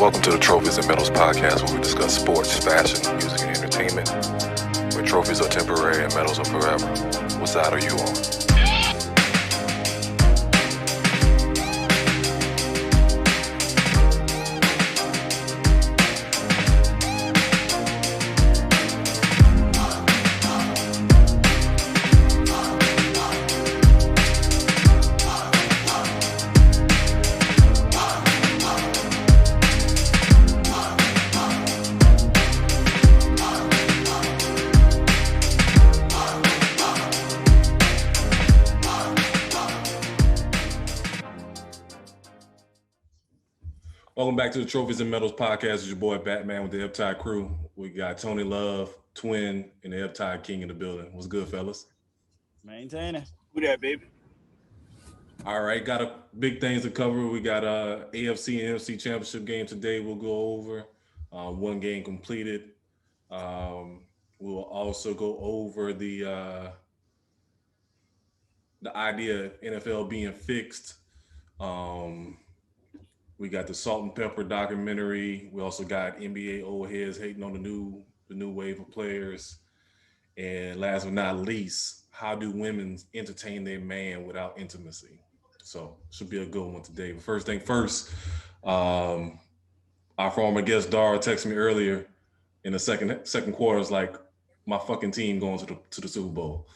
Welcome to the Trophyz and Medalz podcast, where we discuss sports, fashion, music, and entertainment. Where trophies are temporary and medals are forever. What side are you on? Welcome back to the Trophyz and Medalz podcast. It's your boy Batman with the Eptide crew. We got Tony Love, Twin, and the Eptide King in the building. What's good, fellas? Maintaining. Who that, baby? All right, got a big things to cover. We got AFC and NFC championship game today. We'll go over one game completed. We'll also go over the idea of NFL being fixed. We got the Salt and Pepper documentary. We also got NBA old heads hating on the new wave of players. And last but not least, how do women entertain their man without intimacy? So should be a good one today. But first thing first, our former guest Dara texted me earlier in the second quarter. It's like my fucking team going to the Super Bowl.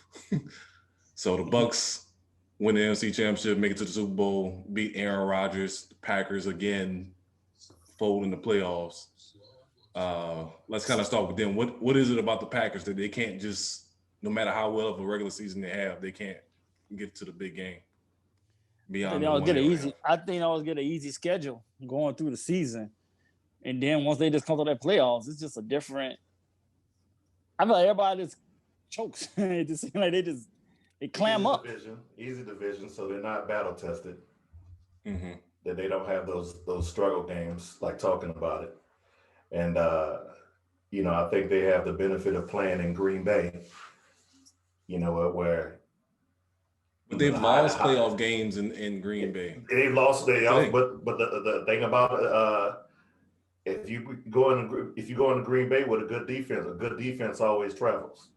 So the Bucks win the NFC Championship, make it to the Super Bowl, beat Aaron Rodgers, the Packers again, fold in the playoffs. Let's kind of start with them. What is it about the Packers that they can't just, no matter how well of a regular season they have, they can't get to the big game? I think they always get an easy schedule going through the season. And then once they just come to their playoffs, it's just a different. I feel like everybody just chokes. It just seems like they clam up. Easy division, so they're not battle tested. Mm-hmm. That they don't have those struggle games like talking about it. And I think they have the benefit of playing in Green Bay. Where. But they've lost playoff games in Green Bay. They've lost but the thing about if you go into Green Bay with a good defense always travels.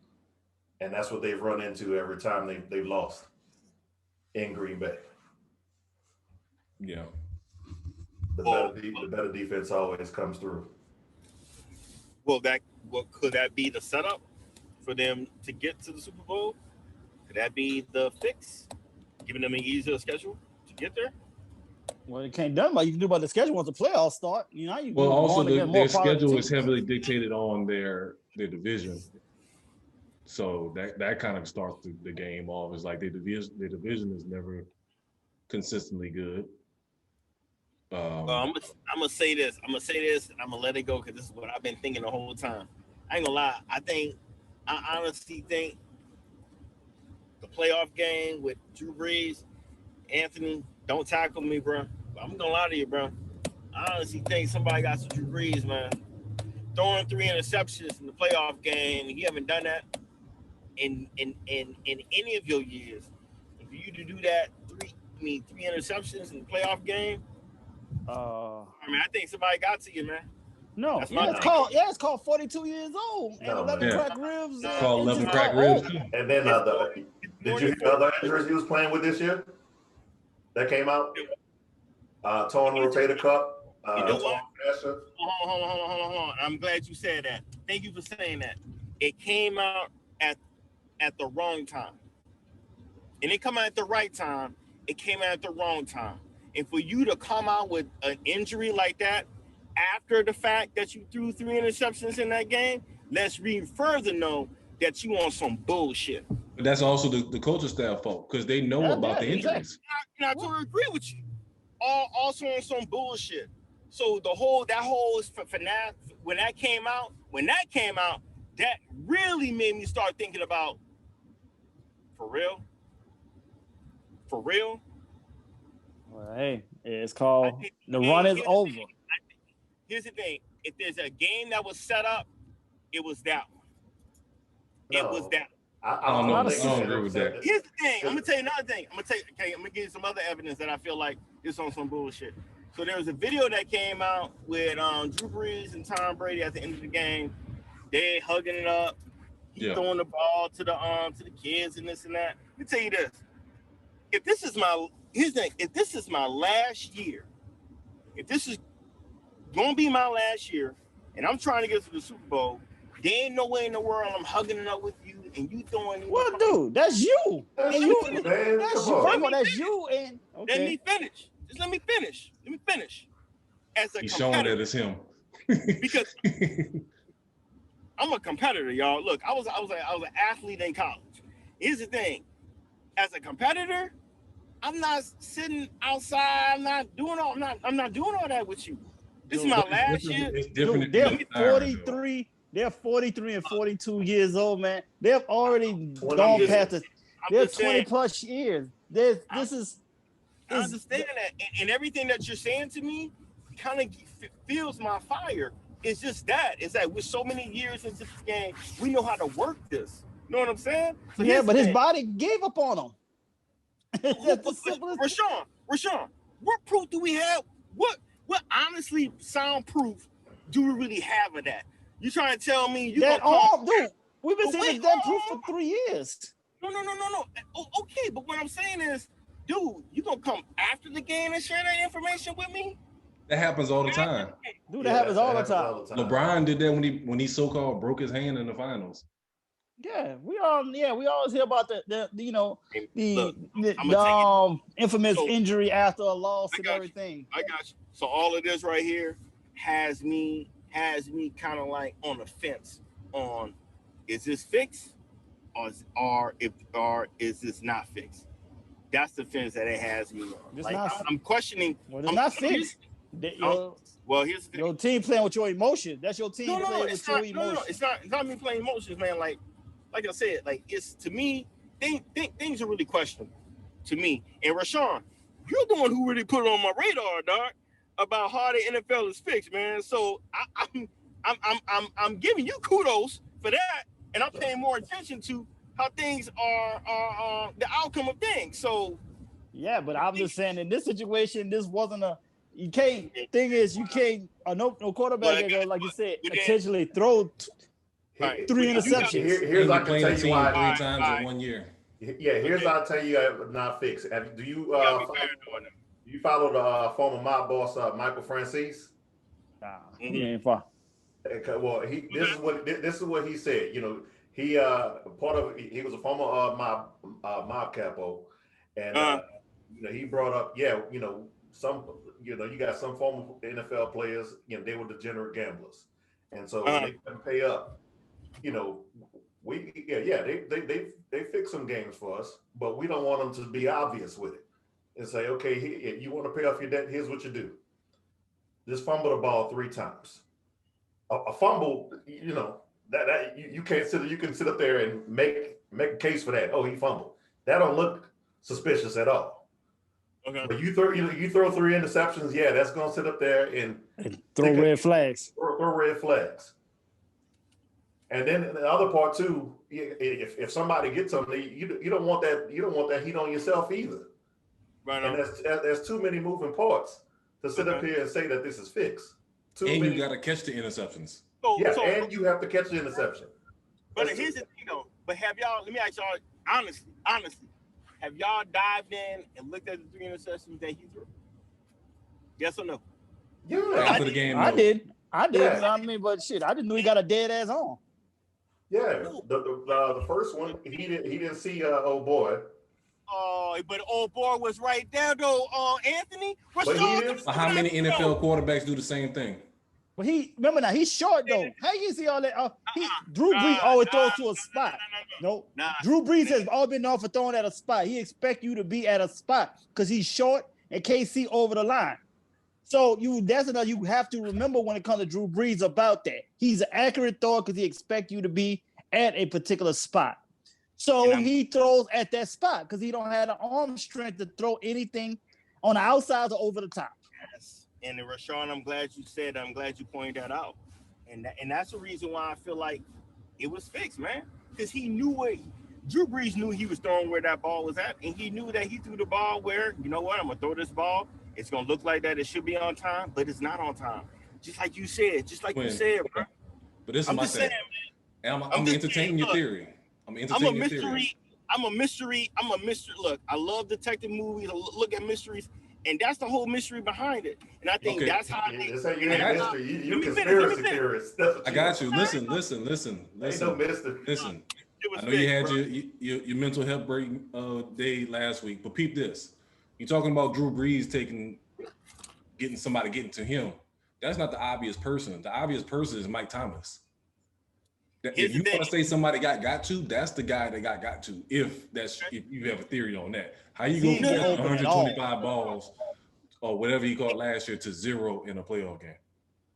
And that's what they've run into every time they've lost in Green Bay. Yeah. The better defense always comes through. Could that be the setup for them to get to the Super Bowl? Could that be the fix, giving them an easier schedule to get there? Well, it can't done. But you can do about the schedule once the playoffs start. Also their schedule is heavily dictated on their division. So that kind of starts the game off. It's like their division is never consistently good. I'm gonna say this. And I'm gonna let it go because this is what I've been thinking the whole time. I ain't gonna lie. I honestly think the playoff game with Drew Brees, Anthony, don't tackle me, bro. I'm gonna lie to you, bro. I honestly think somebody got some Drew Brees, man. Throwing 3 interceptions in the playoff game. You haven't done that in any of your years. And for you to do that, three interceptions in the playoff game. I think somebody got to you, man. No, it's called 42 years old and 11 cracked ribs. It's called 11 cracked ribs. And then did you hear the other injuries he was playing with this year? That came out. Torn rotator cuff. Hold on. I'm glad you said that. Thank you for saying that. It came out at the wrong time. And it come out at the right time. It came out at the wrong time. And for you to come out with an injury like that after the fact that you threw 3 interceptions in that game, let's read further know that you on some bullshit. But that's also the coaching staff fault because they know about the injuries. I totally agree with you. Also on some bullshit. So that whole when that came out, that really made me start thinking about for real. Well, hey, it's called the run is over. Here's the thing. If there's a game that was set up, it was that one. It was that one. I don't agree with that. Here's the thing. I'm gonna tell you another thing. I'm gonna give you some other evidence that I feel like it's on some bullshit. So there was a video that came out with Drew Brees and Tom Brady at the end of the game. They hugging it up. He's throwing the ball to the kids and this and that. Let me tell you this. If this is my last year, if this is gonna be my last year, and I'm trying to get to the Super Bowl, there ain't no way in the world I'm hugging it up with you and you throwing. Well, dude, that's you. That's and you, you, man. that's you. That's you. And okay. Let me finish. Just let me finish. As a He's competitor, showing that it's him. because I'm a competitor, y'all. Look, I was an athlete in college. Here's the thing: as a competitor, I'm not sitting outside. I'm not doing all that with you. This is my last year. It's different. Dude, they're 43. They're 43 and 42 years old, man. They've already gone past it. They're 20 plus years. I understand that, and everything that you're saying to me kind of fuels my fire. It's just that. It's that we're so many years into this game, we know how to work this. You know what I'm saying? So yeah, but his body gave up on him. That's the simplest. Rashawn, what proof do we have? What honestly sound proof do we really have of that? You trying to tell me you that arm, dude? We've been saying that proof for 3 years. No. Okay, but what I'm saying is, dude, you gonna come after the game and share that information with me? That happens all the time. Dude, that happens all the time. LeBron did that when he so-called broke his hand in the finals. Yeah, we always hear about the infamous injury after a loss and everything. I got you. So all of this right here has me kind of like on the fence on, is this fixed or is this not fixed? That's the fence that it has me on. I'm questioning. Well, it's not fixed. Here's the your team playing with your emotions. That's your team playing with your emotions. No, it's not me playing emotions, man. Like I said, like it's to me, things are really questionable to me. And Rashawn, you're the one who really put it on my radar, dog, about how the NFL is fixed, man. So I'm giving you kudos for that, and I'm paying more attention to how things are the outcome of things. So yeah, but I'm just saying in this situation, this wasn't a. You can't. Thing is, you can't. No quarterback, like you said, intentionally throw 3 interceptions. Here's I can tell you why 3 times in 1 year. Yeah, here's I'll tell you not fixed. Do you follow the former mob boss Michael Francis? Nah, he ain't far. Well, this is what he said. You know, he was a former mob capo, and he brought up you got some former NFL players, they were degenerate gamblers, and so when they couldn't pay up, they fix some games for us, but we don't want them to be obvious with it and say, okay, you want to pay off your debt, here's what you do. Just fumble the ball 3 times. A fumble, that you can't sit. You can sit up there and make a case for that. Oh, he fumbled. That don't look suspicious at all. Okay. But you throw 3 interceptions, that's gonna sit up there and throw red flags. Throw red flags. And then the other part too, if somebody gets something, you don't want that. You don't want that heat on yourself either. Right. And there's too many moving parts to sit up here and say that this is fixed. You got to catch the interceptions. And you have to catch the interception. But here's the thing, though. But have y'all? Let me ask y'all honestly. Have y'all dived in and looked at the 3 interceptions that he threw? Yes or no? Yeah. After the game, I did. Yeah. I mean, but shit, I didn't know he got a dead ass on. Yeah. The first one, he didn't see old boy. Oh, but old boy was right there though. Anthony. How many NFL quarterbacks do the same thing? But remember now, he's short though. How you see all that? Drew Brees always throws to a spot. Drew Brees has always been known for throwing at a spot. He expects you to be at a spot because he's short and can't see over the line. So that's another you have to remember when it comes to Drew Brees about that. He's an accurate thrower because he expects you to be at a particular spot. So he throws at that spot because he don't have the arm strength to throw anything on the outside or over the top. Yes. And Rashawn, I'm glad you pointed that out. And that's the reason why I feel like it was fixed, man. Because Drew Brees knew he was throwing where that ball was at, and he knew that he threw the ball where, you know what, I'm gonna throw this ball, It's gonna look like that. It should be on time, but it's not on time. Just like you said, bro. But this is my thing. I'm entertaining your theory. I'm entertaining your theory. I'm a mystery. Look, I love detective movies. I look at mysteries, and that's the whole mystery behind it. And I think that's how this ain't your mystery. You conspiracy theorist. I got you. Listen. Ain't no mystery. Listen. I know you had your mental health break day last week, but peep this. You're talking about Drew Brees getting to him. That's not the obvious person. The obvious person is Mike Thomas. If you want to say somebody got to, that's the guy that got to. If you have a theory on that, how you gonna get 125 balls or whatever you called last year to 0 in a playoff game?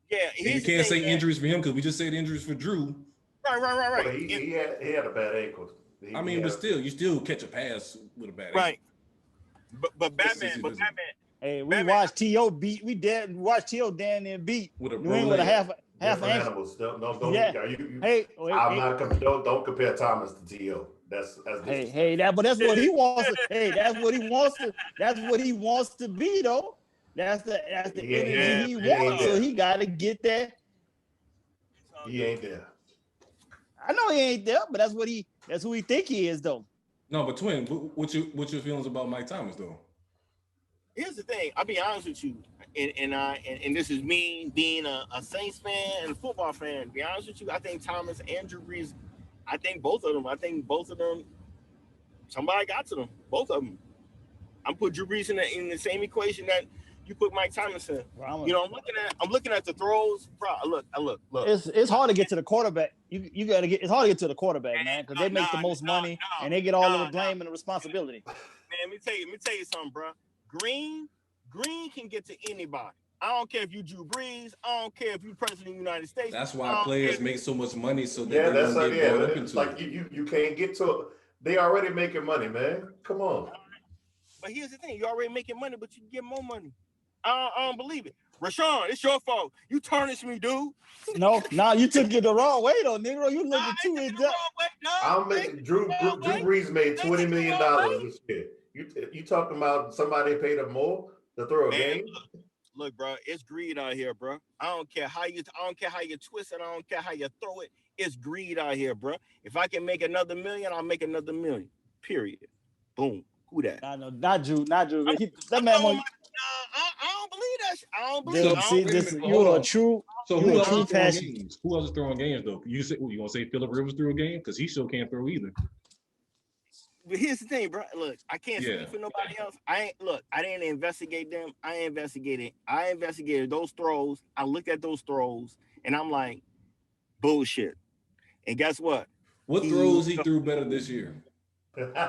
Yeah, and you can't say injuries for him because we just said injuries for Drew. Right. Well, he had a bad ankle. But still, you still catch a pass with a bad ankle. Right. But Batman. Hey, we watched T.O. beat. We did watch T.O. down there beat with a New England with a half animals. Don't compare Thomas to T.O. That's but that's what he wants. That's what he wants to be though. That's the energy he wants. So he got to get that. He ain't there. I know he ain't there, but that's who he think he is though. No, but Twin, what's your feelings about Mike Thomas though? Here's the thing. I'll be honest with you, and this is me being a Saints fan and a football fan. To be honest with you, I think Thomas and Drew Brees. I think both of them. Somebody got to them. Both of them. I'm put Drew Brees in the same equation that you put Mike Thomas in. I'm looking at the throws. Bro, look. It's hard to get to the quarterback. You got to get. It's hard to get to the quarterback, man, because they make the most money and they get all of the blame and the responsibility. Man, let me tell you something, bro. Green can get to anybody. I don't care if you Drew Brees. I don't care if you president of the United States. That's why players make so much money so that they don't get brought up into like you can't get to it. They already making money, man. Come on. But here's the thing: you already making money, but you get more money. I don't believe it. Rashawn, it's your fault. You tarnished me, dude. No, you took it the wrong way though, Negro. You looking too in depth. I'm making Drew Brees made $20 million this year. You talking about somebody paid him more to throw a game? Look, bro, it's greed out here, bro. I don't care how you twist it. I don't care how you throw it. It's greed out here, bro. If I can make another million, I'll make another million. Period. Boom. Who that? I know, not Drew. That man. I don't believe that. I don't believe. You're a true. So who else is throwing games? Who else is throwing games though? You gonna say Phillip Rivers threw a game because he still can't throw either. But here's the thing, bro. Look, I can't speak for nobody else. I didn't investigate them. I investigated those throws. I looked at those throws, and I'm like, bullshit. And guess what? What throws he threw better this year? Here's the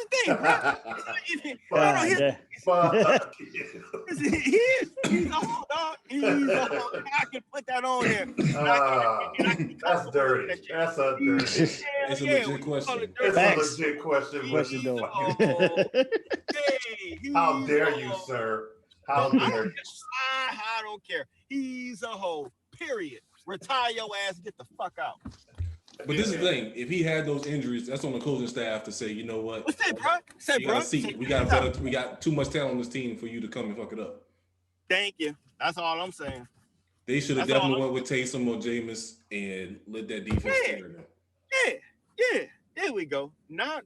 thing, bro. He's a whole dog. I can put that on there. That's dirty. That's a dirty. It's a legit question. It's a legit question though. How dare you, sir? How dare you? I don't care. He's a hoe. Period. Retire your ass and get the fuck out. But this is the thing. If he had those injuries, that's on the coaching staff to say, you know what? What's that, bro? We got too much talent on this team for you to come and fuck it up. Thank you. That's all I'm saying. They should have definitely went with Taysom or Jameis and let that defense carry them. Yeah. There we go. Now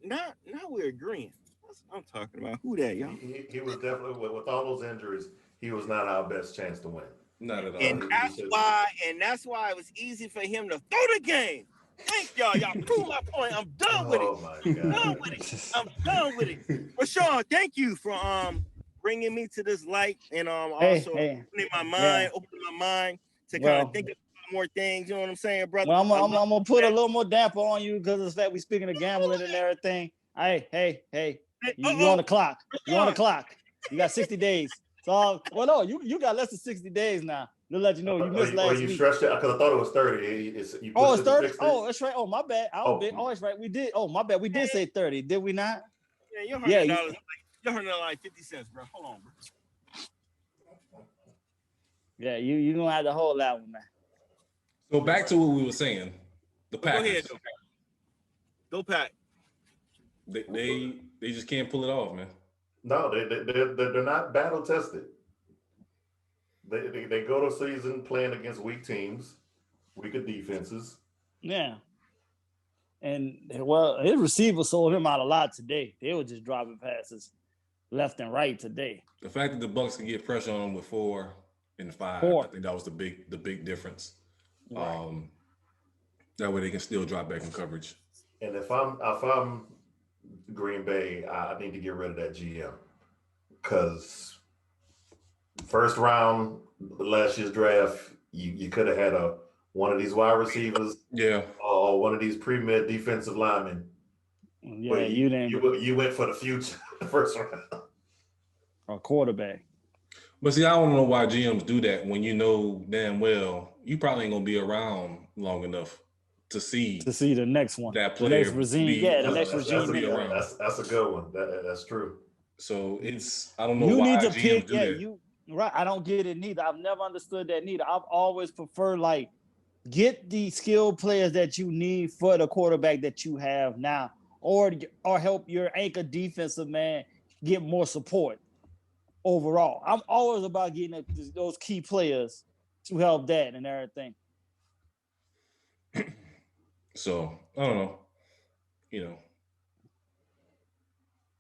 we're agreeing. That's what I'm talking about. Who that, y'all? He was definitely, with all those injuries, he was not our best chance to win. Not at all. And that's why it was easy for him to throw the game. Thank y'all. Y'all prove my point. I'm done with it. Oh my God. I'm done with it. Rashawn, thank you for bringing me to this light and opening my mind to kind of think about more things. You know what I'm saying, brother? Well, I'm gonna put a little more damper on you because of the fact we speaking of gambling and everything. Hey, you on the clock? You on the clock? You got 60 days. So, you got less than 60 days now. They'll let you know you missed last week. You stretched it because I thought it was 30. It's 30. Oh, that's right. Oh, my bad. That's right. We did. Oh, my bad. We did say 30. Did we not? Yeah, you're $100. You're $100 like 50 cents, bro. Hold on, bro. Yeah, you don't have to hold that one, man. So back to what we were saying. The Packers. Go ahead. Go Pack. They just can't pull it off, man. No, they're not battle tested. They go to season playing against weak teams, weaker defenses. Yeah. And well, his receivers sold him out a lot today. They were just dropping passes left and right today. The fact that the Bucs can get pressure on them with 4 and 5, I think that was the big difference. Right. That way they can still drop back in coverage. And if I'm Green Bay, I need to get rid of that GM because first round last year's draft, you could have had one of these wide receivers, or one of these pre-med defensive linemen. Yeah, you didn't. You went for the future first round. Or quarterback. But see, I don't know why GMs do that when you know damn well you probably ain't gonna be around long enough to see the next one. That player, the next regime. The next regime. That's a good one. That's true. So I don't know you why need to GMs pick. do that. Right. I don't get it neither. I've never understood that neither. I've always preferred get the skilled players that you need for the quarterback that you have now, or help your anchor defensive man get more support overall. I'm always about getting those key players to help that and everything. So I don't know.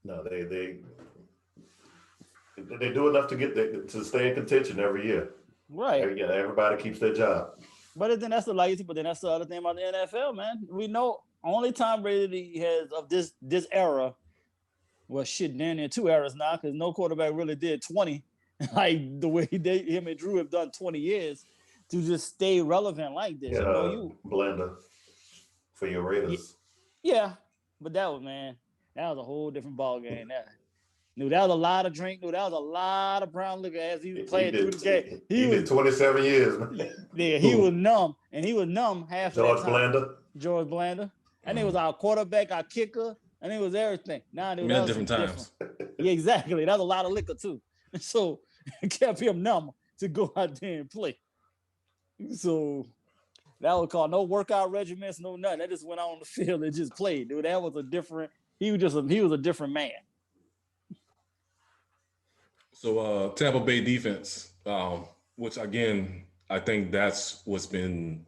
No, they do enough to stay in contention every year. Right. Yeah, everybody keeps their job. But then that's the legacy. But then that's the other thing about the NFL, man. We know only Tom Brady has of this era. Well, shit, then in 2 eras now, because no quarterback really did 20, like the way him and Drew have done 20 years to just stay relevant like this. Yeah, Blender for your Raiders. Yeah, but that was a whole different ball game. That was a lot of drink. That was a lot of brown liquor as he was playing through the game. He did 27 years, man. Yeah, he was numb, and he was numb half George of that time. George Blanda. And it was our quarterback, our kicker, and it was everything. Now it was different times. Yeah, exactly. That was a lot of liquor too. So it kept him numb to go out there and play. So that was called no workout regimens, no nothing. They just went out on the field and just played. Dude, that was he was a different man. So Tampa Bay defense, which again, I think that's what's been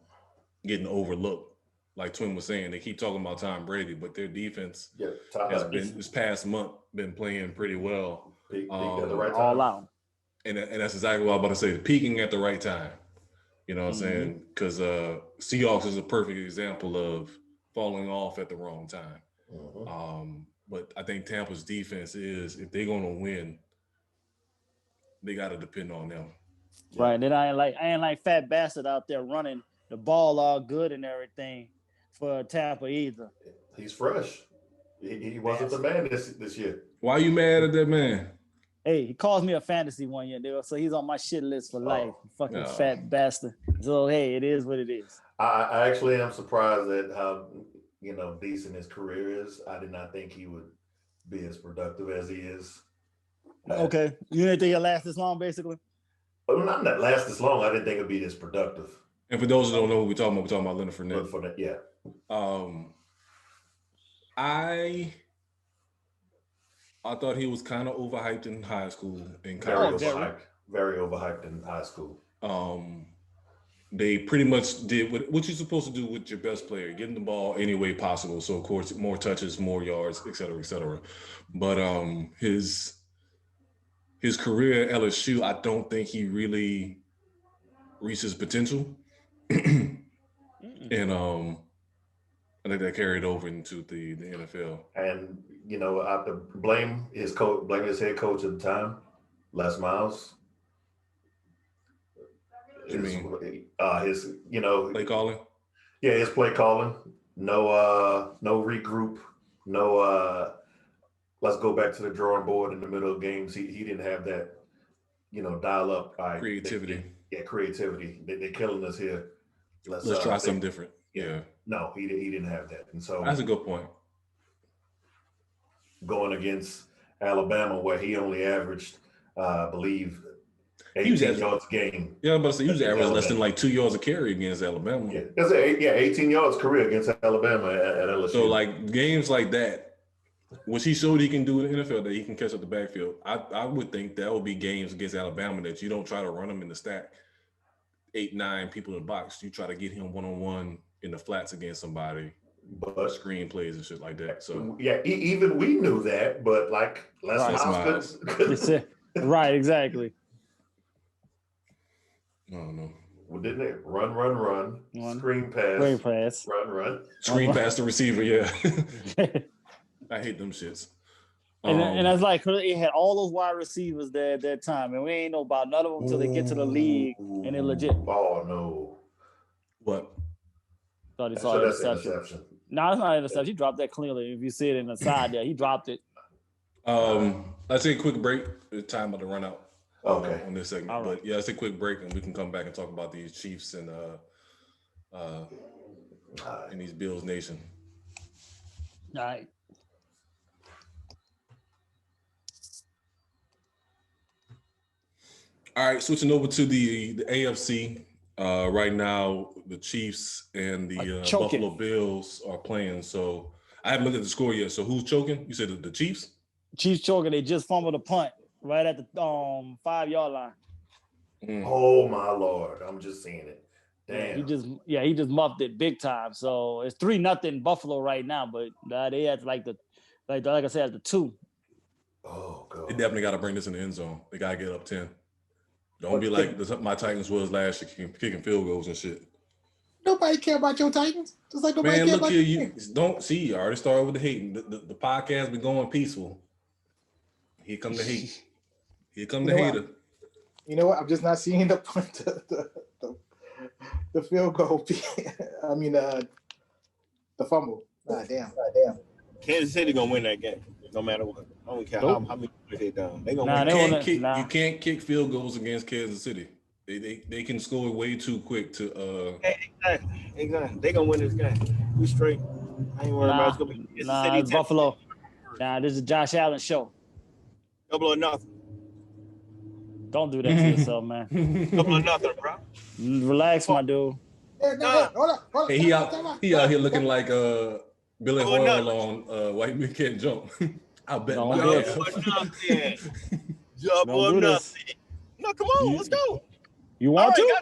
getting overlooked. Like Twin was saying, they keep talking about Tom Brady, but their defense has been this past month been playing pretty well. Peak at the right time. All out. And that's exactly what I was about to say, peaking at the right time. You know what I'm saying? Because Seahawks is a perfect example of falling off at the wrong time. But I think Tampa's defense is, if they're going to win, they got to depend on them. Right. Then I ain't like Fat Bastard out there running the ball all good and everything for Tampa either. He's fresh. He wasn't the man this year. Why are you mad at that man? Hey, he calls me a fantasy one year, dude. So he's on my shit list for life. Fucking fat bastard. So hey, it is what it is. I actually am surprised at how decent his career is. I did not think he would be as productive as he is. Okay, you didn't think he'll last this long, basically? But not that last this long. I didn't think it'd be this productive. And for those who don't know what we're talking about Leonard Fournette. Yeah. I thought he was kind of overhyped in high school and very overhyped in high school. They pretty much did what you're supposed to do with your best player, getting the ball any way possible. So of course, more touches, more yards, et cetera, et cetera. But his career at LSU, I don't think he really reached his potential. And I think that carried over into the NFL. And I have to blame his head coach at the time, Les Miles. Play calling. Yeah, his play calling. No regroup. No. Let's go back to the drawing board in the middle of games. He didn't have that. Dial up. Creativity. Creativity. They're killing us here. Let's try something different. Yeah. No, he didn't have that, and so that's a good point. Going against Alabama, where he only averaged, I believe, 18 yards a game. Yeah, but he was averaging less than 2 yards a carry against Alabama. Yeah, 18 yards career against Alabama at LSU. So games like that, What he showed he can do in the NFL, that he can catch up the backfield. I would think that would be games against Alabama that you don't try to run him in the stack, 8-9 people in the box. You try to get him one-on-one in the flats against somebody, but screen plays and shit like that. So yeah, even we knew that, but like Les Miles couldn't. Right, exactly. I don't know. Well, didn't it run, screen pass, run, screen pass the receiver? Yeah. I hate them shits. And that's like, it had all those wide receivers there at that time, and we ain't know about none of them until they get to the league and they're legit. Oh no! What? Thought he saw interception. No, it's not interception. He dropped that clearly. If you see it in the side there, he dropped it. Let's take a quick break. It's time to run out. Okay. On this segment, right. But yeah, let's take a quick break and we can come back and talk about these Chiefs and these Bills Nation. All right. All right, switching over to the AFC. Right now, the Chiefs and the Buffalo Bills are playing. So I haven't looked at the score yet. So who's choking? You said the Chiefs? Chiefs choking. They just fumbled a punt right at the 5-yard line. Oh my Lord! I'm just seeing it. Damn. He just muffed it big time. So it's 3-0 Buffalo right now, but they had like I said, at the 2. Oh God! They definitely got to bring this in the end zone. They got to get up 10. Don't be like my Titans was last year, kicking field goals and shit. Nobody care about your Titans. Just like nobody care about you. Don't see. I already started with the hating. The podcast been going peaceful. Here come the hate. Here come the hater. You know what? I'm just not seeing the field goal. I mean, the fumble. Damn. Kansas City gonna win that game, no matter what. I don't care how many they done. They gonna win. You can't kick field goals against Kansas City. They can score way too quick to. Exactly. They gonna win this game. We straight. I ain't worried about it's gonna be Kansas City. It's Buffalo. This is a Josh Allen show. Double or nothing. Don't do that to yourself, man. Double or nothing, bro. Relax, my dude. Hold up. Hey, he out here looking like Billy Hoyle on White Men Can't Jump. I bet Double my ass. Double or nothing. No, come on, let's go. You want to?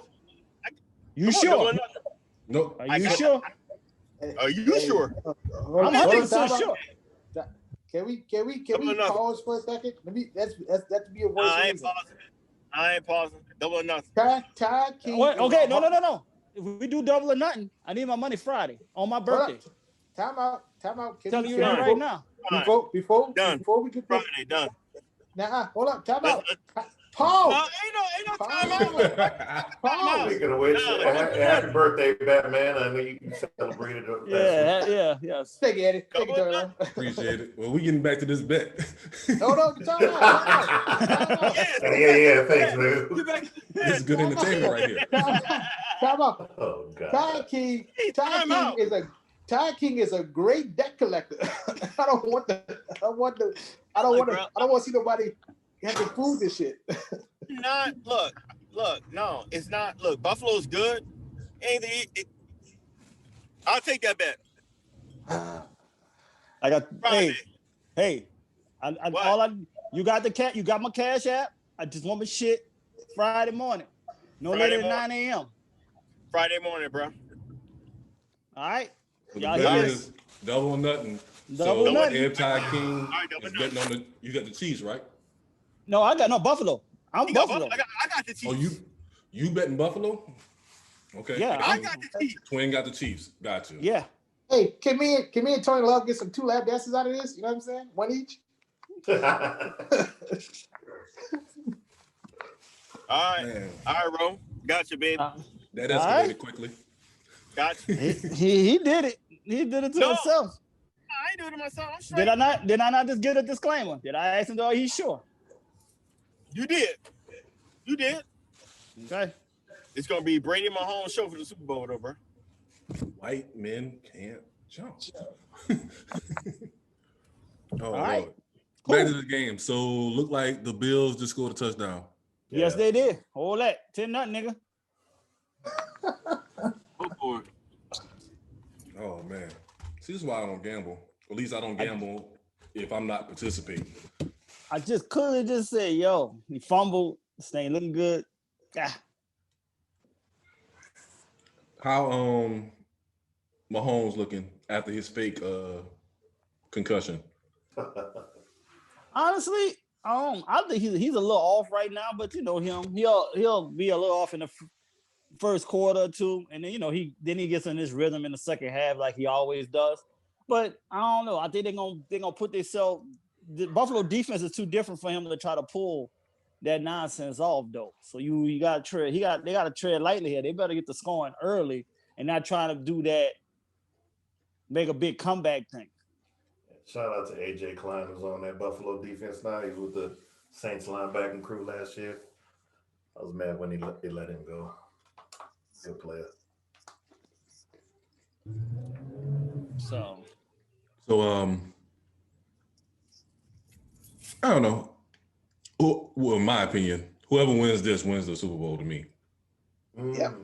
You sure? No. Are you sure? Are you sure? I'm 100% sure. Can we pause for a second? That's be a worse. I ain't pausing. Double or nothing. Ty King. Okay, no. If we do double or nothing, I need my money Friday on my birthday. Time out. Telling you that right now. Before we get Friday done. Nah, hold up. Time out. Pause. Ain't no time out. Pause. Speaking of which, happy birthday, Batman. I know you celebrated it. Yeah. Take it, Eddie. Appreciate it. Well, we getting back to this bet. No, time out. Yeah, thanks, man. This is good entertainment right here. Time out. Oh God. Ty King is a great debt collector. I don't want to see nobody have to prove this shit. No, it's not. Look, Buffalo's good. I'll take that bet. I got Friday. Hey. You got my Cash App. I just want my shit Friday morning. Later than 9 a.m. Friday morning, bro. All right. Y'all hear this? Double or nothing. Double or nothing. Ty King is betting on you got the Chiefs, right? No, I got Buffalo. I'm Buffalo. I got the Chiefs. Oh, you betting Buffalo? Okay. Yeah. I got the Chiefs. Twin got the Chiefs. Got you. Yeah. Hey, can me and Tony Love get some 2 lap dances out of this? You know what I'm saying? 1 each. All right, bro. Got you, baby. That escalated quickly. Got you. He did it. He did it to himself. I ain't doing it myself. I'm straight. Did I not just get a disclaimer? Did I ask him though he's sure? You did. Okay. It's gonna be Brady and Mahomes show for the Super Bowl, though, bro. White men can't jump. All right. Cool. Back to the game. So look like the Bills just scored a touchdown. Yes, they did. Hold that. 10-0, nigga. Go for it. Oh man. See, this is why I don't gamble. At least I don't gamble if I'm not participating. I just couldn't just say, yo, he fumbled. This ain't looking good. Ah. How Mahomes looking after his fake concussion? Honestly, I think he's a little off right now, but you know him. He'll be a little off in the first quarter or two, and then he gets in his rhythm in the second half like he always does. But I don't know. I think they're gonna put themselves. The Buffalo defense is too different for him to try to pull that nonsense off though. So you got to tread. They got to tread lightly here. They better get the scoring early and not trying to do that. Make a big comeback thing. Shout out to AJ Klein, who's on that Buffalo defense now. He was with the Saints linebacking crew last year. I was mad when they let him go. Good player. So I don't know. Well, in my opinion, whoever wins this wins the Super Bowl to me. Yep.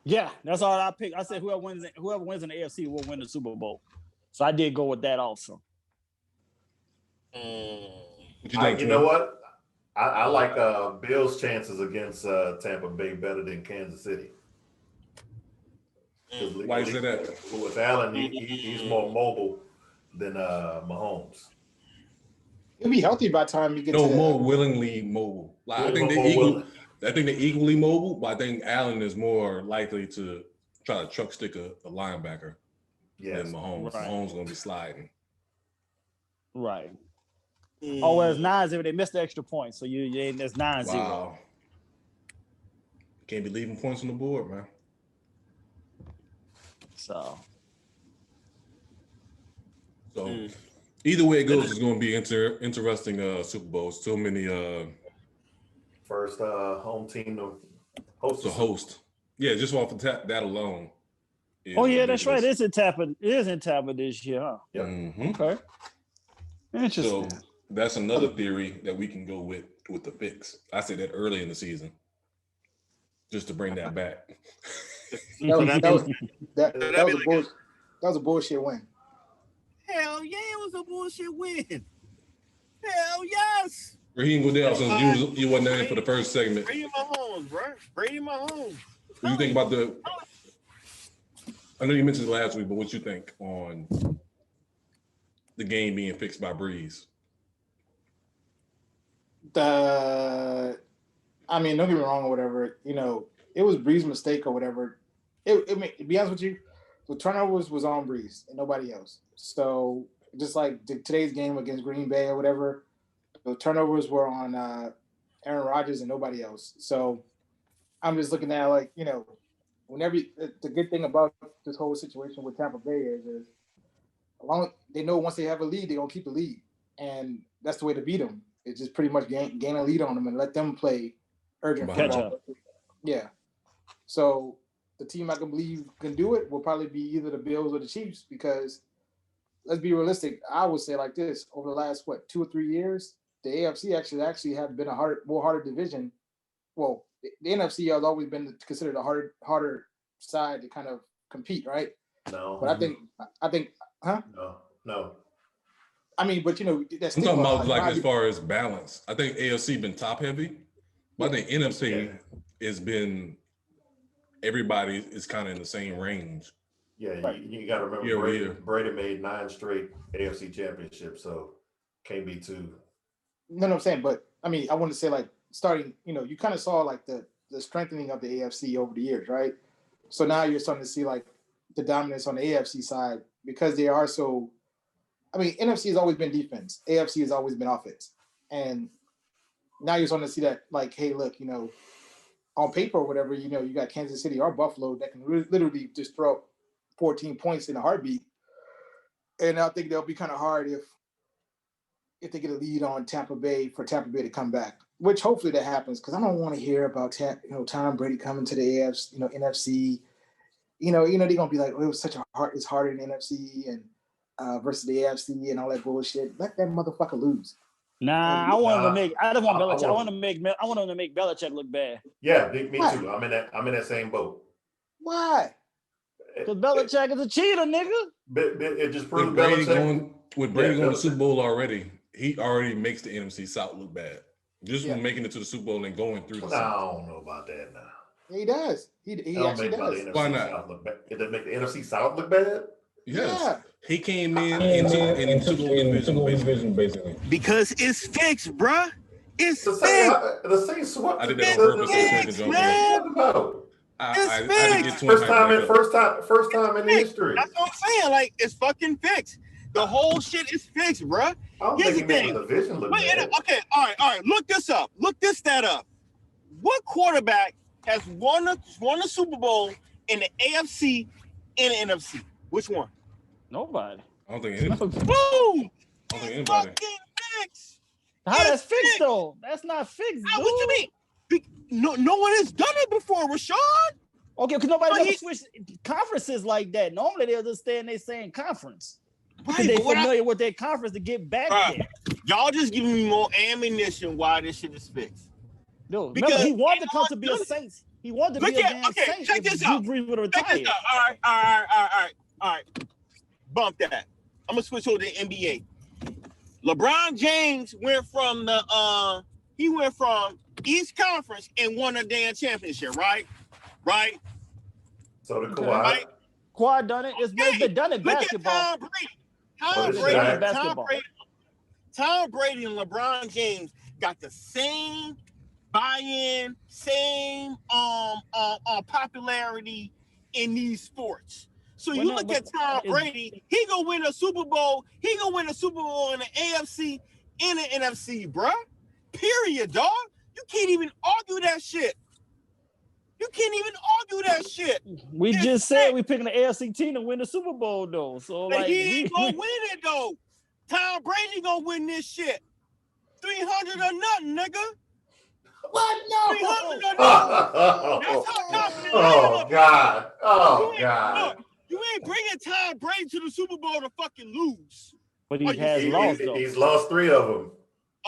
Yeah, that's all I picked. I said whoever wins in the AFC will win the Super Bowl. So I did go with that also. You know what? I like Bill's chances against Tampa Bay better than Kansas City. Why is that? With Allen, he's more mobile than Mahomes. He'll be healthy by the time he gets more willingly mobile. Like, I think they're equally mobile, but I think Allen is more likely to try to truck stick a linebacker than Mahomes. Right. Mahomes gonna be sliding. Right. Oh, well, it's 9-0. They missed the extra point, so it's 9-0. Wow. Can't be leaving points on the board, man. So either way it goes, it's going to be interesting Super Bowl. So many first home team to host. Yeah, just off of that alone. That's right. It is in Tampa this year, huh? Yep. Mm-hmm. Okay. Interesting. So that's another theory that we can go with the fix. I said that early in the season, just to bring that back. That was a bullshit win. Hell yeah, it was a bullshit win. Hell yes. Raheem Goodell, since you wasn't there for the first segment. Brady Mahomes, bro. Brady Mahomes. What do you think about I know you mentioned it last week, but what you think on the game being fixed by Brees? Don't get me wrong or whatever. It was Brees' mistake or whatever. To be honest with you, the turnovers was on Brees and nobody else. So just like today's game against Green Bay or whatever, the turnovers were on Aaron Rodgers and nobody else. So I'm just looking at whenever the good thing about this whole situation with Tampa Bay is they know once they have a lead, they're gonna keep the lead, and that's the way to beat them. It's just pretty much gain a lead on them and let them play urgent football. Yeah. So the team I can believe can do it will probably be either the Bills or the Chiefs, because let's be realistic. I would say like this: over the last 2 or 3 years, the AFC actually have been a harder division. Well, the NFC has always been considered a harder side to kind of compete, right? No. But I think, huh? No. I mean, but that's. I'm talking about as far as balance. I think AFC been top heavy, but I think NFC has been. Everybody is kind of in the same range. Yeah, right. you got to remember Brady made 9 straight AFC championships, so can't be 2. No, I'm saying, but I mean, I want to say starting, you kind of saw the strengthening of the AFC over the years, right? So now you're starting to see the dominance on the AFC side because they are so. I mean, NFC has always been defense. AFC has always been offense, and now you're starting to see that hey, look, on paper or whatever, you got Kansas City or Buffalo that can literally just throw 14 points in a heartbeat. And I think they'll be kind of hard if they get a lead on Tampa Bay for Tampa Bay to come back, which hopefully that happens, because I don't want to hear about Tom Brady coming to the AFC, NFC. They're gonna be like, it was it's harder in the NFC and versus the AFC and all that bullshit. Let that motherfucker lose. Nah, I want him to make Belichick look bad. Yeah, me too. I'm in that same boat. Why? Because Belichick is a cheater, nigga. But it just proves Brady Belichick. with Brady going to the Super Bowl already, he already makes the NFC South look bad. Just from making it to the Super Bowl and going through the South. I don't know about that now. He does. He actually does. Why not? South look bad. Did they make the NFC South look bad? Yes. Yeah. He came in and took over the division basically. Because it's fixed, bruh. It's fixed. The Saints swept. I did that on purpose. It's first time in history. That's what I'm saying. Like, it's fucking fixed. The whole shit is fixed, bruh. Here's the thing. Okay, all right. Look this up. Look this stat up. What quarterback has won a Super Bowl in the AFC and the NFC? Which one? Nobody. I don't think anybody. Boom! I don't think anybody. Fucking fixed. How that's fixed though? That's not fixed. Dude. What you mean? No one has done it before, Rashawn. Okay, because nobody ever switched conferences like that. Normally they'll just stay in their same conference. Right, they're familiar with their conference to get back there. Y'all just giving me more ammunition why this shit is fixed. Dude, because he wanted to come to be a Saints. He wanted to be a damn Saints. Check this out. Drew Brees would have retired. All right. Bump that. I'm gonna switch over to the NBA. LeBron James went from East Conference and won a damn championship, right? So did Kawhi. Right? Kawhi done it. It's been done in basketball. Tom Brady and LeBron James got the same buy-in, same popularity in these sports. So you look at Tom Brady, he gonna win a Super Bowl. He gonna win a Super Bowl in the AFC and the NFC, bruh. Period, dog. You can't even argue that shit. We just said we picking the AFC team to win the Super Bowl, though. So like, he ain't gonna win it though. Tom Brady gonna win this shit. 300 or nothing, nigga. What? No. 300 or nothing. That's how confident I am. God. Look, you ain't bringing Tom Brady to the Super Bowl to fucking lose. But he has lost, though. He's lost 3 of them.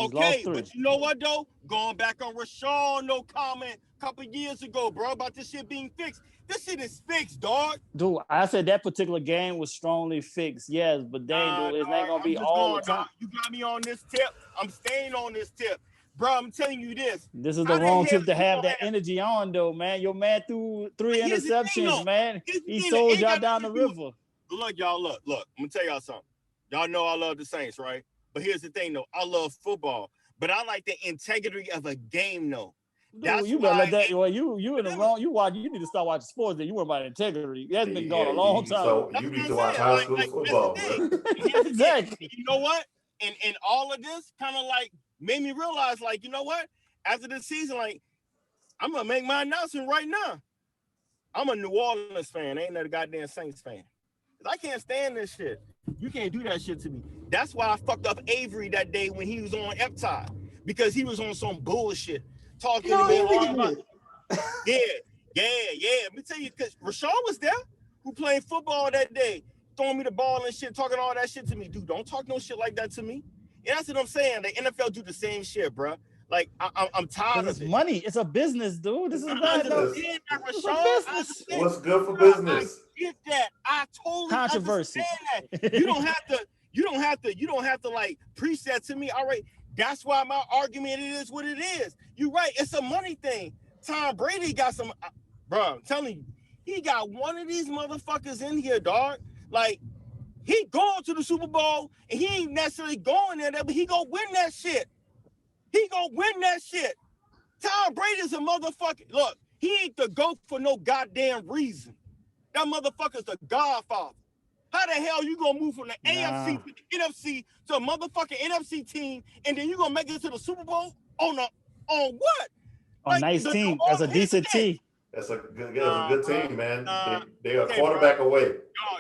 Okay, but you know what, though? Going back on Rashawn, no comment a couple years ago, bro, about this shit being fixed. This shit is fixed, dog. Dude, I said that particular game was strongly fixed, yes, but dang, dude, it's not going to be all the time. You got me on this tip. I'm staying on this tip. Bro, I'm telling you this. This is the wrong tip to have that energy on, though, man. Your man threw 3 interceptions, man. He sold y'all down the river. Look, y'all, look. I'm going to tell y'all something. Y'all know I love the Saints, right? But here's the thing, though. I love football, but I like the integrity of a game, though. Dude, you better let that. Well, you in the wrong. You need to start watching sports. Then you worry about integrity. That's been going a long time. So you need to watch high school football, bro. Exactly. You know what? And all of this kind of like made me realize, like, you know what? After this season, like, I'm gonna make my announcement right now. I'm a New Orleans fan. I ain't no goddamn Saints fan. I can't stand this shit. You can't do that shit to me. That's why I fucked up Avery that day when he was on Eptide, because he was on some bullshit talking to me. Yeah. Let me tell you, because Rashawn was there, who played football that day, throwing me the ball and shit, talking all that shit to me. Dude, don't talk no shit like that to me. And that's what I'm saying. The NFL do the same shit, bro. Like, I'm tired of it. It's money. It's a business, dude. This is not no business. What's good for business? I get that. I totally controversy. Understand that. You don't have to like preach that to me. All right. That's why my argument is what it is. You're right. It's a money thing. Tom Brady got some, bro, I'm telling you, he got one of these motherfuckers in here, dog. Like, he going to the Super Bowl, and he ain't necessarily going there, but he gonna win that shit. Tom Brady's a motherfucker. Look, he ain't the GOAT for no goddamn reason. That motherfucker's the Godfather. How the hell you gonna move from the AFC to the NFC to a motherfucking NFC team, and then you gonna make it to the Super Bowl on what? A nice team. That's a decent team. That's a good team, man. They are a quarterback away.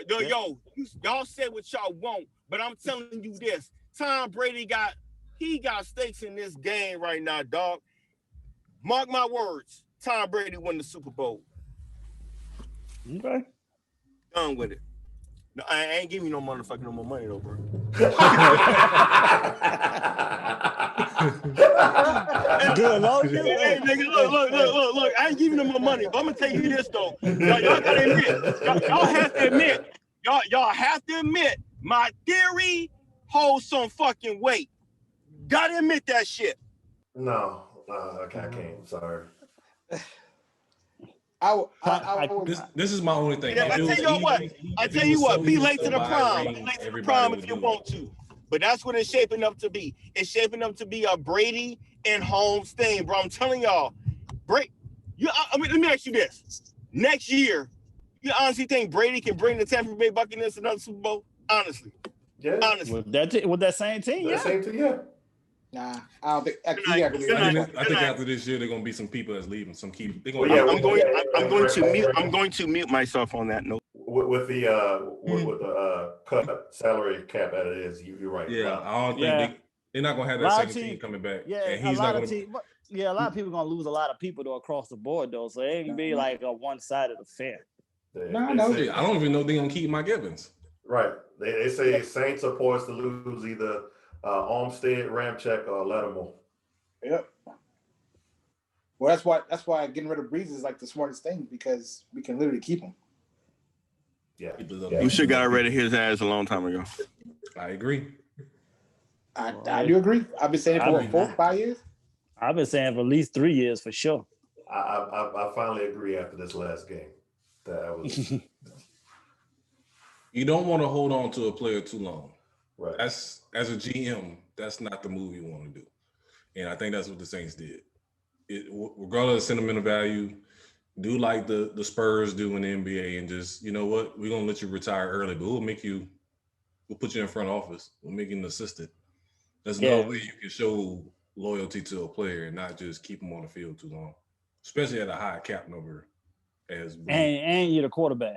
Y'all say what y'all want, but I'm telling you this: Tom Brady got stakes in this game right now, dog. Mark my words: Tom Brady won the Super Bowl. Okay. Done with it. No, I ain't giving you no more money though, bro. Good, hey, nigga, look. I ain't giving you no more money, but I'm gonna tell you this though. Y'all gotta admit, y'all have to admit, my theory hold some fucking weight. Gotta admit that shit. No, I can't. Sorry. This is my only thing. Yeah, I tell you what. Be late to the prom. Be late to the prom if you want to. But that's what it's shaping up to be. It's shaping up to be a Brady and Mahomes thing, bro. I'm telling y'all. Let me ask you this. Next year, you honestly think Brady can bring the Tampa Bay Buccaneers to another Super Bowl? Honestly. Yeah. Honestly. With that same team, yeah. Same team, yeah. Nah, I don't think. I think after this year, they're gonna be some people that's leaving. I'm going to mute myself on that note. With the cut salary cap that it is, you're right. Yeah, I don't think they're not gonna have that same team coming back. Yeah, and he's not gonna. A lot of people gonna lose a lot of people though across the board though, so it ain't gonna be like a one-sided affair. I don't even know they're gonna keep Mike Evans. Right. They say Saints are poised to lose either Olmstead, Ramczyk, or Lattimore. Yep. Well, that's why getting rid of Brees is like the smartest thing because we can literally keep him. Yeah. We should got rid of his ass a long time ago. I agree. I do agree. I've been saying it for 4-5 years. I've been saying for at least 3 years for sure. I finally agree after this last game. That was. You don't want to hold on to a player too long. Right. That's as a GM, that's not the move you want to do. And I think that's what the Saints did. Regardless of sentimental value, do like the Spurs do in the NBA and just, you know what, we're gonna let you retire early, but we'll put you in front office. We'll make you an assistant. There's no way you can show loyalty to a player and not just keep him on the field too long, especially at a high cap number as and you're the quarterback.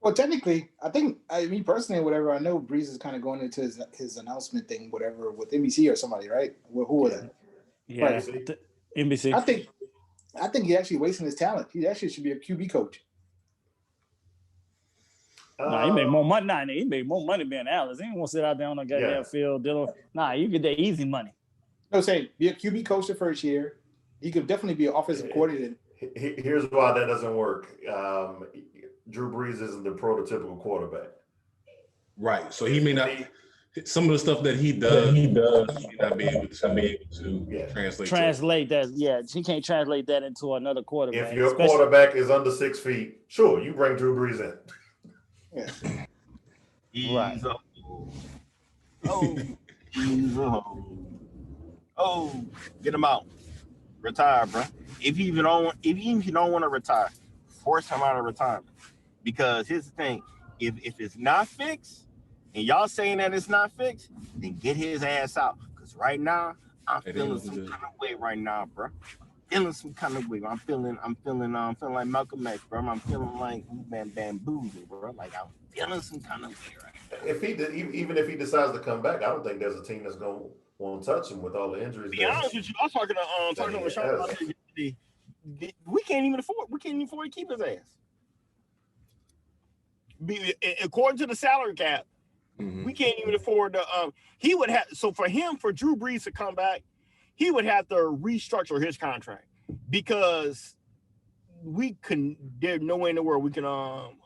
Well, technically, me personally, whatever, I know Brees is kind of going into his announcement thing, whatever, with NBC or somebody, right? Who was that? Yeah, right. NBC. I think he's actually wasting his talent. He actually should be a QB coach. He made more money. He made more money being Ellis. He ain't want to sit out there on the goddamn field. You get that easy money. No, say be a QB coach the first year. He could definitely be an offensive coordinator. Here's why that doesn't work. Drew Brees isn't the prototypical quarterback. Right. So he may not. Some of the stuff that he does, he may not be able to translate that. Yeah, he can't translate that into another quarterback. If your quarterback is under 6 feet, sure, you bring Drew Brees in. Yeah. Right. Get him out. Retire, bro. If you don't want to retire, force him out of retirement. Because here's the thing: if it's not fixed, and y'all saying that it's not fixed, then get his ass out. Because right now, I'm feeling some kind of way right now, bro. I'm feeling like Malcolm X, bro. I'm feeling like bamboozled, bro. Like I'm feeling some kind of way right now. Even if he decides to come back, I don't think there's a team that's going to want to touch him with all the injuries. To be honest with you, I was talking with Sean about it. We can't even afford to keep his ass. According to the salary cap, we can't even afford to. He would have. So for Drew Brees to come back, he would have to restructure his contract because there's no way in the world we can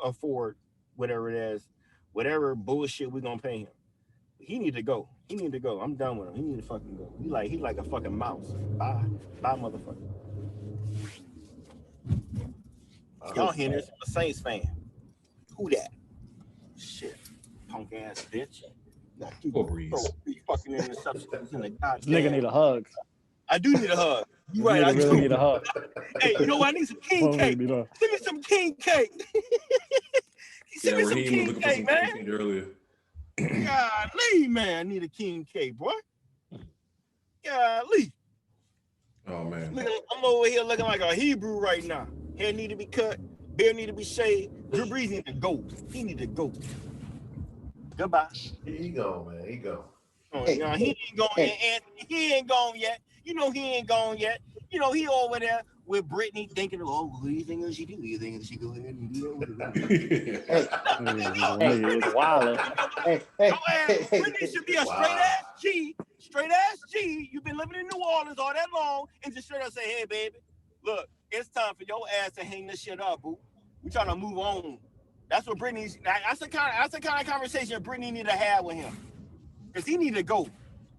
afford whatever it is, whatever bullshit we're gonna pay him. He need to go. I'm done with him. He need to fucking go. He like a fucking mouse. Bye, motherfucker. Y'all hear this? I'm a Saints fan. Who that? Shit, punk ass bitch. Breeze. Fucking interceptions in the goddamn. Nigga need a hug. I do need a hug. You right? I really need a hug. Hey, you know what? I need some king cake. Send me some king cake. Send me some king cake, man. Earlier. Golly, man, I need a king cake, boy. Golly. Oh man. I'm over here looking like a Hebrew right now. Hair need to be cut. Beard need to be shaved. Drew Brees need to go. He need to go. Goodbye. He gone, man. He gone. He ain't gone yet, Anthony. He ain't gone yet. You know he ain't gone yet. You know he over there with Brittany thinking, who do you think she do? You think she go ahead and do that? Brittany should be a straight ass G. You've been living in New Orleans all that long and just straight up say, hey, baby, look, it's time for your ass to hang this shit up, boo. We trying to move on. That's what Brittany's. That's the kind of conversation Brittany need to have with him. because he need to go.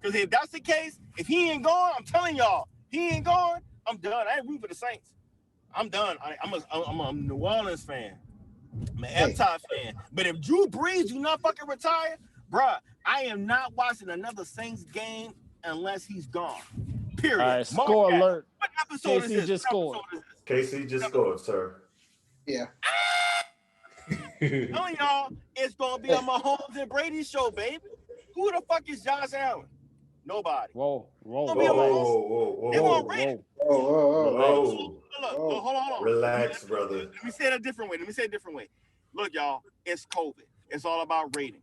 Because if that's the case, if he ain't going, I'm telling y'all, he ain't going, I'm done. I ain't rooting for the Saints. I'm done. I'm a New Orleans fan. I'm an anti fan. But if Drew Brees do not fucking retire, bruh, I am not watching another Saints game unless he's gone. Period. All right, score alert. What episode is this? Just scored. KC just scored, sir. Yeah. Telling y'all, it's gonna be a Mahomes and Brady show, baby. Who the fuck is Josh Allen? Nobody. Whoa. They won't rate it. Hold on. Relax, brother. Let me say it a different way. Look, y'all, it's COVID. It's all about ratings.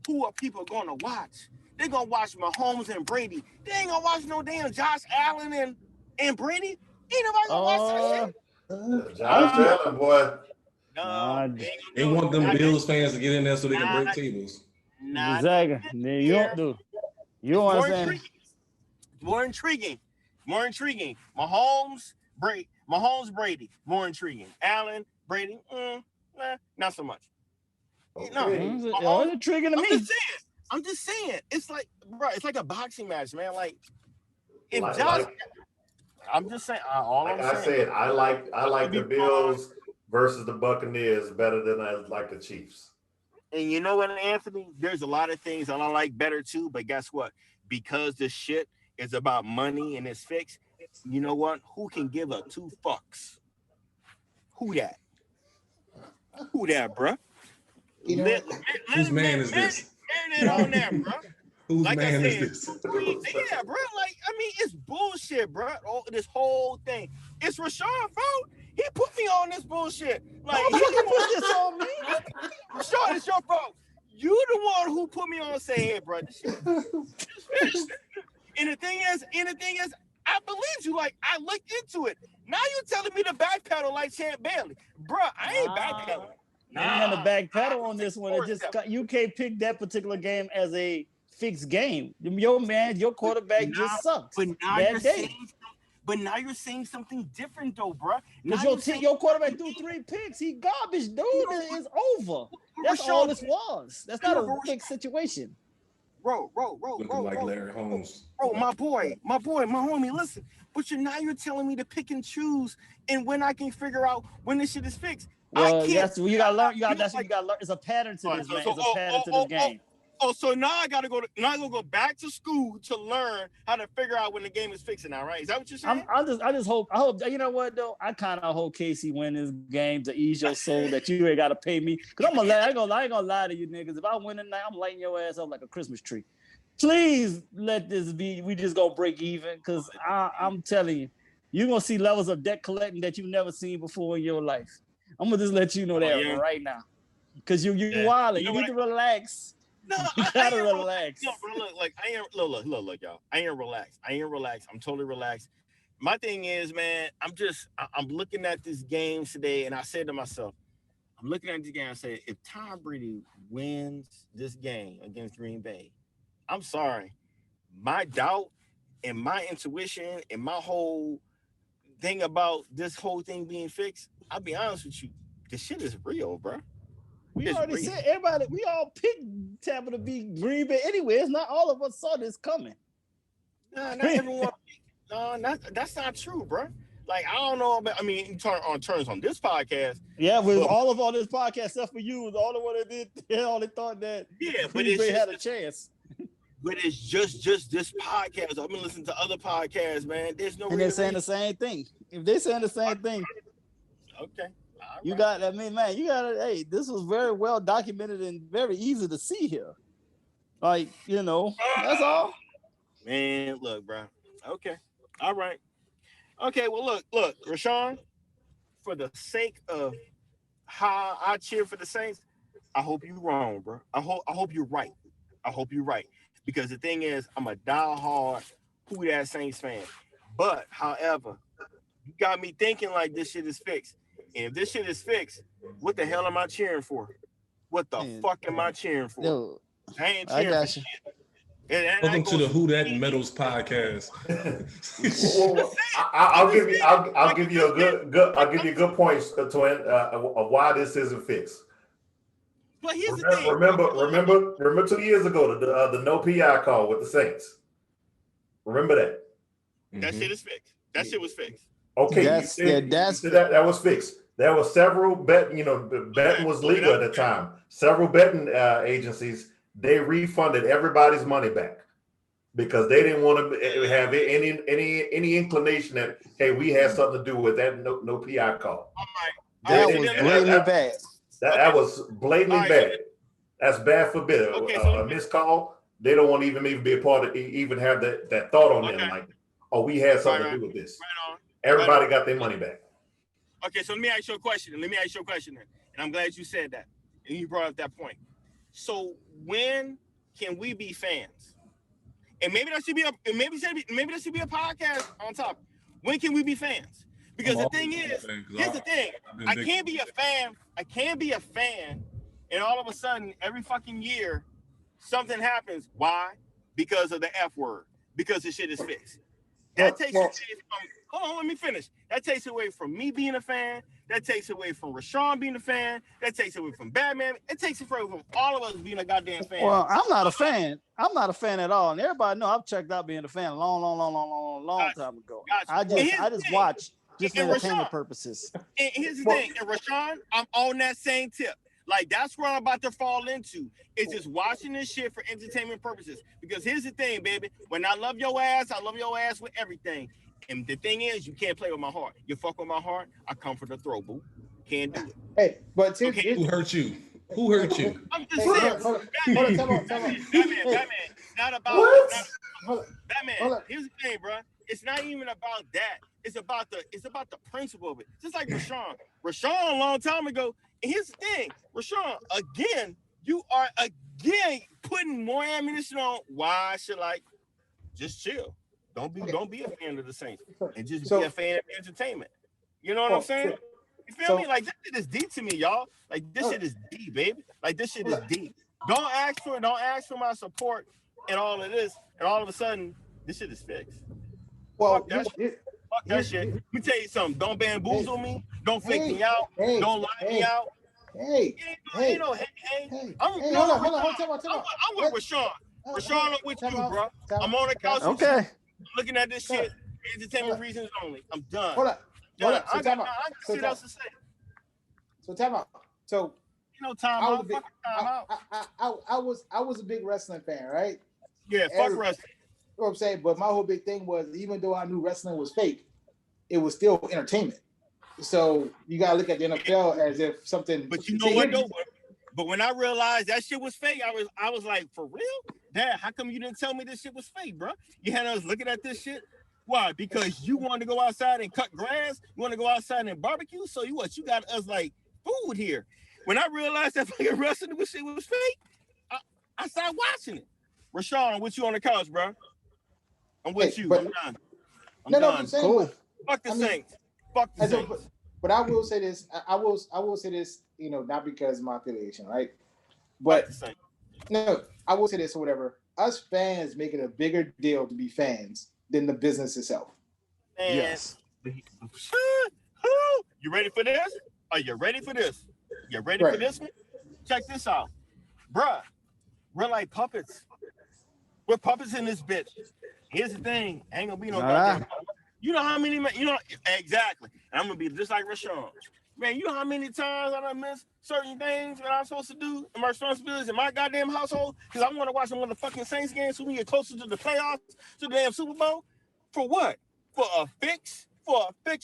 Who are people gonna watch? They're gonna watch Mahomes and Brady. They ain't gonna watch no damn Josh Allen and Brady. Ain't nobody gonna watch that shit. Josh Allen, boy. No, they want them Bills fans to get in there so they can break tables. Exactly. You don't do. You don't understand. More intriguing. Mahomes, Brady. More intriguing. Allen, Brady, not so much. Okay. No, it's intriguing to me. I'm just saying. It's like, bro, it's like a boxing match, man. Like, if I'm just saying. I like the Bills versus the Buccaneers better than I like the Chiefs. And you know what, Anthony? There's a lot of things that I like better too, but guess what? Because this shit is about money and it's fixed, you know what? Who can give a two fucks? Who that, bruh? Whose man is this? On there, bruh. Whose like man I said, is this? Yeah, bro. Like, I mean, it's bullshit, bro. This whole thing. It's Rashawn's fault. He put me on this bullshit. Like, he put this on me. Rashawn, it's your fault. You the one who put me on. Say, hey, bro. And the thing is, I believe you. Like, I looked into it. Now you telling me to backpedal like Champ Bailey, bro. I ain't backpedaling. Ain't gonna backpedal on this one. It just you can't pick that particular game as a fixed game. Your quarterback just sucks. But now you're saying something different, though, bro. Because your quarterback threw 3 picks. He garbage, dude. It's over. That's all this was. That's not a fixed situation. Bro. Looking like Larry Holmes. Bro, my homie, listen. But you're telling me to pick and choose, and when I can figure out when this shit is fixed. Well, you gotta learn. You gotta learn. It's a pattern to this, man. It's a pattern to this game. So now I gotta go back to school to learn how to figure out when the game is fixing now, right? Is that what you're saying? I just hope. You know what though? I kind of hope Casey win this game to ease your soul that you ain't gotta pay me. Cause I ain't gonna lie to you niggas. If I win tonight, I'm lighting your ass up like a Christmas tree. Please let this be. We just gonna break even. Cause I'm telling you, you're gonna see levels of debt collecting that you've never seen before in your life. I'm gonna just let you know that right now. Cause you're wilding. You need to relax. No, you gotta relax. No, bro, look, y'all. I ain't relaxed. I'm totally relaxed. My thing is, man, I'm looking at this game today, and I said to myself, I said, if Tom Brady wins this game against Green Bay, I'm sorry. My doubt and my intuition and my whole thing about this whole thing being fixed, I'll be honest with you, this shit is real, bro. We already said everybody. We all picked Tampa to beat Green Bay anyway. It's not all of us saw this coming. Nah, not everyone. No, that's not true, bro. Like, I don't know about. I mean, in terms on this podcast. Yeah, with all this podcast, except for you, was all the one that did. They only thought that. Yeah, but Green Bay had a chance. But it's just this podcast. I've been listening to other podcasts, man. There's no. And they're saying the same thing. If they're saying the same thing. Okay. You got, I mean, man, you got to, hey, this was very well documented and very easy to see here. Like, you know, that's all. Man, look, bro. Okay. All right. Okay, well, look, Rashawn, for the sake of how I cheer for the Saints, I hope you're wrong, bro. I hope you're right. Because the thing is, I'm a diehard Who Dat Saints fan. But, however, you got me thinking like this shit is fixed. And if this shit is fixed, what the hell am I cheering for? What the fuck am I cheering for? Yo, I ain't cheering for shit. Welcome to the Who Dat Medalz podcast. I'll give you a good points, Twin, of why this isn't fixed. But here's the thing. Remember 2 years ago the no PI call with the Saints. Remember that? That shit is fixed. That shit was fixed. Okay, that was fixed. There were several betting was legal at the time. Several betting agencies, they refunded everybody's money back because they didn't want to have any inclination that, hey, we had something to do with that no PI call. That was blatantly bad. That was blatantly bad. That's bad for bit. A missed call. They don't want to even be a part of even have that thought on them like, oh, we had something to do with this. Right on. Everybody got their money back. Okay, so let me ask you a question. And I'm glad you said that. And you brought up that point. So when can we be fans? And maybe that should be a podcast on top. When can we be fans? Because the thing is, here's the thing. I can't be a fan, and all of a sudden, every fucking year, something happens. Why? Because of the F word. Because the shit is fixed. That takes away from. Hold on, let me finish. That takes away from me being a fan. That takes away from Rashawn being a fan. That takes away from Batman. It takes away from all of us being a goddamn fan. Well, I'm not a fan. I'm not a fan at all. And everybody know I've checked out being a fan a long time ago. I just watch just for entertainment purposes. And here's the thing. And Rashawn, I'm on that same tip. Like, that's where I'm about to fall into. It's just watching this shit for entertainment purposes. Because here's the thing, baby. When I love your ass with everything. And the thing is, you can't play with my heart. You fuck with my heart, I come for the throw, boo. Can't do it. Hey, but who hurt you? Who hurt you? I'm just saying. Hold on. Batman. Not about Batman. Here's the thing, bro. It's not even about that. It's about the principle of it. Just like Rashawn. Rashawn a long time ago. And here's the thing, Rashawn. Again, you are putting more ammunition on. Why should just chill? Don't be a fan of the Saints and just be a fan of entertainment. You know what I'm saying? You feel me? Like, this shit is deep to me, y'all. Like, this shit is deep, baby. Like, this shit is deep. Don't ask for my support and all of this, and all of a sudden, this shit is fixed. Well, fuck that shit. Let me tell you something. Don't bamboozle me. Don't fake me out. Don't lie me out. Hey. I'm with Rashawn. Rashawn, I'm with you, bro. I'm on the couch. Okay. Looking at this shit, entertainment reasons only. I'm done. Hold up. I got shit else to say. So time out. So time out. I was a big wrestling fan, right? Yeah, fuck wrestling. You know what I'm saying? But my whole big thing was, even though I knew wrestling was fake, it was still entertainment. So you gotta look at the NFL as if something. But you know what though? But when I realized that shit was fake, I was like, for real? Dad, how come you didn't tell me this shit was fake, bro? You had us looking at this shit. Why? Because you wanted to go outside and cut grass. You want to go outside and barbecue. So you got us like food here. When I realized that fucking wrestling shit was fake, I started watching it. Rashawn, I'm with you on the couch, bro. I'm with you. I'm done. I'm done. I'm saying, cool. Fuck the Saints. Fuck the Saints. But I will say this. I will say this. Not because of my affiliation, right? But no, I will say this or whatever. Us fans make it a bigger deal to be fans than the business itself. And yes. You ready for this? Are you ready for this? You ready for this one? Check this out. Bruh, we're like puppets. We're puppets in this bitch. Here's the thing. Ain't gonna be no goddamn puppet. You know how many, exactly. And I'm gonna be just like Rashawn. Man, you know how many times I done missed certain things that I'm supposed to do and my responsibilities in my goddamn household because I want to watch some of the fucking Saints games so we get closer to the playoffs, to the damn Super Bowl? For what? For a fix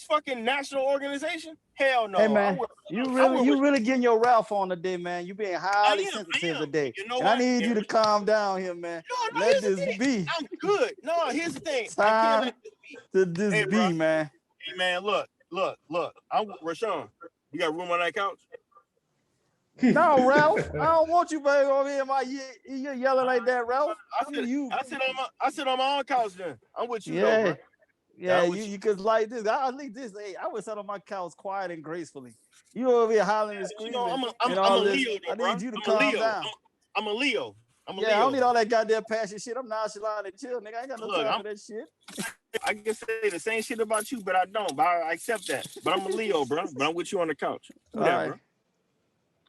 fucking national organization? Hell no. Hey man, you really getting your Ralph on today, man. You being highly sensitive today. You know and I need you to calm down here, man. No, let this be. I'm good. No, here's the thing. Time to this be, man. Hey man, look. I'm Rashawn. You got room on that couch? No, Ralph. I don't want you baby over here. You're yelling like that, Ralph. I sit on my own couch then. I'm with you, yeah. though, bro. Yeah, you could like this. I leave this. Hey, I would sit on my couch quiet and gracefully. You over here hollering and screaming. I'm a Leo, though, I need you to calm down. I'm a Leo. I don't need all that goddamn passion shit. I'm nonchalant and chill, nigga. I ain't got no time for that shit. I can say the same shit about you, but I don't. But I accept that. But I'm a Leo, bro. But I'm with you on the couch. All right.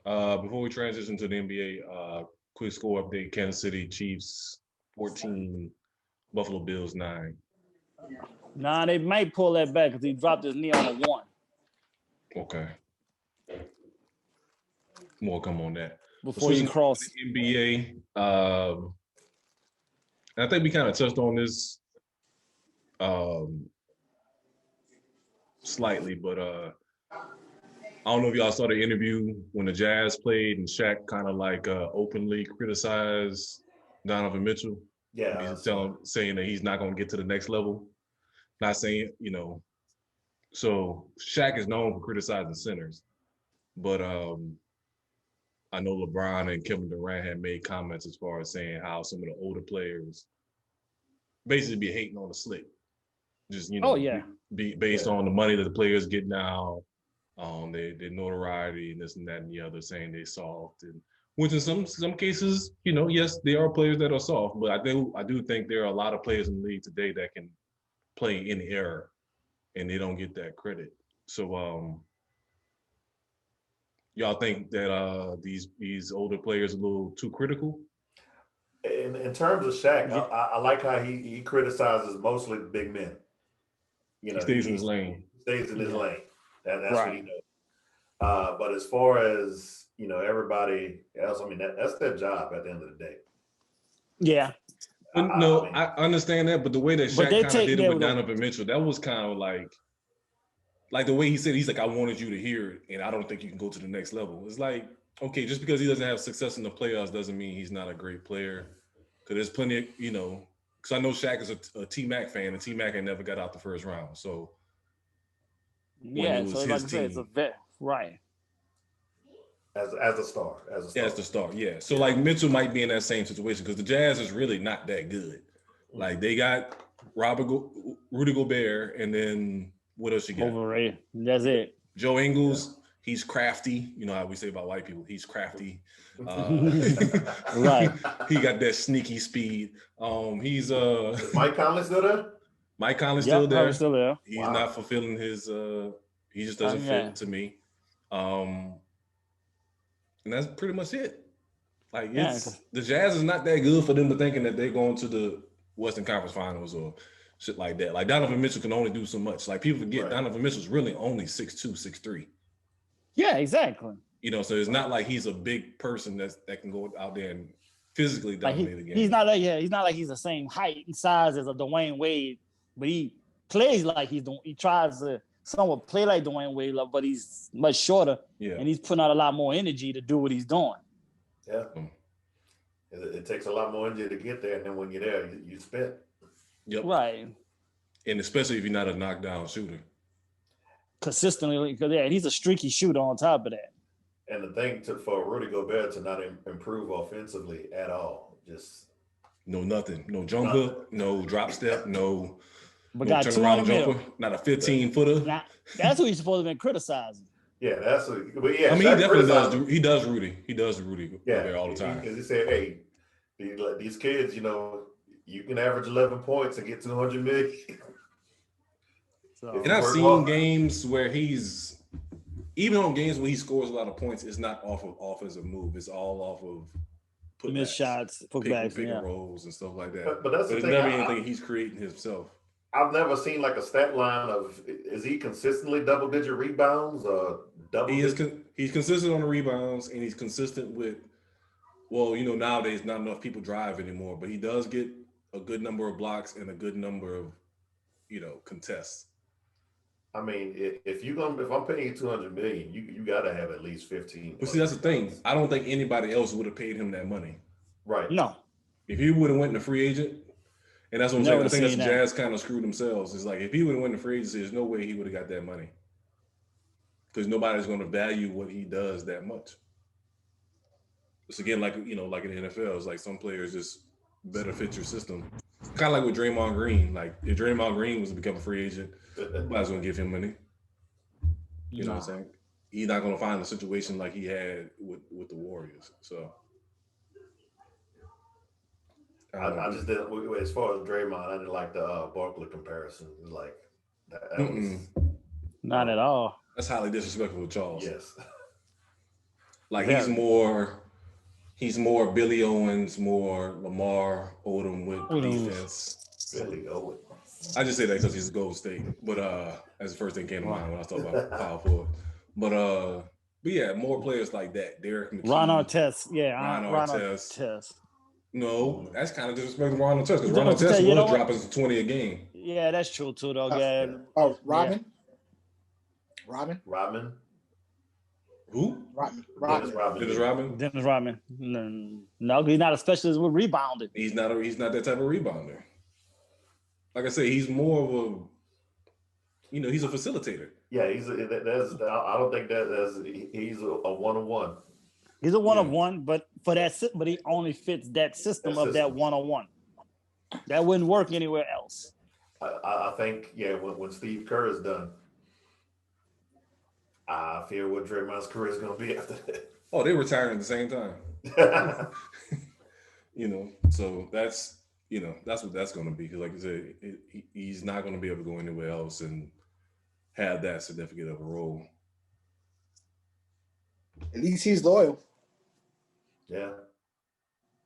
Before we transition to the NBA, quick score update: Kansas City Chiefs 14, Buffalo Bills 9. Nah, they might pull that back because he dropped his knee on a 1. Okay. More come on that. Before you cross the NBA, I think we kind of touched on this slightly, but I don't know if y'all saw the interview when the Jazz played and Shaq kind of like openly criticized Donovan Mitchell. Yeah, he's saying that he's not going to get to the next level. Not saying, so Shaq is known for criticizing centers, but I know LeBron and Kevin Durant had made comments as far as saying how some of the older players basically be hating on the slick. Just, be based on the money that the players get now, their notoriety and this and that and the other, saying they soft. And which in some cases, yes, there are players that are soft, but I do think there are a lot of players in the league today that can play in the era and they don't get that credit. So y'all think that these older players are a little too critical? In terms of Shaq, I like how he criticizes mostly the big men. He stays in his lane. Stays in his lane. That's right. What he knows. But as far as everybody else, I mean that's their job at the end of the day. Yeah. I understand that, but the way that Shaq kind of did it with Donovan Mitchell, that was kind of like the way he said, he's like, I wanted you to hear it, and I don't think you can go to the next level. It's like, okay, just because he doesn't have success in the playoffs doesn't mean he's not a great player. Because there's plenty of, because I know Shaq is a T-Mac fan, and T-Mac had never got out the first round. So, yeah, so like I said, it's a vet, right. As a star. As the star, yeah. So, like, Mitchell might be in that same situation because the Jazz is really not that good. Like, they got Rudy Gobert, and then what else you got? Overrated. That's it. Joe Ingles, he's crafty. You know how we say about white people, he's crafty. Right. He got that sneaky speed. He's Is Mike Conley still there? Mike Conley's still there. Still there. He's not fulfilling his he just doesn't fit to me. And that's pretty much it. Like the Jazz is not that good for them to thinking that they're going to the Western Conference Finals or shit like that. Like Donovan Mitchell can only do so much. Like people forget Donovan Mitchell's really only 6'2", 6'3". Yeah, exactly. So it's not like he's a big person that can go out there and physically dominate the game. He's not like he's the same height and size as a Dwayne Wade, but he plays like he tries to somewhat play like Dwayne Wade, but he's much shorter. Yeah. And he's putting out a lot more energy to do what he's doing. Yeah. It takes a lot more energy to get there, and then when you're there, you spit. Yep. Right. And especially if you're not a knockdown shooter. Consistently, because he's a streaky shooter on top of that. And the thing for Rudy Gobert to not improve offensively at all, just nothing, no jump hook, no drop step, no turnaround jumper, not a 15-footer. Now, that's what he's supposed to be criticizing. Yeah, but I mean, he definitely does. He does Rudy. He does Rudy Gobert all the time. Because he said, "Hey, these kids, you can average 11 points and get 200 million." And I've seen games where even on games where he scores a lot of points, it's not off of offensive move. It's all off of missed shots, putbacks, pick and rolls and stuff like that. But that's the thing. Never anything he's creating himself. I've never seen like a stat line of, is he consistently double-digit rebounds or double? He's consistent on the rebounds, and he's consistent with, nowadays not enough people drive anymore, but he does get a good number of blocks and a good number of, contests. I mean, if I'm paying you $200 million, you got to have at least 15. But see, that's the thing. I don't think anybody else would have paid him that money. Right. No. If he would have went to free agent, and that's what I'm saying. I think that's the Jazz kind of screwed themselves. It's like if he would have went to free agency, there's no way he would have got that money because nobody's going to value what he does that much. It's again like in the NFL, it's like some players just better fit your system. Kind of like with Draymond Green. Like if Draymond Green was to become a free agent, nobody's going to give him money. You know what I'm saying? He's not going to find a situation like he had with the Warriors. So. I just didn't. As far as Draymond, I didn't like the Barkley comparison. Like that was not at all. That's highly disrespectful to Charles. Yes. Like he's more Billy Owens, more Lamar Odom with defense. Billy Owens. I just say that because he's Gold State, but that's the first thing came to mind when I was talking about power forward. But yeah, more players like that. Derek McKee, Ron Artest, Ron Artest. No, that's kind of disrespectful to Ron Artest because Ron Artest was dropping 20 a game. Yeah, that's true too, though. Yeah. Oh, Robin. Who? Dennis Rodman. Dennis Rodman. No, he's not a specialist with rebounding. He's not that type of rebounder. Like I say, he's more of a, he's a facilitator. Yeah, I don't think he's a one-on-one. He's a one-on-one, but he only fits that system of that one-on-one. That wouldn't work anywhere else. I think, when Steve Kerr is done, I fear what Draymond's career is going to be after that. Oh, they retiring at the same time. So that's what that's going to be. Because like I said, he's not going to be able to go anywhere else and have that significant of a role. At least he's loyal. Yeah.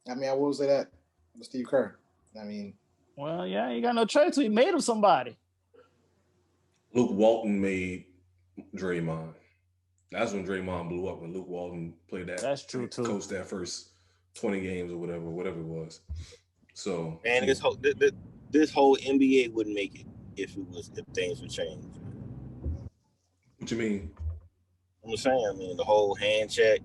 I mean, I will say that with Steve Kerr. Well, yeah, he got no choice. So he made him somebody. Luke Walton made Draymond. That's when Draymond blew up, when Luke Walton played that. That's true too. Coached that first 20 games or whatever it was. So, and this whole NBA wouldn't make it if things would change. What you mean? I'm saying, the whole hand check,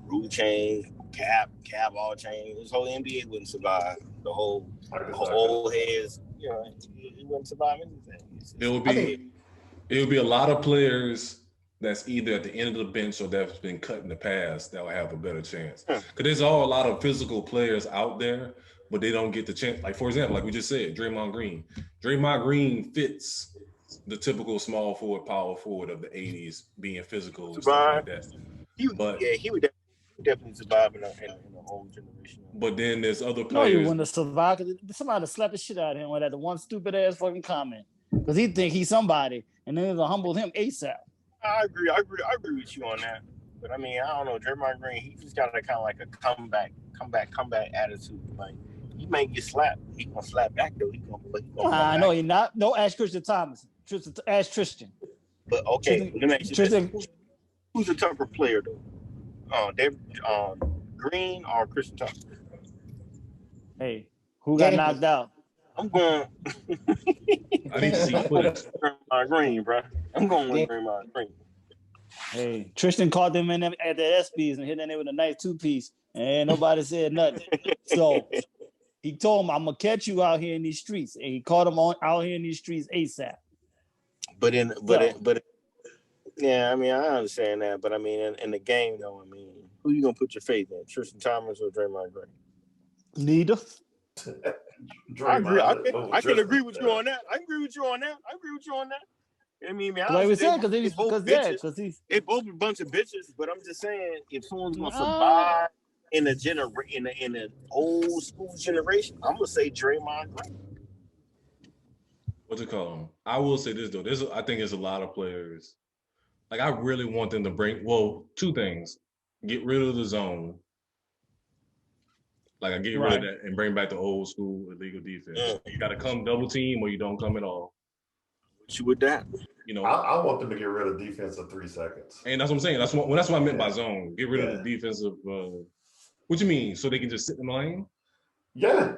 rule change, cap all change. This whole NBA wouldn't survive. The whole old heads, it wouldn't survive anything. It would be a lot of players that's either at the end of the bench or that's been cut in the past that will have a better chance. Because there's a lot of physical players out there, but they don't get the chance. Like, for example, like we just said, Draymond Green. Draymond Green fits the typical small forward, power forward of the 80s, being physical and stuff like that. He would definitely survive in the whole generation. But then there's other players. No, he wouldn't have survived because somebody slapped the shit out of him with that one stupid ass fucking comment. Because he think he's somebody, and then it'll humble him ASAP. I agree with you on that. But I don't know, Draymond Green, he just got kind of like a comeback attitude. Like, he may get slapped, he gonna slap back though. I know he not. No, ask Christian Thomas. Ask Tristan. But okay, Tristan, who's a tougher player though? Green or Christian Thomas? Hey, who got knocked out? I'm going. I need to see footage. Green, bro. I'm going with Draymond Green. Hey, Tristan caught them at the SBs and hit them with a nice 2-piece, and nobody said nothing. So he told him, "I'm gonna catch you out here in these streets," and he caught him out here in these streets ASAP. Yeah, I understand that, but in the game though, who you gonna put your faith in, Tristan Thomas or Draymond Green? Neither. I can agree with you on that. Like we said, because they both a bunch of bitches. But I'm just saying, if someone's gonna survive in an old school generation, I'm gonna say Draymond Green. What's it called? I will say this though. I think there's a lot of players. Like, I really want them to bring two things: get rid of the zone. Like, I get rid of that and bring back the old school illegal defense. You got to come double team or you don't come at all. What you with that? I want them to get rid of defensive 3 seconds. And that's what I'm saying. That's what I meant by zone. Get rid of the defensive. What you mean? So they can just sit in the lane? Yeah.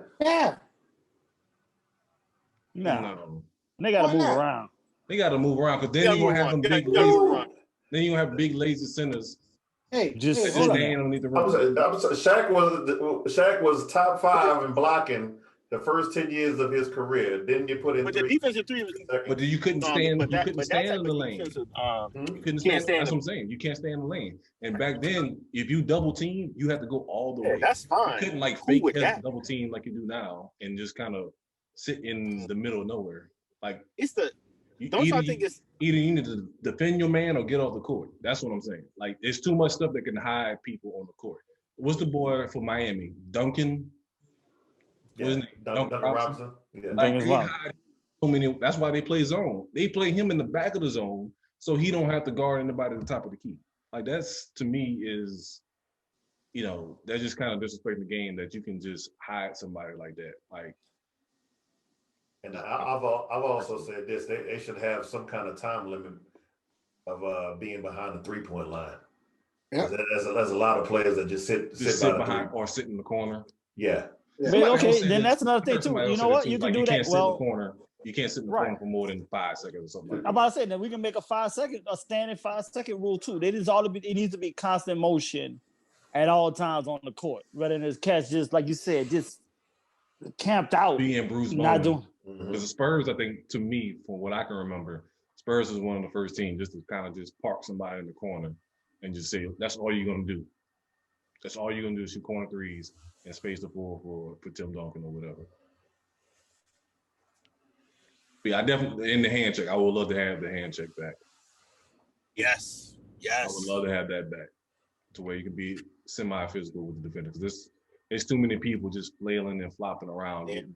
No. They got to move around. They got to move around because then you're gonna have them big. Then you have big lazy centers. Just stand underneath the rim. Shaq was top 5 in blocking the first 10 years of his career. Didn't get put in. But the defensive 3 was. But you couldn't stand. You couldn't stand in the lane. You couldn't stand. That's what I'm saying. You can't stand in the lane. And back then, if you double team, you had to go all the way. That's fine. You couldn't fake double team like you do now and just kind of sit in the middle of nowhere. Like, it's the. Don't y'all think it's either you need to defend your man or get off the court? That's what I'm saying. Like, there's too much stuff that can hide people on the court. What's the boy for Miami? Duncan? What's his name? Duncan Robinson? Yeah. Like, so many. That's why they play zone. They play him in the back of the zone so he don't have to guard anybody at the top of the key. Like that's to me is, that's just kind of disrespecting the game that you can just hide somebody like that. Like, and I've also said this: they should have some kind of time limit of being behind the 3-point line. Yeah, there's a lot of players that just sit behind or sit in the corner. Yeah. But okay, then that's another thing too. You know what? You can do that. Well, corner. You can't sit in the corner for more than 5 seconds or something like that. I'm about to say that we can make a standing 5-second rule too. It needs to be constant motion at all times on the court, rather than just catch, just like you said, just camped out. Being Bruce not doing. Because the Spurs, I think, to me, from what I can remember, Spurs was one of the first teams just to kind of just park somebody in the corner and just say, that's all you're gonna do. That's all you're gonna do is shoot corner threes and space the floor for Tim Duncan or whatever. But yeah, I definitely, in the hand check, I would love to have the hand check back. Yes. I would love to have that back to where you can be semi-physical with the defender. Because there's too many people just flailing and flopping around. Damn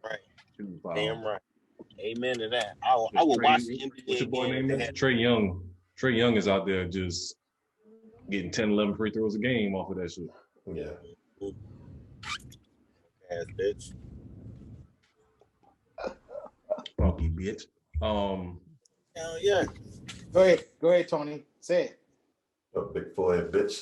right. Amen to that. I will watch the NBA. What's your boy name? Trae Young. Trae Young is out there just getting 10, 11 free throws a game off of that shit. Yeah. Ass bitch. Funky bitch. Hell yeah. Go ahead, Tony. Say it. A big forehead bitch.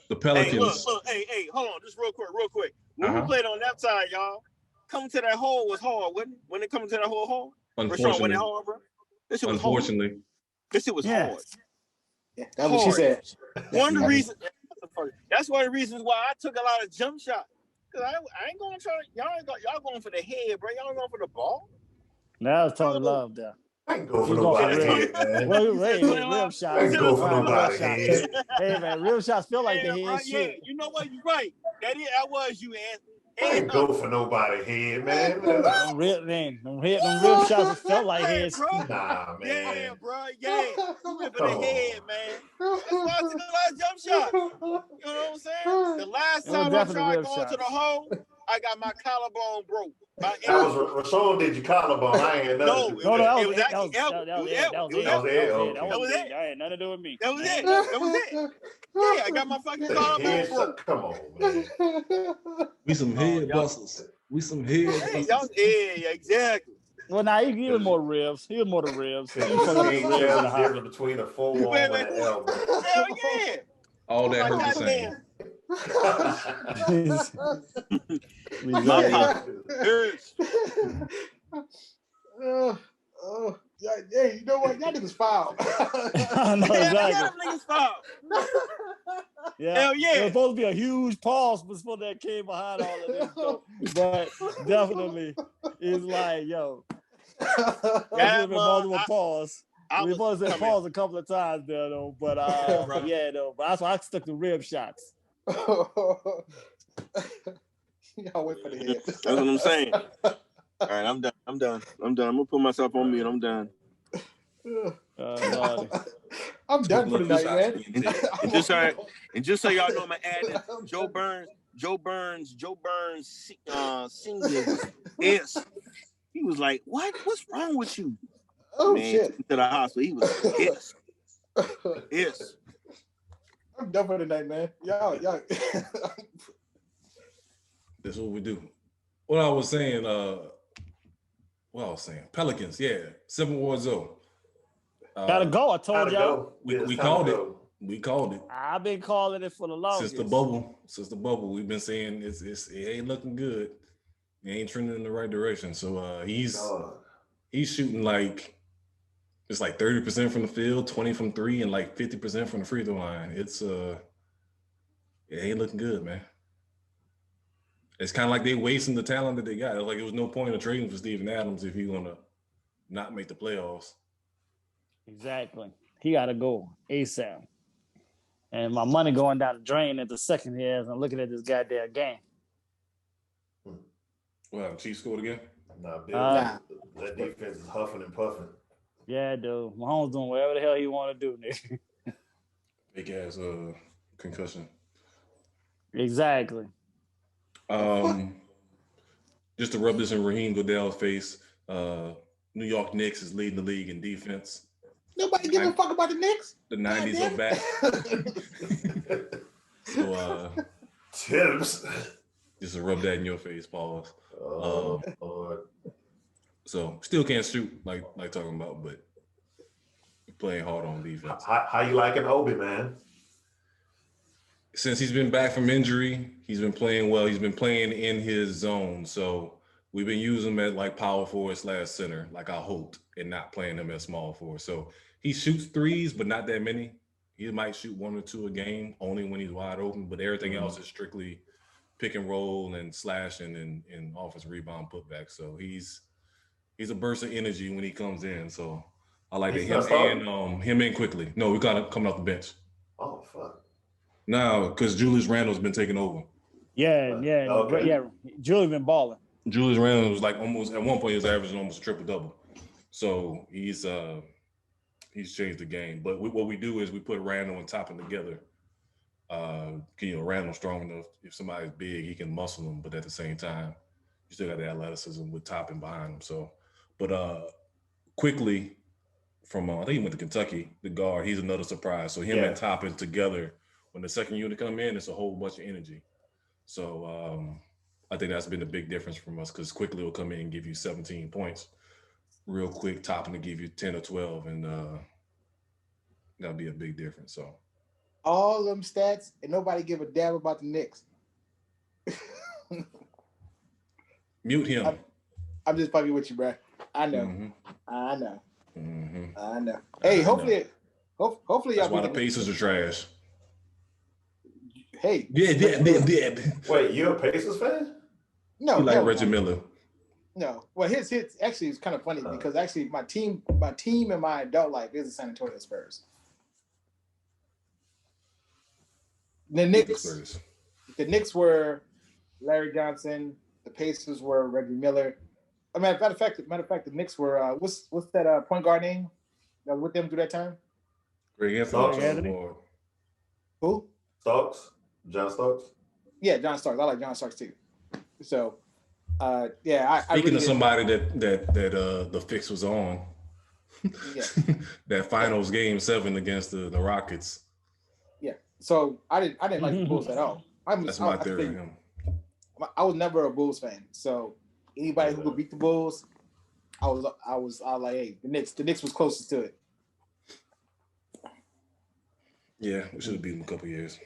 The Pelicans. Hey, look, hey, hold on, just real quick. When we played on that side, y'all, coming to that hole was hard, wasn't it? When it coming to that hole? Unfortunately. Rashawn, wasn't it hard, bro? This shit was Unfortunately. hard. This shit was hard. Yeah, that's what she said. One of the reasons. That's one of the reasons why I took a lot of jump shots. Cause I ain't gonna try to. Y'all going for the head, bro. Y'all going for the ball. Now it's Tony Love there. I can go for nobody's head, man. Rim shots. I can go for nobody's head. Hey, man, rim shots feel like the head shit. Yeah, you know what? You're right. That was you, Anthony. I ain't go for nobody's head, man. Them rim shots felt like head. Nah, man. Yeah, bro. Yeah. You went for the head, man. That's why I took a lot of jump shots. You know what I'm saying? The last time I tried going to the hole, I got my collarbone broke. That was Rashawn did your collarbone. I ain't had nothing to do with that. It was it. I had nothing to do with me. That was it. Yeah, I got my fucking collarbone broke. Come on, man. We some head busters. Yeah, exactly. Well, now he was more ribs. He was more the ribs. He was between a forearm and an elbow. Hell yeah. All that hurt the same. Yeah, you know what? Y'all niggas foul. Niggas foul. Yeah. Hell yeah. There was supposed to be a huge pause before that came behind all of this, though. But definitely, it's like, yo, that's multiple pause. We supposed to pause a couple of times there, though. But yeah, though. But that's why I stuck to rib shots. Y'all wait for the head. That's what I'm saying. All right, I'm done. I'm gonna put myself on mute. I'm done. I'm done for the night, man. And just so y'all know, I'm gonna add that Joe Burns singing is. He was like, what's wrong with you? Oh, man, shit. To the hospital. He was pissed. I'm done for the night, man. Y'all. That's what we do. What I was saying, Pelicans, yeah, 7-0. Gotta go. I told y'all. We called it. We called it. I've been calling it for the longest. Since the bubble, we've been saying it ain't looking good. It ain't trending in the right direction. So he's shooting like it's like 30% from the field, 20 from 3, and like 50% from the free throw line. It ain't looking good, man. It's kind of like they wasting the talent that they got. Like it was no point of trading for Steven Adams if he's gonna not make the playoffs. Exactly. He gotta go ASAP. And my money going down the drain at the second here as I'm looking at this goddamn game. Well, Chiefs scored again? Nah, that defense is huffing and puffing. Yeah, dude. Mahomes doing whatever the hell he want to do, nigga. Big ass concussion. Exactly. just to rub this in Raheem Goodell's face, New York Knicks is leading the league in defense. Nobody give a fuck about the Knicks. The 90s are back. So, Tips. just to rub that in your face, pause. Lord. So, still can't shoot like talking about, but playing hard on defense. How you liking Obi, man? Since he's been back from injury, he's been playing well. He's been playing in his zone. So we've been using him at like power forward / center, like I hoped, and not playing him at small forward. So he shoots threes, but not that many. He might shoot 1 or 2 a game, only when he's wide open. But everything else is strictly pick and roll and slashing and offensive rebound putback. So he's a burst of energy when he comes in. So I like that. Him and quickly. No, we got coming off the bench. Oh fuck. No, because Julius Randle's been taking over. Yeah. Okay. Yeah. Julius been balling. Julius Randle was like almost at one point he was averaging almost a triple-double. So he's changed the game. But what we do is we put Randle and Toppin together. Randle's strong enough. If somebody's big, he can muscle them. But at the same time, you still got the athleticism with Toppin behind him. So, but quickly from I think he went to Kentucky, the guard. He's another surprise. So him and Toppin together. When the second unit come in, it's a whole bunch of energy. So I think that's been a big difference from us because quickly will come in and give you 17 points real quick, Toppin to give you 10 or 12, and that'll be a big difference. So all them stats and nobody give a damn about the Knicks. Mute him. I'm just fucking with you, bro. I know. Mm-hmm. I know. Mm-hmm. I know. Hey, hopefully That's y'all. why the Pacers are trash. Hey. Yeah. Wait, you're a Pacers fan? No. You like Reggie Miller? No. Well, his actually is kind of funny because actually my team in my adult life is the San Antonio Spurs. The Knicks were Larry Johnson. The Pacers were Reggie Miller. Matter of fact, the Knicks were what's that point guard name that was with them through that time? Greg Anthony. Who? Starks. John Starks. Yeah, John Starks. I like John Starks too. So, I Speaking really of somebody that the fix was on, that finals game 7 against the Rockets. Yeah. So I didn't like the Bulls at all. That's my theory. I was never a Bulls fan. So anybody who could beat the Bulls, I was like, hey, the Knicks was closest to it. Yeah, we should have beat them a couple years.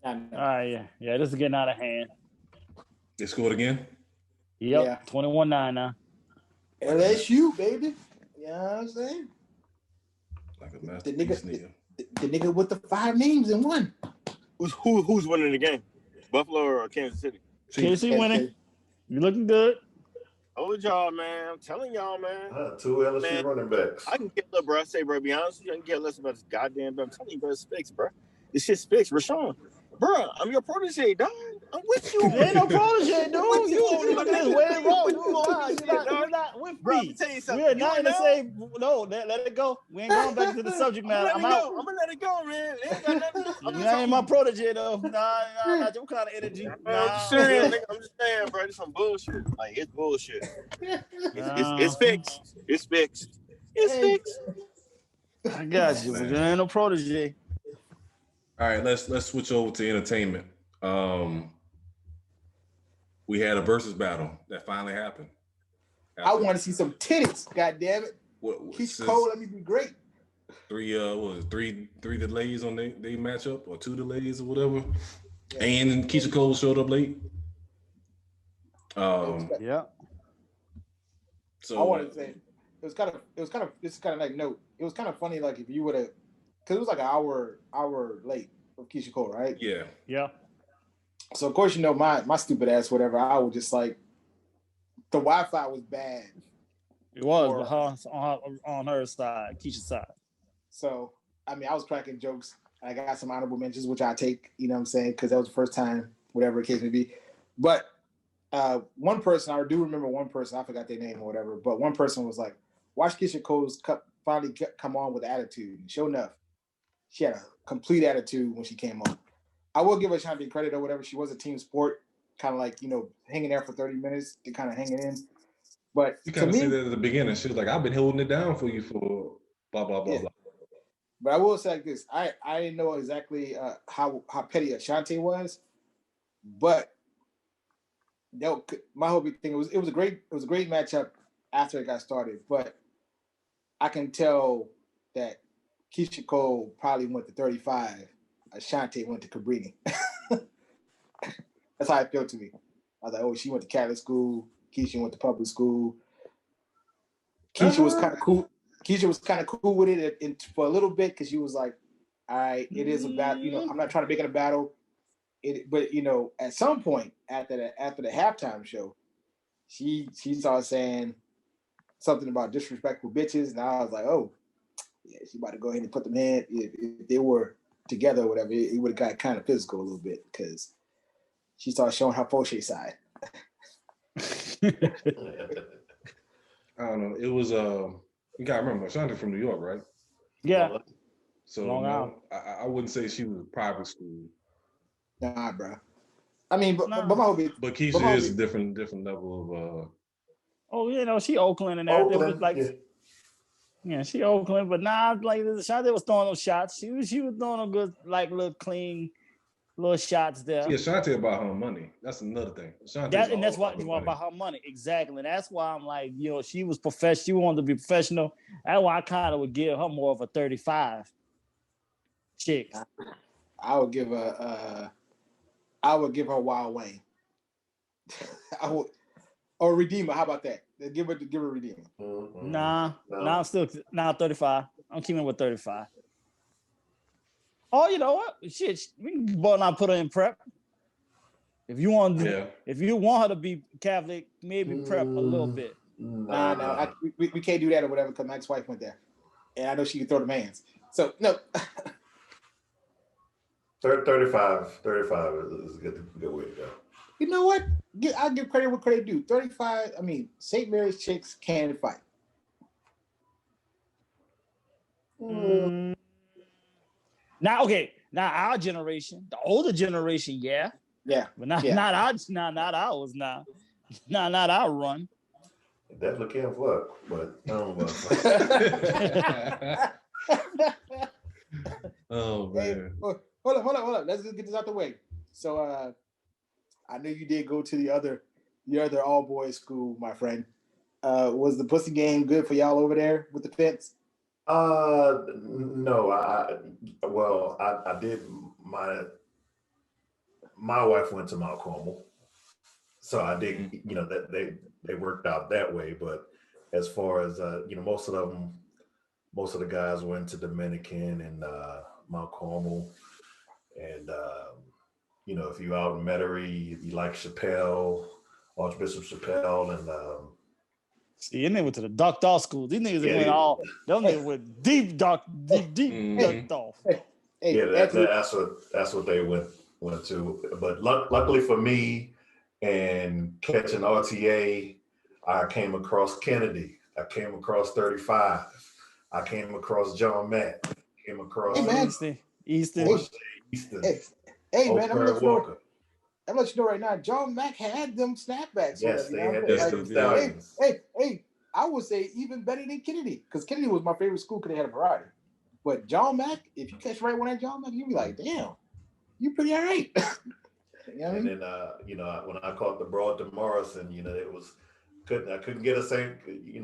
Yeah. This is getting out of hand. They scored again? Yep, Yeah. 21-9 now. LSU, baby. You know what I'm saying? Like a masterpiece nigga. The nigga with the 5 names in one. Who's winning the game? Buffalo or Kansas City? KC winning. You looking good. Told y'all, man. I'm telling y'all, man. 2 LSU running backs. I can get less, bro. I say, bro, be honest with you, I can get less about this goddamn, but I'm telling you, bro, it's fixed, bro. This shit's fixed. Rashawn, bro, I'm your protege, dog. I'm with you. There ain't no protege, dude. You look at this way wrong. You're not with bro, me. let me tell you something. We're not in the same. No, let it go. We ain't going back to the subject matter. I'm out. I'm gonna let it go, man. It ain't got nothing. You ain't my protege, though. Nah, not your kind of energy. I'm just saying, bro. It's some bullshit. Like, it's bullshit. It's fixed. It's fixed. It's fixed. I got you, but there ain't no protege. All right, let's switch over to entertainment. We had a versus battle that finally happened. I want to see some titties. God damn it! Keisha Cole, let me be great. 3 delays on they matchup or 2 delays or whatever, and Keisha Cole showed up late. Yeah. So I wanted to say it was kind of like note. It was kind of funny, like if you would have, because it was like an hour late of Keisha Cole, right? Yeah. Yeah. So of course, my stupid ass, whatever. I was just like, the Wi-Fi was bad. It was on her side, Keisha's side. So I was cracking jokes. I got some honorable mentions, which I take. You know what I'm saying? Because that was the first time, whatever the case may be. But one person, I do remember one person. I forgot their name or whatever. But one person was like, "Watch Keisha Cole's finally come on with attitude." And sure enough, she had a complete attitude when she came on. I will give her Shanti credit or whatever. She was a team sport. kind of like, hanging there for 30 minutes to kind of hang it in. But you kind of see that at the beginning. She was like, I've been holding it down for you for blah, blah, blah, blah. But I will say like this. I didn't know exactly how petty Ashanti was, but my whole big thing, it was a great matchup after it got started. But I can tell that Keisha Cole probably went to 35. Ashanti went to Cabrini. That's how it felt to me. I was like, oh, she went to Catholic school. Keisha went to public school. Keisha was kind of cool. Keisha was kind of cool with it for a little bit because she was like, all right, it is a battle. I'm not trying to make it a battle. But at some point after the halftime show, she started saying something about disrespectful bitches, and I was like, oh, yeah, she about to go ahead and put them in. If they were together or whatever, it would have got kind of physical a little bit because she started showing her Fauché side. I don't know. It was you gotta remember, Ashanti from New York, right? Yeah. So no, I wouldn't say she was private school. Nah, bro. I mean, but my hobby. But Keisha is a different level of. Oh, she Oakland and everything. Oakland, like, yeah, she Oakland, but like Ashanti was throwing those shots. She was throwing a good, like, little clean, little shots there. See, Ashanti about her money. That's another thing. That's why you want about her money. Exactly. And that's why I'm like, she was professional. She wanted to be professional. That's why I kind of would give her more of a 35 chick. I would give her Wild Wayne. I would, or Redeemer. How about that? Give her Redeemer. Mm-hmm. Nah, I'm still 35. I'm keeping it with 35. Oh, you know what? Shit, we can both not put her in prep. If you want her to be Catholic, maybe prep a little bit. Nah, we can't do that or whatever because my ex-wife went there, and I know she can throw the mans. So no. 35 is a good way to go. You know what? I'll give credit where credit due. 35. I mean, St. Mary's chicks can fight. Now our generation, the older generation, yeah, but not ours. Not our run. Definitely can't fuck, but I don't know. Oh man. Hey, hold up. Let's just get this out the way. So I know you did go to the other all boys school, my friend. Was the pussy game good for y'all over there with the fence? No. I did. My wife went to Mount Carmel, so I did. That they worked out that way. But as far as most of the guys went to Dominican and Mount Carmel, and if you out in Metairie, you like Chappelle, Archbishop Chappelle, and see, and they went to the ducked off school. These niggas them niggas went deep ducked off. That's what they went to. But luckily for me, and catching RTA, I came across Kennedy. I came across 35. I came across John Mack. Came across Easton. Hey man, I'm gonna let you know right now. John Mack had them snapbacks. Yes, they had them stallions. Hey, I would say even better than Kennedy because Kennedy was my favorite school because they had a variety. But John Mack, if you catch right one at John Mack, you'll be like, damn, you pretty all right. And then when I caught the broad to Morrison, it was I couldn't get a St.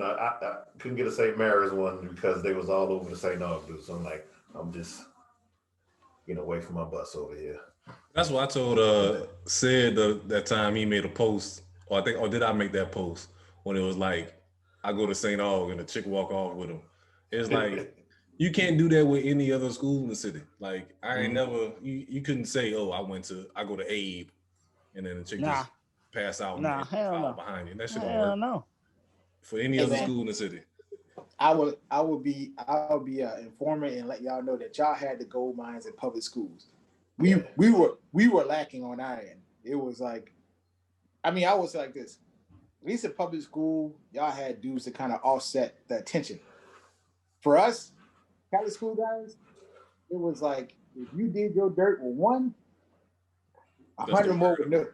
I couldn't get a St. Mary's one because they was all over the St. Augustine. So I'm like, I'm just wait for my bus over here. That's what I told Sid that time he made a post, or did I make that post when it was like I go to St. Aug and the chick walk off with him. It's like you can't do that with any other school in the city. Like I ain't never you couldn't say, oh, I go to Abe, and then the chick just pass out and follow behind you. That shit don't work. No. For any other school in the city. I would be an informant and let y'all know that y'all had the gold mines in public schools. We were lacking on our end. It was like, I would say like this. At least at public school, y'all had dudes to kind of offset the attention. For us, Catholic school guys, it was like if you did your dirt with one, 100 more would know.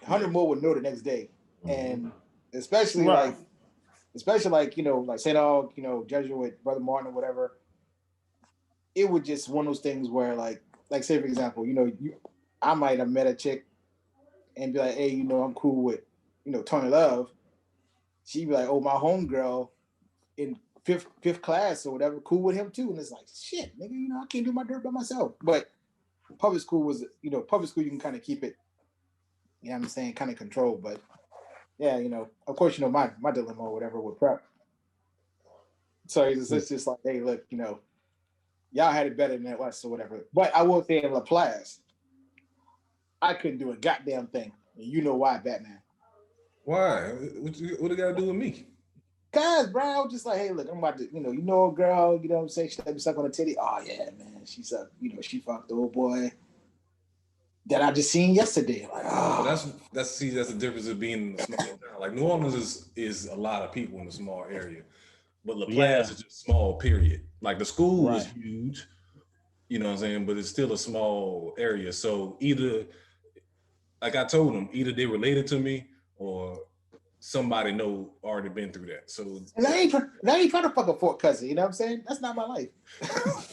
100 more would know the next day, and especially like like St. Aug, Jesuit, Brother Martin or whatever. It was just one of those things where like say for example, I might have met a chick and be like, hey, I'm cool with Tony Love. She'd be like, oh, my homegirl in fifth class or whatever, cool with him too. And it's like, shit, nigga, I can't do my dirt by myself. But public school was, public school, you can kind of keep it, what I'm saying, kind of control. But yeah, of course, my dilemma or whatever with prep. So it's just like, hey, look, y'all had it better than us or whatever. But I will say in Laplace, I couldn't do a goddamn thing. And you know why, Batman. Why? What it got to do with me? Cause, bro, I was just like, hey, look, I'm about to, a girl, what I'm saying? She let me suck on the titty. Oh, yeah, man. She sucked, she fucked the old boy that I just seen yesterday. Like, oh. That's the difference of being in a small town. Like, New Orleans is a lot of people in a small area. But Laplace is just small, period. Like, the school is huge, you know what I'm saying? But it's still a small area. So either, like I told them, either they related to me or somebody already been through that. So and I ain't trying to fuck a fourth cousin. You know what I'm saying? That's not my life.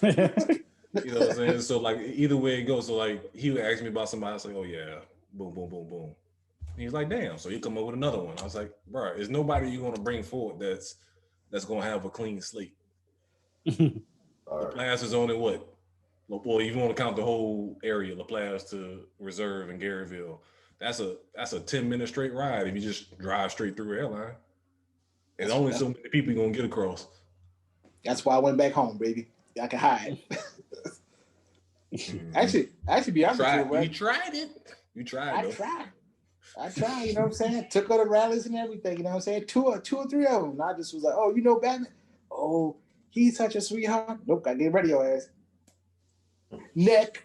You know what I'm saying? So like either way it goes. So like he would ask me about somebody. I was like, oh yeah, boom, boom, boom, boom. And he's like, damn. So he come up with another one. I was like, bro, is nobody you're gonna bring forward that's gonna have a clean slate? Laplace is only what? Well, if you want to count the whole area, Laplace to Reserve and Garyville. That's a 10-minute straight ride if you just drive straight through airline. There's only so many people you're gonna get across. That's why I went back home, baby. I can hide. Actually, be honest with you, you tried it. You tried. I tried. You know what I'm saying? Took her to rallies and everything. You know what I'm saying? Two or three of them. And I just was like, oh, Batman. Oh, he's such a sweetheart. Nope, I get ready your ass. Neck.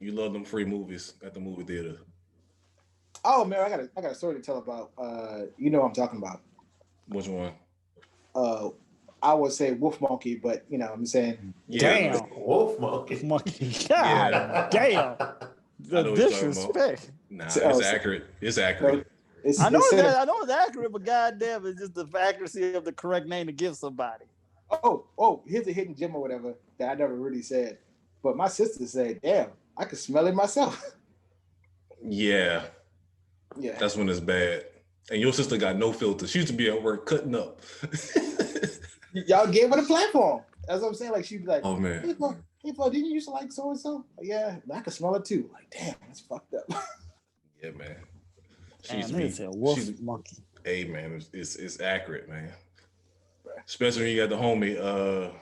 You love them free movies at the movie theater. Oh man, I got a story to tell about. You know what I'm talking about. Which one? I would say Wolf Monkey, but I'm saying damn Wolf Monkey. God damn. The disrespect. Nah, it's accurate. It's accurate. I know it's accurate, but goddamn, it's just the accuracy of the correct name to give somebody. Oh, here's a hidden gem or whatever that I never really said. But my sister said, damn, I could smell it myself. Yeah. That's when it's bad. And your sister got no filter. She used to be at work cutting up. Y'all gave her the platform. That's what I'm saying. Like, she'd be like, oh, man. Hey, Flo, didn't you used to like so-and-so? Yeah, I could smell it too. Like, damn, that's fucked up. Yeah, man. She's a wolf monkey. Hey, man, it's accurate, man. Especially when you got the homie,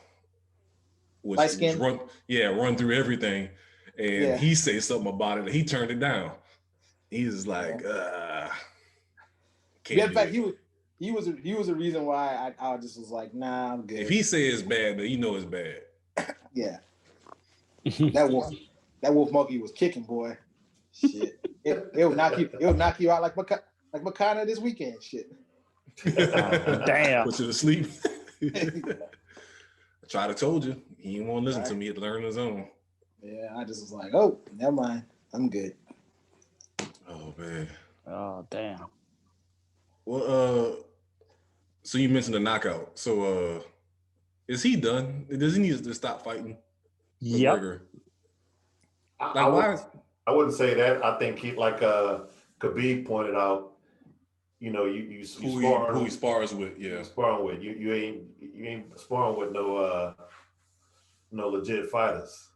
light skin. Run through everything. And he said something about it and he turned it down. He was like, in fact, he was a reason why I just was like, nah, I'm good. If he say it's bad, then you know it's bad. Yeah. That wolf monkey was kicking, boy. Shit. It'll knock you out like Makana this weekend. Shit. Damn. Put you to sleep. I tried to told you. He didn't want to listen to me. He had to learn on his own. Yeah, I just was like, oh, never mind. I'm good. Oh, man. Oh, damn. Well, so you mentioned the knockout. So, is he done? Does he need to stop fighting? Yep. I wouldn't say that. I think like Khabib pointed out, you who he spars with, yeah. Sparring with you ain't sparring with no legit fighters,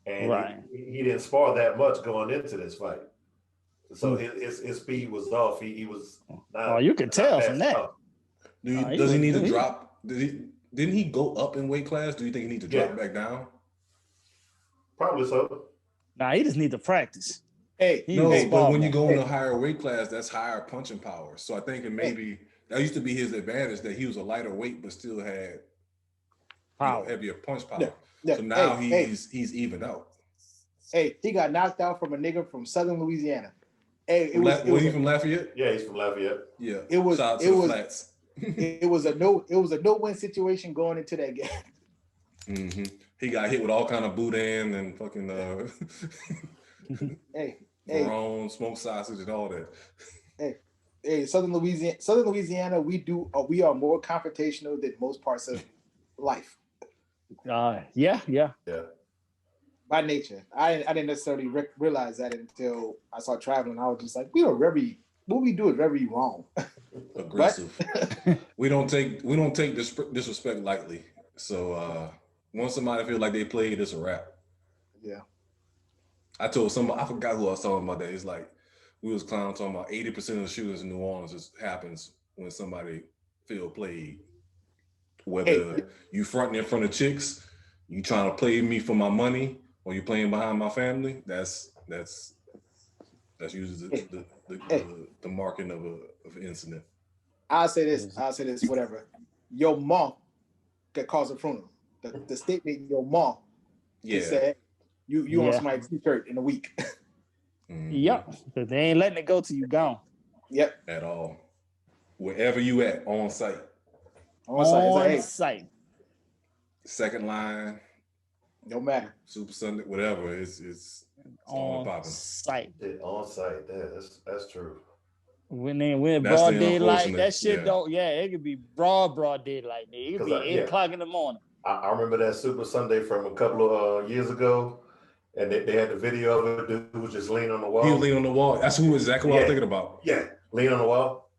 and he didn't spar that much going into this fight, so his speed was off. He was not. Oh, you can tell from that. Does he need to drop? Didn't he go up in weight class? Do you think he needs to drop back down? Probably so. Nah, he just need to practice. But when you go in a higher weight class, that's higher punching power. So I think maybe that used to be his advantage that he was a lighter weight but still had heavier punch power. So now he's evened out. Hey, he got knocked out from a nigga from Southern Louisiana. Hey, was he from Lafayette? Yeah, he's from Lafayette. Yeah. It was Flats. it was a no-win situation going into that game. Mm-hmm. He got hit with all kind of boudin and fucking Verone, smoked sausage, and all that. Hey, Southern Louisiana, we are more confrontational than most parts of life. Yeah. By nature, I didn't necessarily realize that until I started traveling. I was just like, what we do is very wrong. Aggressive. we don't take disrespect lightly. So once somebody feel like they played, it's a wrap. Yeah. I told somebody, I forgot who I was talking about that. It's like we was clowning talking about 80% of the shootings in New Orleans just happens when somebody feel played. Whether you fronting in front of chicks, you trying to play me for my money, or you playing behind my family, that's usually the marking of an incident. I'll say this, whatever. Your mom could cause a funeral. The statement your mom said, you want somebody's t-shirt in a week. Yep. Because they ain't letting it go till you gone. Yep. At all. Wherever you at, on site. On site. Second line. No matter. Super Sunday, whatever. It's on popping. Site. On site. That's true. When broad daylight, that shit it could be broad daylight. It could be 8 o'clock in the morning. I remember that Super Sunday from a couple of years ago, and they had the video of it. Dude was just leaning on the wall. He was leaning on the wall. That's exactly what I was thinking about. Yeah, leaning on the wall.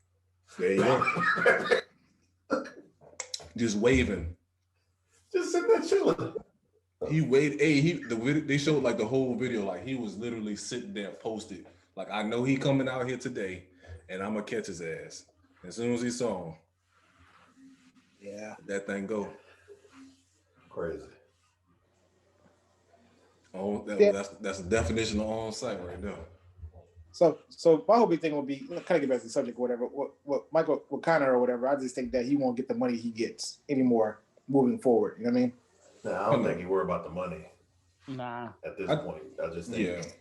There you go. Just waving. Just sitting there chilling. He waited. They showed like the whole video. Like he was literally sitting there posted. Like, I know he coming out here today, and I'm gonna catch his ass. As soon as he saw him, that thing go. Crazy. Oh, that's the definition of on site right there. So my whole big thing will be kind of get back to the subject or whatever. What Michael Connor or whatever. I just think that he won't get the money he gets anymore moving forward. You know what I mean? Nah, I don't think he worry about the money. Nah. At this point, I just think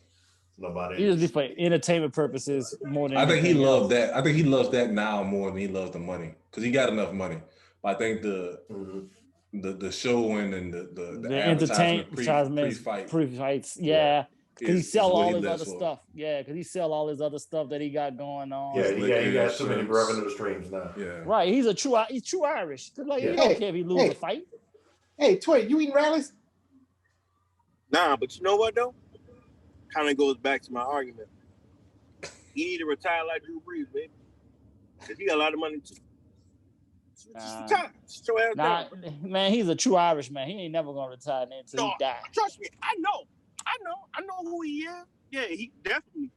nobody. He just be for entertainment purposes more than. I think he loves that. I think he loves that now more than he loves the money because he got enough money. But I think the showing and the entertainment pre-fights, because he sell all his other stuff. Yeah, because he sell all his other stuff that he got going on. Yeah, he got too many revenue streams now. Yeah, right. He's true Irish. Like, he don't care if he loses a fight. Hey, Toy, you eating rallies? Nah, but you know what though? Kind of goes back to my argument. He need to retire like Drew Brees, baby, because he got a lot of money too. Man, he's a true Irish man. He ain't never gonna retire until he die. Trust me, I know who he is. Yeah, he definitely.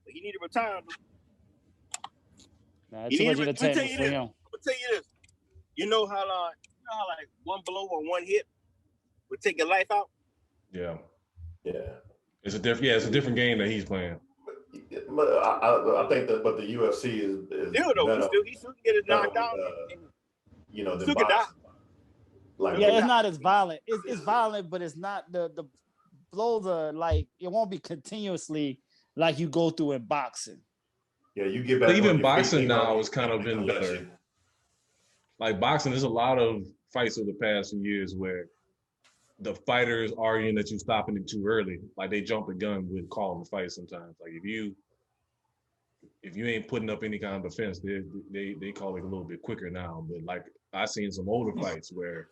But he need to retire. Too much entertainment for him. I'm gonna tell you this. You know how like one blow or one hit would take your life out? Yeah. It's a different game that he's playing. But I think that, but the UFC is he still get it knocked out. The boxing. Like, it's not as violent. It's violent, but it's not the blows are like it won't be continuously like you go through in boxing. Yeah, you get back. But even boxing now has kind of been better. Like boxing, there's a lot of fights over the past few years where the fighters arguing that you're stopping it too early. Like they jump the gun with calling the fight sometimes. Like if you ain't putting up any kind of defense, they call it a little bit quicker now. But like I seen some older fights where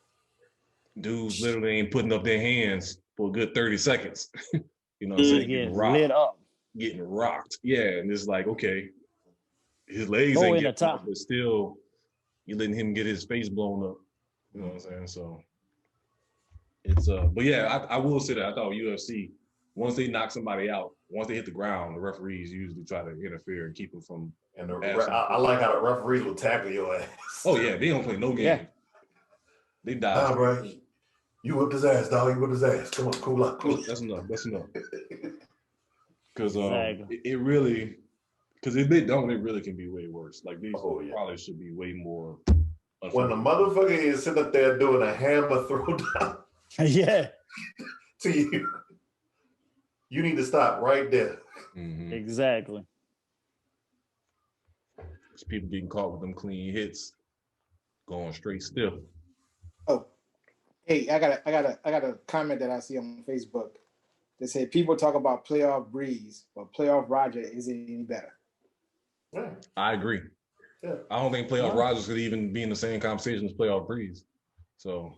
dudes literally ain't putting up their hands for a good 30 seconds. You know what I'm saying? Getting rocked. Yeah, and it's like, okay, his legs ain't getting up, but still you letting him get his face blown up. You know what I'm saying? So it's but yeah, I will say that I thought UFC, once they knock somebody out, once they hit the ground, the referees usually try to interfere and keep them from. And I like how the referees will tackle your ass. Oh yeah, they don't play no game. Yeah. They die. Nah, bro, you whipped his ass, dog. You whipped his ass. Come on, cool out. That's enough. Because it really, because if they don't, it really can be way worse. Like these probably should be way more. When the motherfucker is sitting up there doing a hammer throwdown. Yeah. To you. You need to stop right there. Mm-hmm. Exactly. There's people getting caught with them clean hits, going straight still. Oh. Hey, I got a comment that I see on Facebook. They say people talk about playoff Breeze, but playoff Roger isn't any better. Yeah. I agree. Yeah. I don't think playoff Rodgers could even be in the same conversation as playoff Breeze. So,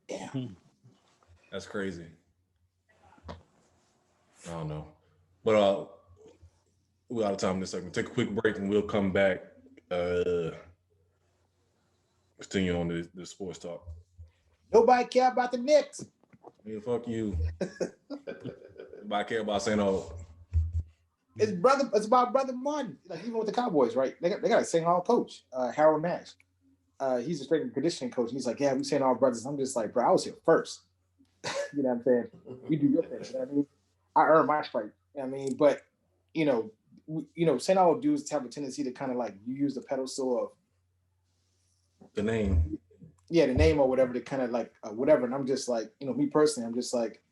yeah, that's crazy. I don't know, but we're out of time in a second. Take a quick break and we'll come back. Continue on the sports talk. Nobody care about the Knicks. Yeah, fuck you. Nobody care about St. Aug. It's about Brother Martin. Like even with the Cowboys, right? They got a St. Aug coach, Harold Nash. He's a strength and conditioning coach. He's like, yeah, we St. Aug brothers. I'm just like, bro, I was here first. You know what I'm saying? You do your thing. You know what I mean? I earned my stripe. You know what I mean? But St. Aug dudes have a tendency to kind of like you use the pedestal of the name. Yeah, the name or whatever to kind of like whatever. And I'm just like, me personally, I'm just like,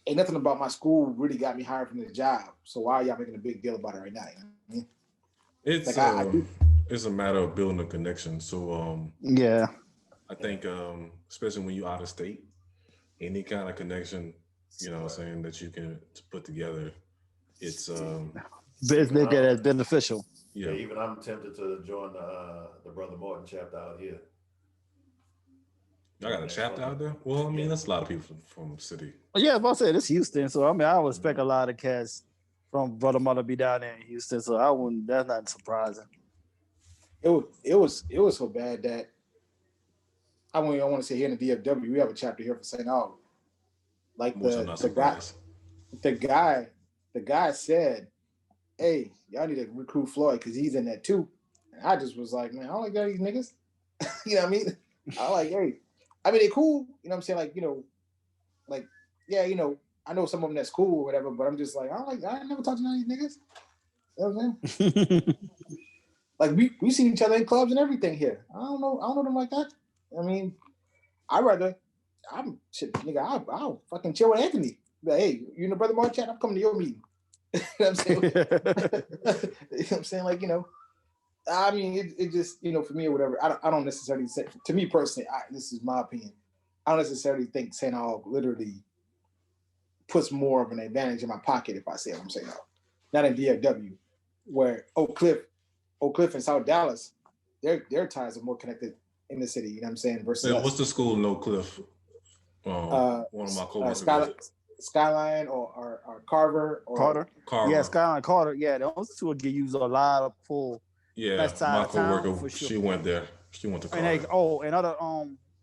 ain't nothing about my school really got me hired from the job. So why are y'all making a big deal about it right now? You know what I mean? It's like it's a matter of building a connection. So yeah, I think especially when you're out of state, any kind of connection, you know what I'm saying, that you can put together, it's make it as beneficial. Yeah, even I'm tempted to join the Brother Martin chapter out here. Y'all got a chapter out there? Well, I mean, that's a lot of people from the city. Well, yeah, but I said it's Houston, so I mean, I would expect a lot of cats from Brother Martin to be down there in Houston. So I wouldn't. That's not surprising. It was so bad that I want to say here in the DFW, we have a chapter here for St. Aug. Like the guy said, "Hey, y'all need to recruit Floyd because he's in there too." And I just was like, "Man, I don't like these niggas." You know what I mean? I like, hey, I mean, they cool. You know what I'm saying? Like, yeah, I know some of them that's cool or whatever, but I'm just like, I never talked to none of these niggas. You know what I'm saying? Like, we seen each other in clubs and everything here. I don't know them like that. I mean, I'll fucking chill with Anthony. But hey, you in the Brother Martin chat? I'm coming to your meeting. You know what I'm saying? You know what I'm saying? Like, I mean, it just, for me or whatever, I don't necessarily say, to me personally, this is my opinion, I don't necessarily think St. Aug literally puts more of an advantage in my pocket if I say what I'm saying. Not in DFW, where Oak Cliff and South Dallas, their ties are more connected in the city, you know what I'm saying, versus what's the school in Oak Cliff? One of my coworkers. Skyline or Carver or Carver. Yeah, Skyline Carter. Yeah, those two will get used a lot of pull. Yeah, my coworker, she went there. She went to Carver. Another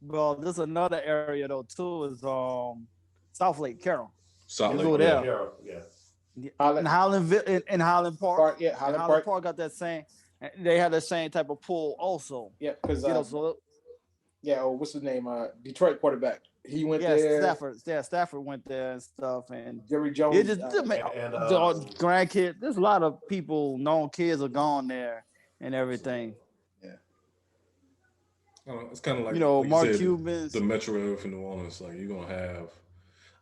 well, there's another area though too is South Lake Carroll. South Lake Carroll, yeah. In Highland Park. Highland Park got that same. They had the same type of pull also. Yeah, because what's his name? Detroit quarterback. He went there. Stafford went there and stuff, and Jerry Jones. It just grandkids. There's a lot of people, known kids are gone there and everything. Yeah. It's kind of like Mark Cuban, the metro area for New Orleans. Like you're gonna have,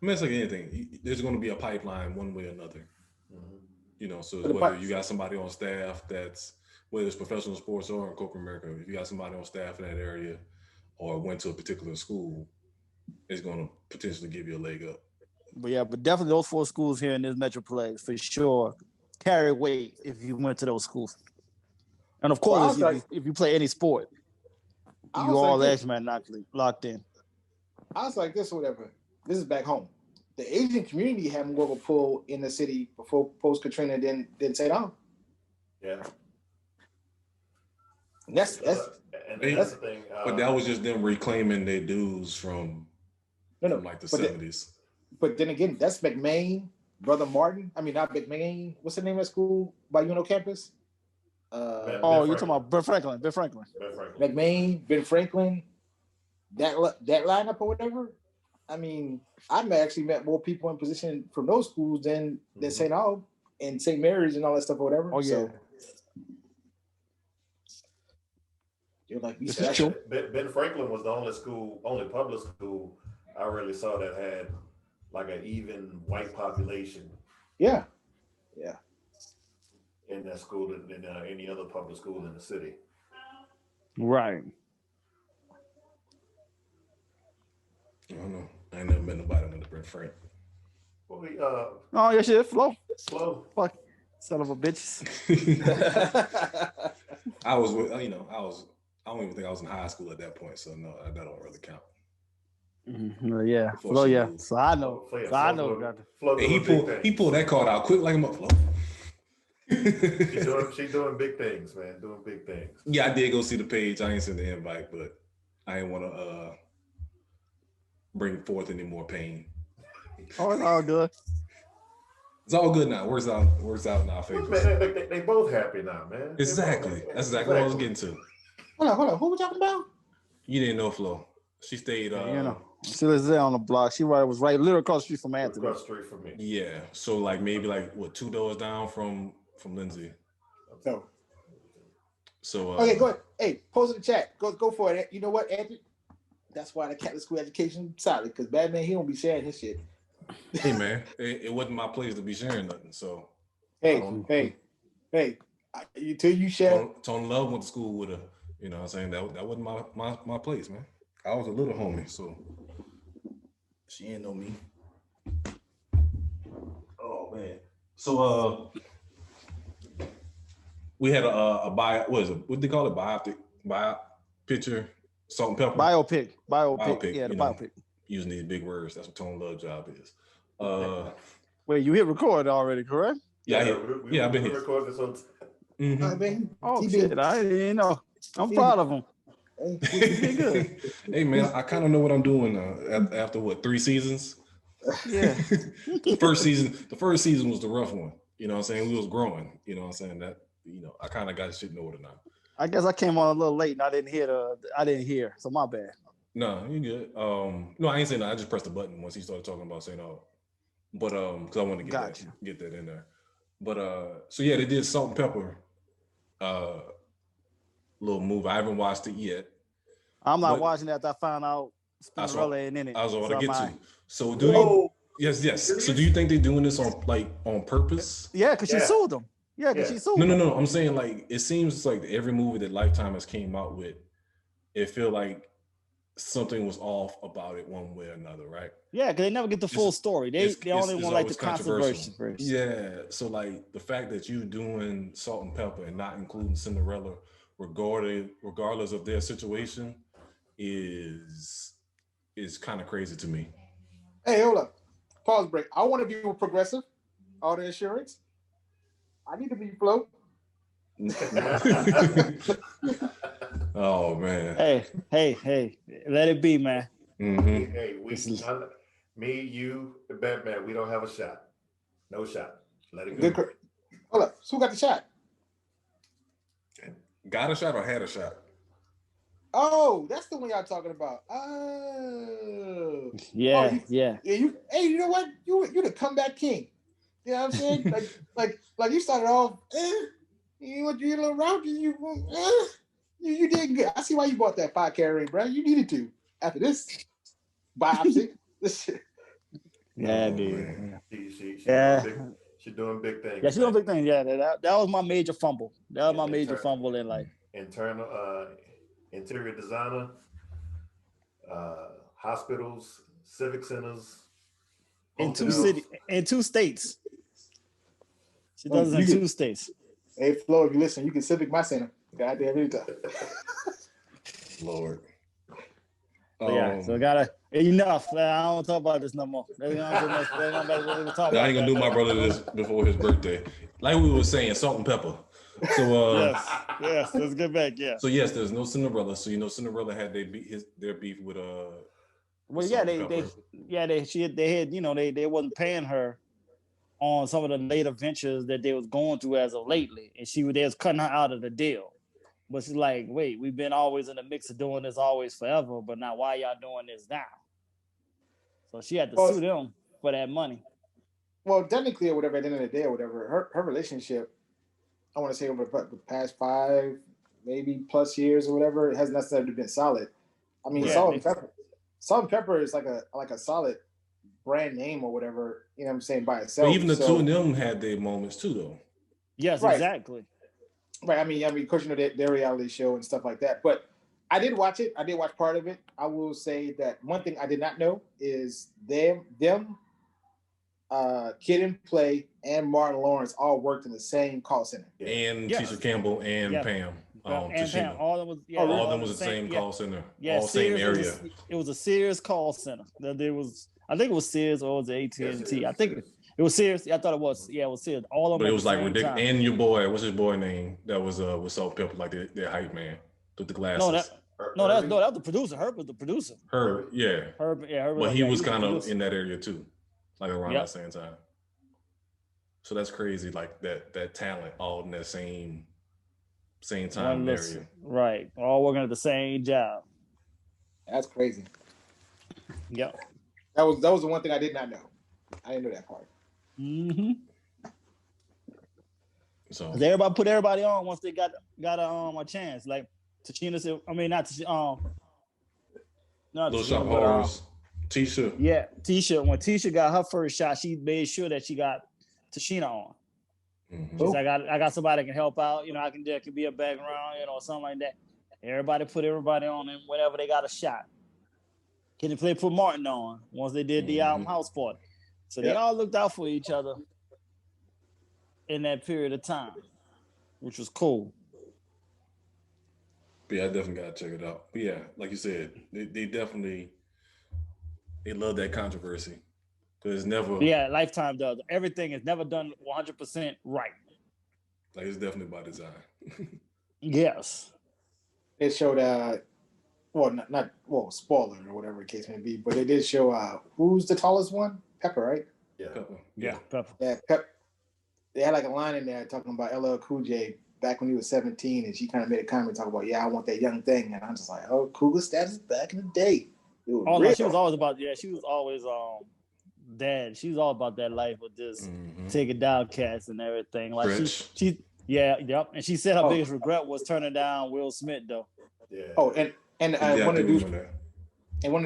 it's like anything. There's gonna be a pipeline one way or another. Mm-hmm. So whether you got somebody on staff that's whether it's professional sports or in corporate America, if you got somebody on staff in that area or went to a particular school, it's going to potentially give you a leg up. But definitely those 4 schools here in this metroplex for sure carry weight if you went to those schools. And of course, if you play any sport, you all actually locked in. I was like this or whatever. This is back home. The Asian community had more of a pull in the city before post Katrina than St. Aug. Yeah. And that's the thing. But that was just them reclaiming their dues from like the 70s. But then again, that's McMain, Brother Martin. I mean, not McMain. What's the name of that school by UNO campus? You're talking about Ben Franklin. McMain, Ben Franklin. That lineup or whatever. I mean, I've actually met more people in position from those schools than St. Aug and St. Mary's and all that stuff or whatever. Oh yeah. So, like Ben Franklin was the only public school I really saw that had like an even white population. Yeah. In that school than any other public school in the city. Right. I don't know. I ain't never met nobody that been Frank. Well, Oh, yeah, shit, Flo. Slow. Fuck, son of a bitches. I was with, I don't even think I was in high school at that point, so no, that don't really count. Mm-hmm. Yeah, Flo, yeah. Moved. So I know. He pulled that card out quick like a Flo. She's doing big things, man. Doing big things. Yeah, I did go see the page. I ain't seen the invite, but I didn't want to bring forth any more pain. Oh, it's all good. It's all good now. Works out in our favor. Man, they both happy now, man. Exactly. That's exactly what I was getting to. Hold on. Who we talking about? You didn't know Flo. She stayed. She was there on the block. She was literally across the street from Anthony. Across the street from me. Yeah. So maybe 2 doors down from Lindsay. No. So okay, go ahead. Hey, post in the chat. Go for it. You know what, Anthony? That's why the Catholic school education solid, because Batman, he don't be sharing his shit. Hey man, it wasn't my place to be sharing nothing. So hey, you share. Tone Love went to school with her. You know what I'm saying? That wasn't my place, man. I was a little homie, so she ain't know me. Oh man. So we had a bio, what is it? What do they call it? Picture, salt and pepper. Biopic. Yeah, the biopic. Know, using these big words. That's what Tone Love job is. Wait, you hit record already, correct? Yeah, I've been here. Recording this on. Mm-hmm. Oh shit! I didn't know. I'm proud of him. He's been good. Hey man, I kind of know what I'm doing after 3 seasons. Yeah. The first season was the rough one. You know what I'm saying? We was growing. You know what I'm saying? That I kind of got shit in order now. I guess I came on a little late and I didn't hear. So my bad. No, you good. No, I ain't saying that. I just pressed the button once he started talking about saying but because I wanted to get that in there. But so yeah, they did Salt and Pepper little movie. I haven't watched it yet. I'm not watching that. I found out Spinnerella ain't in it. I was about to get to. So yes. So do you think they're doing this on purpose? Yeah, because she sued them. Yeah, because she sued them. No. I'm saying it seems like every movie that Lifetime has came out with, it feel like something was off about it one way or another, right? Yeah, because they never get the full story. They only want the controversy first. Yeah, so the fact that you doing Salt and Pepper and not including Cinderella, regardless of their situation, is kind of crazy to me. Hey, hold up. Pause break. I want to be with Progressive Auto Insurance. I need to be Flo. Oh man. Hey, let it be, man. Mm-hmm. Hey, me, you, the Batman, we don't have a shot. No shot. Let it go. Hold up. So who got the shot? Got a shot or had a shot? Oh, that's the one y'all talking about. Oh. Yeah. Yeah. You know what? You the comeback king. You know what I'm saying? like you started off, you a little rowdy, you did good. I see why you bought that 5K ring, bro. You needed to after this biopsy. This shit. Yeah, dude. She's doing big things. Yeah, she's doing big things. Yeah, that was my major fumble. That was my major fumble in life. Interior designer, hospitals, civic centers. In 2 states. She does it in 2 states. Hey, Flo, if you listen, you can civic my center. Goddamn anytime. Lord. So enough. I don't talk about this no more. I ain't gonna do my brother this before his birthday. Like we were saying, Salt and Pepper. So yes, let's get back. Yeah. So yes, there's no Cinderella. So Cinderella had their beef with Well, yeah, they had they wasn't paying her on some of the later ventures that they was going through as of lately, and they was cutting her out of the deal. But she's like, wait, we've been always in the mix of doing this always forever, but now why y'all doing this now? So she had to sue them for that money. Well, technically, or whatever, at the end of the day, or whatever, her relationship, I want to say over the past 5, maybe plus years or whatever, it hasn't necessarily been solid. I mean, Salt and Pepper is like a solid brand name or whatever, you know what I'm saying, by itself. But even the two of them had their moments too, though. Yes, right. Exactly. Right. I mean, of course, their reality show and stuff like that. But I did watch it. I did watch part of it. I will say that one thing I did not know is them, Kid and Play and Martin Lawrence all worked in the same call center. And Tisha Campbell and Pam. And Pam. All of them was all of them was the same call center. Yeah, all same area. It was a Sears call center. There was, I think it was Sears or it was AT&T. I think it was Sears. I thought it was. Yeah, it was Sears. All of them. But it was like ridiculous. And your boy, what's his boy name? That was Salt Pepper, like their hype man with the glasses. That was the producer. Herb was the producer. Herb, yeah. Herb. But he was kind of in that area too, like around that same time. So that's crazy, like that talent all in that same time area. Right. All working at the same job. That's crazy. Yep. That was the one thing I did not know. I didn't know that part. Mm-hmm. So everybody put everybody on once they got a chance. Like Tashina said, I mean not Tashina, Little Shop Horrors. Tisha. Yeah, Tisha. When Tisha got her first shot, she made sure that she got Tashina on. Mm-hmm. She's like, I got somebody that can help out. You know, there can be a background, something like that. Everybody put everybody on, and whenever they got a shot. Can they play put Martin on once they did the album House Party? So they all looked out for each other in that period of time, which was cool. But yeah, I definitely gotta check it out. But yeah, like you said, they definitely love that controversy. Because it's never Lifetime does. Everything is never done 100% right. Like it's definitely by design. Yes. It showed not spoiler or whatever the case may be, but it did show who's the tallest one? Pepper, right? Yeah. Pepper. Yeah, Pepper. Yeah, Pepper. They had like a line in there talking about LL Cool J back when he was 17, and she kind of made a comment talking about, I want that young thing. And I'm just like, oh, Cougar status back in the day. She was always about, she was always dad. She was all about that life with this taking down cats and everything. Like she and she said her biggest regret was turning down Will Smith though. Yeah. Oh, and one of the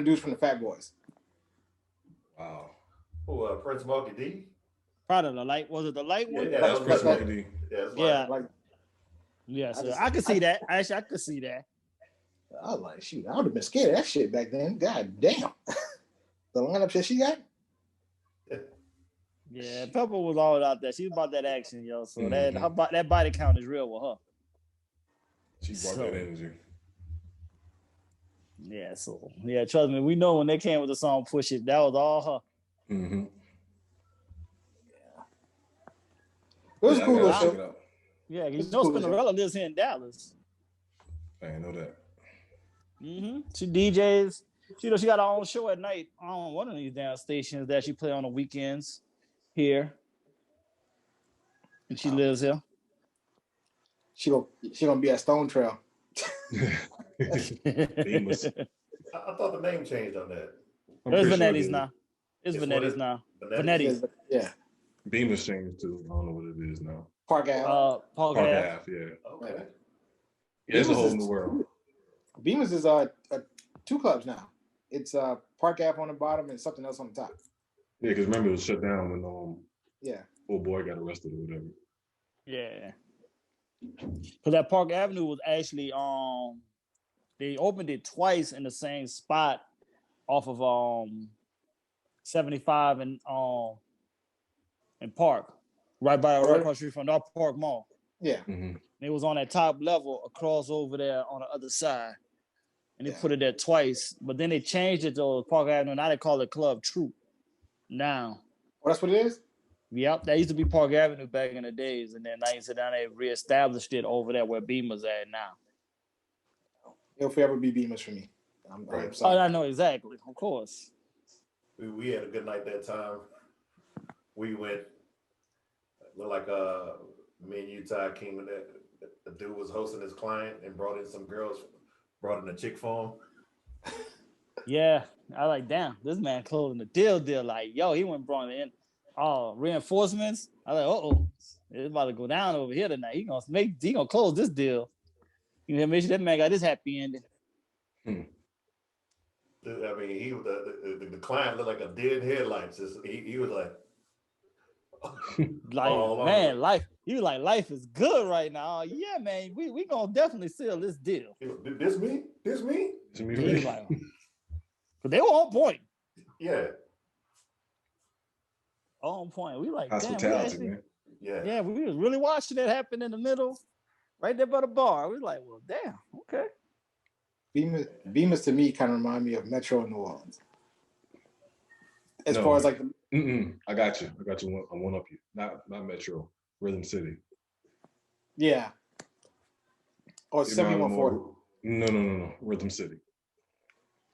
dudes from the Fat Boys. Wow. Oh, Prince Marky D. Probably the light. Was it the light one? Yeah, that was Prince Marky D. Yeah. So I could see that. Actually, I could see that. I was like, shoot, I would have been scared of that shit back then. God damn. The lineup that she got. Yeah, Pepper was all out there. She was about that action, yo. So that body count is real with her. She brought that energy. Yeah, trust me, we know when they came with the song "Push It," that was all her. Mm-hmm. Yeah, it was cool though. Yeah, Spinnerella lives here in Dallas. I didn't know that. Mm-hmm. She DJs. She got her own show at night on one of these damn stations that she play on the weekends here, and she lives here. She gonna be at Stone Trail. Famous. I thought the name changed on that. It's Vanetti's now. It's Vanetti's now. Vanetti's. Yeah. Beamer's changed too. I don't know what it is now. Park Ave. Park Ave. Yeah. Okay. Yeah, it's a whole new world. Beamer's is two clubs now. It's Park Ave on the bottom and something else on the top. Yeah, because remember it was shut down when old boy got arrested or whatever. Yeah. Because that Park Avenue was actually they opened it twice in the same spot off of 75 and Park, right across the street from our Park Mall. Yeah. Mm-hmm. It was on that top level across over there on the other side. And they put it there twice, but then they changed it to Park Avenue. Now they call it Club Troop. Now. Oh, that's what it is? Yep, that used to be Park Avenue back in the days, and then they reestablished it over there where Beamer's at now. It'll forever be Beamer's for me. I'm sorry. Oh, I know exactly. Of course. We had a good night that time. We went. Looked like me and Utah came in. The dude was hosting his client and brought in some girls. Brought in a chick for him. Yeah, I like, damn, this man closing the deal. Like, yo, he went brought in reinforcements. I was like, it's about to go down over here tonight. He gonna close this deal. You know, make sure that man got his happy ending. I mean, the client looked like a dead headlights. He was like, Man, life. You like life is good right now. Yeah, man. We gonna definitely seal this deal. This me. He's like, but they were on point. Yeah. On point. We like, hospitality, damn. Man. Yeah, we was really watching it happen in the middle, right there by the bar. We like, well, damn, okay. Bemis to me kind of remind me of Metro in New Orleans. As far as like, I got you. I one up you. Not Metro, Rhythm City. Yeah. Or 7140. No. Rhythm City.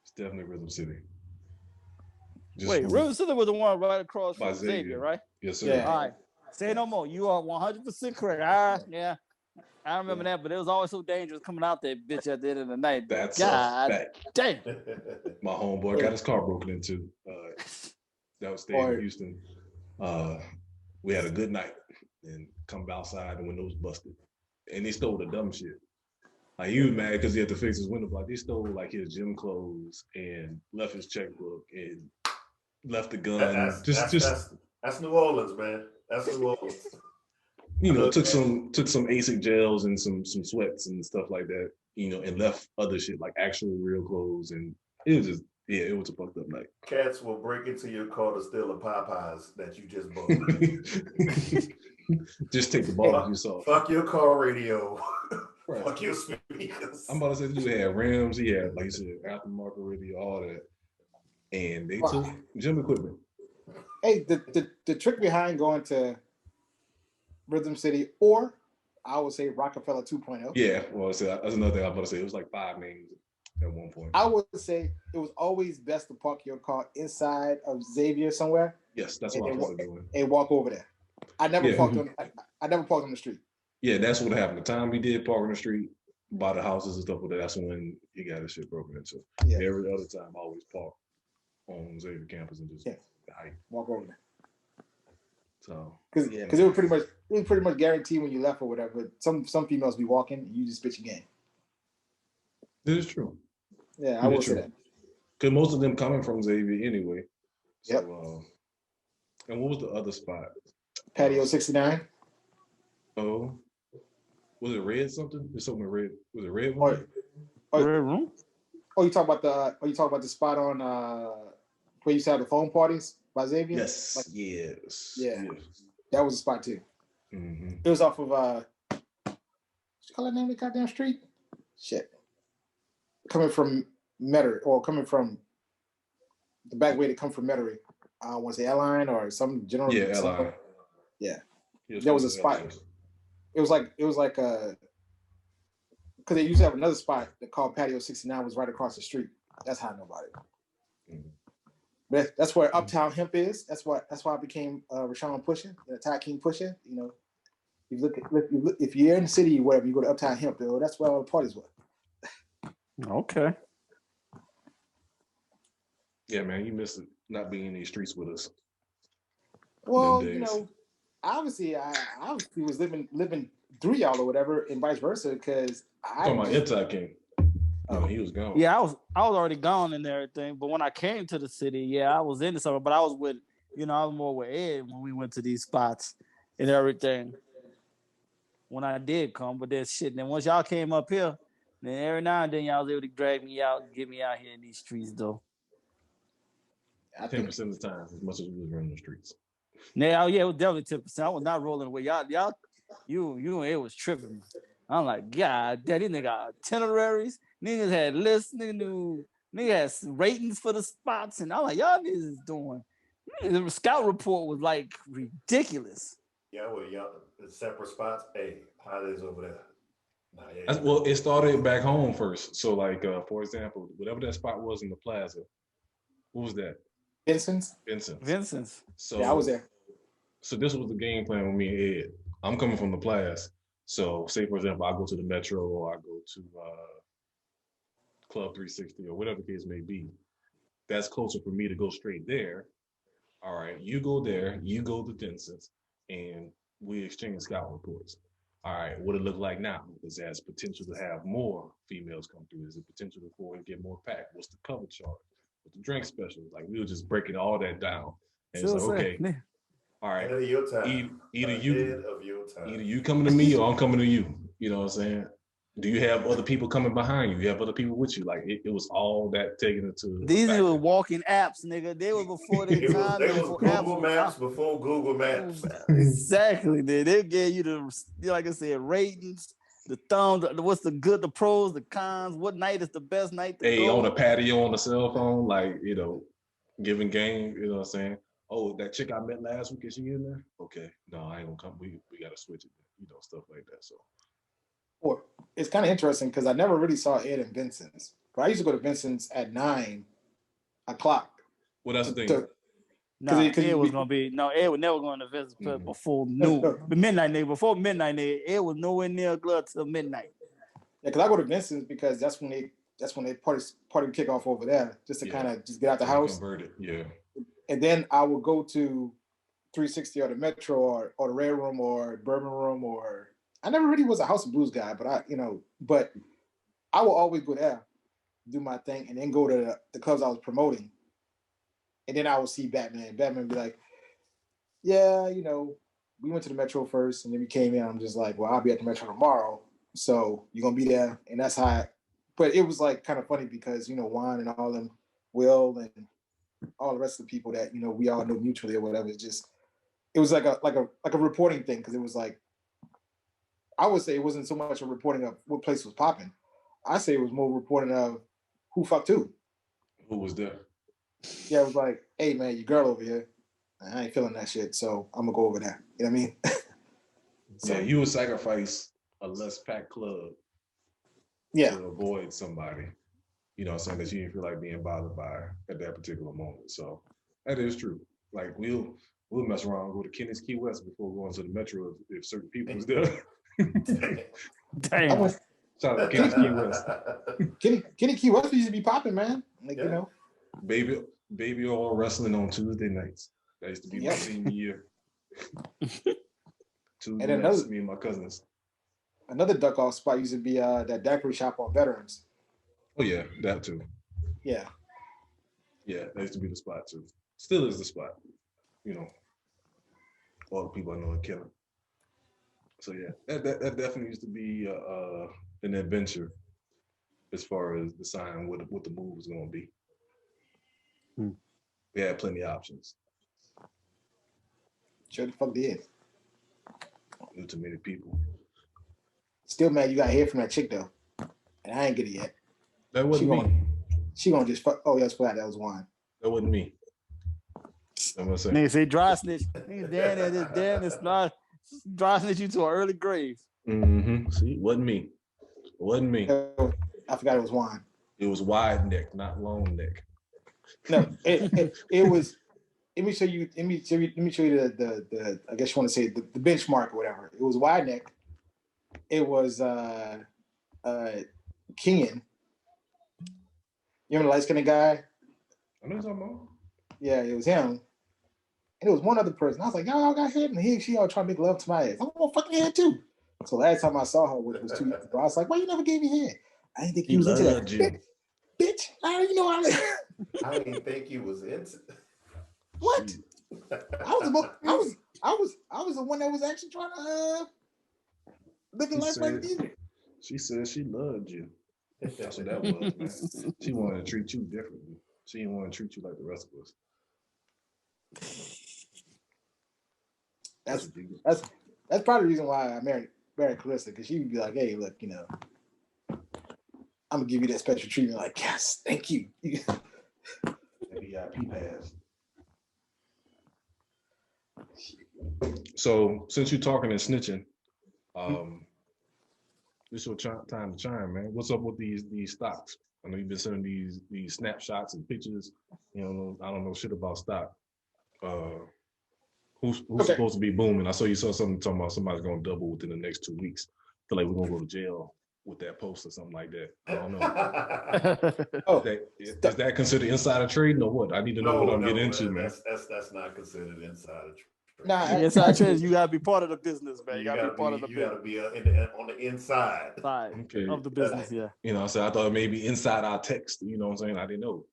It's definitely Rhythm City. Rhythm City was the one right across from Xavier, Xavier, right? Yes, sir. Yeah. All right. Say no more. You are 100% correct. Yeah. I remember that, but it was always so dangerous coming out that bitch at the end of the night. That's God a fact. damn. My homeboy got his car broken into. That was staying in Houston. We had a good night and come outside, the windows busted. And they stole the dumb shit. Like, he was mad because he had to fix his window block. They stole like his gym clothes and left his checkbook and left the gun. That's New Orleans, man. That's New Orleans. Took some ASIC gels and some sweats and stuff like that, and left other shit like actual real clothes. And it was just, it was a fucked up night. Cats will break into your car to steal the Popeyes that you just bought. Just take the ball you saw. Fuck your car radio. Right. Fuck your speakers. I'm about to say, dude had rims, he had, like you said, aftermarket radio, all that. And they took gym equipment. Hey, the trick behind going to Rhythm City, or I would say Rockefeller 2.0. Yeah, well, that's another thing I was about to say. It was like 5 names at one point. I would say it was always best to park your car inside of Xavier somewhere. Yes, that's what I was doing. And walk over there. I never parked on the street. Yeah, that's what happened. The time we did park on the street, by the houses and stuff like that, that's when he got his shit broken into. Yeah. Every other time, I always park on Xavier campus and just walk over there. So because it was pretty much guaranteed when you left or whatever. But some females be walking and you just spit your game. This is true. Yeah, I will say that. Because most of them coming from Xavier anyway. So, yep. And what was the other spot? Patio 69. Oh, was it red something? There's something red. Was it red one? Red room? Oh, you talk about the spot on where you used to have the phone parties by Xavier? Yes. Yes. Yeah. Yes. That was a spot too. Mm-hmm. It was off of what you call that name of the goddamn street? Shit. Coming from Metairie, or coming from the back way to come from Metairie. I want to say Airline or some general. Yeah, Airline. Yeah. There was a spot. It was like because they used to have another spot that called Patio 69 was right across the street. That's how I know about it. Mm-hmm. But that's where Uptown Hemp is. That's why I became Rashawn Pusher, Ty King Pusher. If you're in the city, wherever you go to Uptown Hemp, that's where all the parties were. Okay. Yeah, man, you miss not being in these streets with us. Well, obviously, I was living through y'all or whatever, and vice versa. Because talking about Ty King. Oh, he was gone. Yeah, I was already gone and everything. But when I came to the city, I was into something. But I was with, I was more with Ed when we went to these spots and everything. When I did come, but that shit. And then once y'all came up here, then every now and then y'all was able to drag me out and get me out here in these streets, though. 10% of the time, as much as we was running the streets. Now, yeah, it was definitely 10%. I was not rolling away. Y'all, you and Ed was tripping. I'm like, God, these niggas got itineraries. Niggas had lists. Niggas had ratings for the spots. And I'm like, y'all niggas is doing. The scout report was like ridiculous. Yeah, well, y'all, the separate spots. Hey, how is over there? Nah, well, it started back home first. So, like, for example, whatever that spot was in the plaza, what was that? Vincent's. So, yeah, I was there. So this was the game plan with me and Ed. I'm coming from the Plaza. So say, for example, I go to the Metro or I go to Club 360 or whatever the case may be. That's closer for me to go straight there. All right, you go there, you go to Vincent's, and we exchange scout reports. All right, what it look like now? Is there potential to have more females come through? Is it potential for it to get more packed? What's the cover chart? With the drink specials? Like, we were just breaking all that down. And it's like, okay, All right. Ahead of your time. Either you coming to me or I'm coming to you. You know what I'm saying? Do you have other people coming behind you? You have other people with you. Like it was all that taken into. These were walking apps, nigga. They were before their time. They was Google Maps before Google Maps. Exactly. They gave you the, like I said, ratings, the thumbs, what's the good, the pros, the cons, what night is the best night to go. On a patio on the cell phone, like, you know, giving game, you know what I'm saying? Oh, that chick I met last week, is she in there? Okay. No, I ain't gonna come. We gotta switch it, you know, stuff like that. So Well, it's kind of interesting because I never really saw Ed and Vincent's. But I used to go to Vincent's at 9 o'clock. Well, that's the thing. Ed was gonna be Ed was never going to visit before noon. Midnight, nigga. Before midnight, nigga, Ed was nowhere near Glove till midnight. Yeah, because I go to Vincent's because that's when they party kick off over there, just to kind of just get out the house. Convert it, yeah. And then I would go to 360 or the Metro or the Red Room or Bourbon Room, or I never really was a House of Blues guy, but I will always go there, do my thing, and then go to the clubs I was promoting. And then I would see Batman. Batman would be like, yeah, you know, we went to the Metro first, and then we came in. I'm just like, well, I'll be at the Metro tomorrow, so you're gonna be there. And that's how. But it was like kind of funny because, you know, Juan and all them, Will and all the rest of the people that, you know, we all know mutually or whatever. It was like a reporting thing, because it was like, I would say it wasn't so much a reporting of what place was popping. I say it was more reporting of who fucked who. Who was there? Yeah, it was like, hey man, your girl over here. I ain't feeling that shit, so I'm gonna go over there. You know what I mean? So you would sacrifice a less packed club to avoid somebody, you know, something that you didn't feel like being bothered by at that particular moment. So that is true. Like we'll mess around and go to Kenny's Key West before going to the Metro if certain people was there. Damn. Shout out to Kenny's Key West. Kenny Key West used to be popping, man. Like, you know. Baby all wrestling on Tuesday nights. That used to be my senior year. Tuesday nights, me and my cousins. Another duck off spot used to be that daiquiri shop on Veterans. Oh yeah, that too. Yeah. Yeah, that used to be the spot too. Still is the spot. You know, all the people I know are killing. So yeah, that definitely used to be an adventure as far as deciding what the move was going to be. We had plenty of options. Sure the fuck did. Knew too many people. Still mad you got to hear from that chick though, and I ain't get it yet. That wasn't me. She gonna just fuck. Oh, yes, that was Juan. That wasn't me. I'm gonna say. Nigga say dry snitch. Nigga damn it's not dry snitch you to an early grave. Mm-hmm. See, wasn't me. Wasn't me. I forgot it was Juan. It was wide neck, not long neck. No, it was. Let me show you. Let me show you the. I guess you want to say the benchmark or whatever. It was wide neck. It was Kenyan. You remember the light-skinned guy? I know something about. Yeah, it was him. And it was one other person. I was like, y'all got hit, and she all trying to make love to my ass. I'm gonna fucking head too. So last time I saw her was 2 years ago. I was like, why you never gave me head? I didn't think you was into that. Bitch, I already know I didn't think you was into. What? I was the one that was actually trying to live a life like you. She said she loved you. That's what that was, man. She wanted to treat you differently. She didn't want to treat you like the rest of us. That's probably the reason why I married Clarissa, because she would be like, hey, look, you know, I'm gonna give you that special treatment. Like, yes, thank you. VIP pass. So since you're talking and snitching, it's your time to chime, man. What's up with these stocks? I know you've been sending these snapshots and pictures. You know, I don't know shit about stock. Who's supposed to be booming? I saw you saw something talking about somebody's gonna double within the next 2 weeks. Feel like we're gonna go to jail with that post or something like that. I don't know. Is that considered insider trading or what? I need to know what I'm getting into, man. That's not considered insider trading. Nah, inside trades, you gotta be part of the business, man. You gotta be part of the business. You gotta be on the inside of the business, yeah. You know, so I thought maybe inside our text. You know what I'm saying? I didn't know.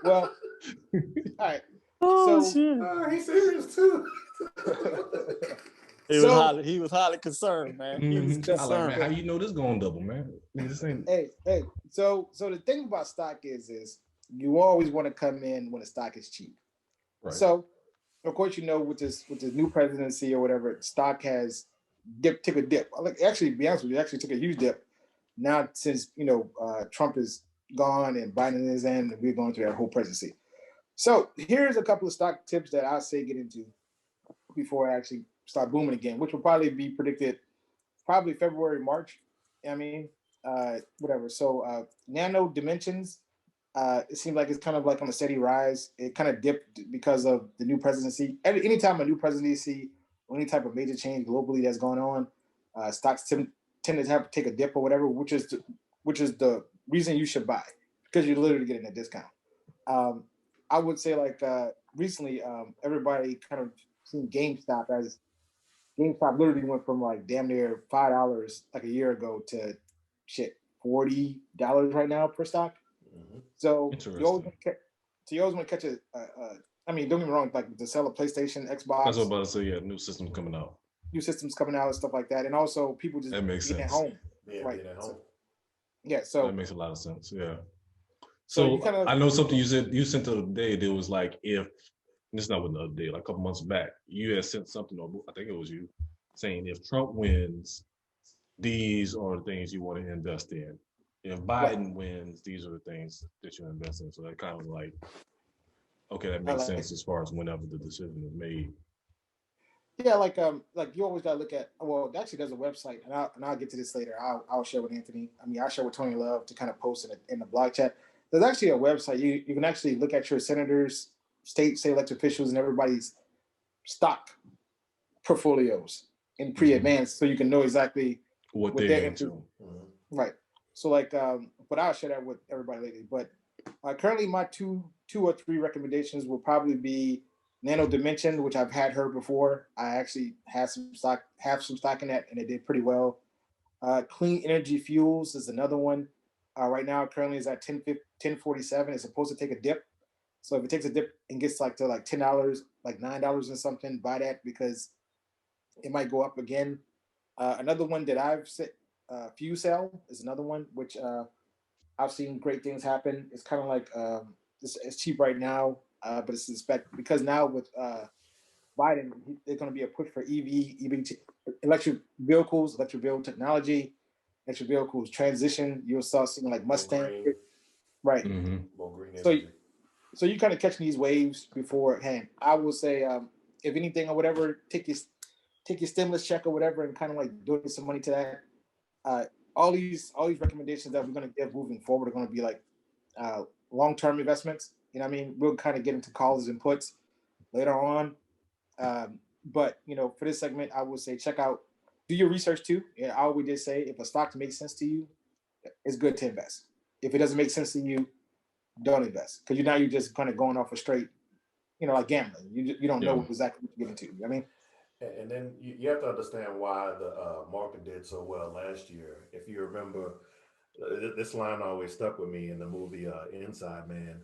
Well, all right. Shit. He's serious too. He was highly concerned, man. He was concerned. I like, man, how you know this going double, man? Hey. So the thing about stock is you always want to come in when the stock is cheap. Right. So, of course, with this new presidency or whatever, stock has took a dip. Actually, to be honest with you, actually took a huge dip. Now, since Trump is gone and Biden is in, and we're going through that whole presidency. So here's a couple of stock tips that I say get into before I actually start booming again, which will probably be predicted probably February, March. Whatever. So Nano Dimensions, it seems like it's kind of like on a steady rise. It kind of dipped because of the new presidency. Anytime a new presidency or any type of major change globally that's going on, stocks tend to have to take a dip or whatever, which is the reason you should buy, because you're literally getting a discount. I would say recently, everybody kind of seen GameStop as GameStop literally went from like damn near $5 like a year ago to $40 right now per stock. Mm-hmm. So you always want to catch I mean, don't get me wrong, like to sell a PlayStation, Xbox. That's what I'm about to say. Yeah, new systems coming out. And stuff like that, and also people just that makes being sense. At home. Yeah, right. Being at home. So that makes a lot of sense. Yeah. So I know something you sent the other day. There was like, if this is not what the other day, like a couple months back, you had sent something, or I think it was you, saying if Trump wins, these are the things you want to invest in. If Biden wins, these are the things that you invest in. So that kind of like, okay, that makes sense as far as whenever the decision is made. Yeah, like you always gotta look at. Well, actually, there's a website, and I'll get to this later. I'll share with Anthony. I mean, I'll share with Tony Love to kind of post in the blog chat. There's actually a website you can actually look at your senators, state elected officials, and everybody's stock portfolios in pre-advance, so you can know exactly what they're into. Mm-hmm. Right. So but I'll share that with everybody later. But currently, my two or three recommendations will probably be Nano Dimension, which I've had her before. I actually have some stock in that, and it did pretty well. Clean Energy Fuels is another one. Right now, currently is at 1047. It's supposed to take a dip. So if it takes a dip and gets to $10, like $9 and something, buy that because it might go up again. Another one that I've said, FuelCell is another one, which I've seen great things happen. It's kind of like it's cheap right now, but it's because now with Biden, there's going to be a push for electric vehicles, electric vehicle technology, electric vehicles transition. You'll start seeing like Mustang, right? Mm-hmm. So you kind of catching these waves beforehand. I will say, if anything or whatever, take your stimulus check or whatever, and kind of like donate some money to that. All these recommendations that we're going to give moving forward are going to be like long-term investments. You know what I mean? We'll kind of get into calls and puts later on. But for this segment, I would say do your research too. Yeah, I always did say if a stock makes sense to you, it's good to invest. If it doesn't make sense to you, don't invest, because you're just kind of going off a straight, like gambling. You don't know exactly what you're getting to. You know what I mean? And then you have to understand why the market did so well last year. If you remember, this line always stuck with me in the movie Inside Man.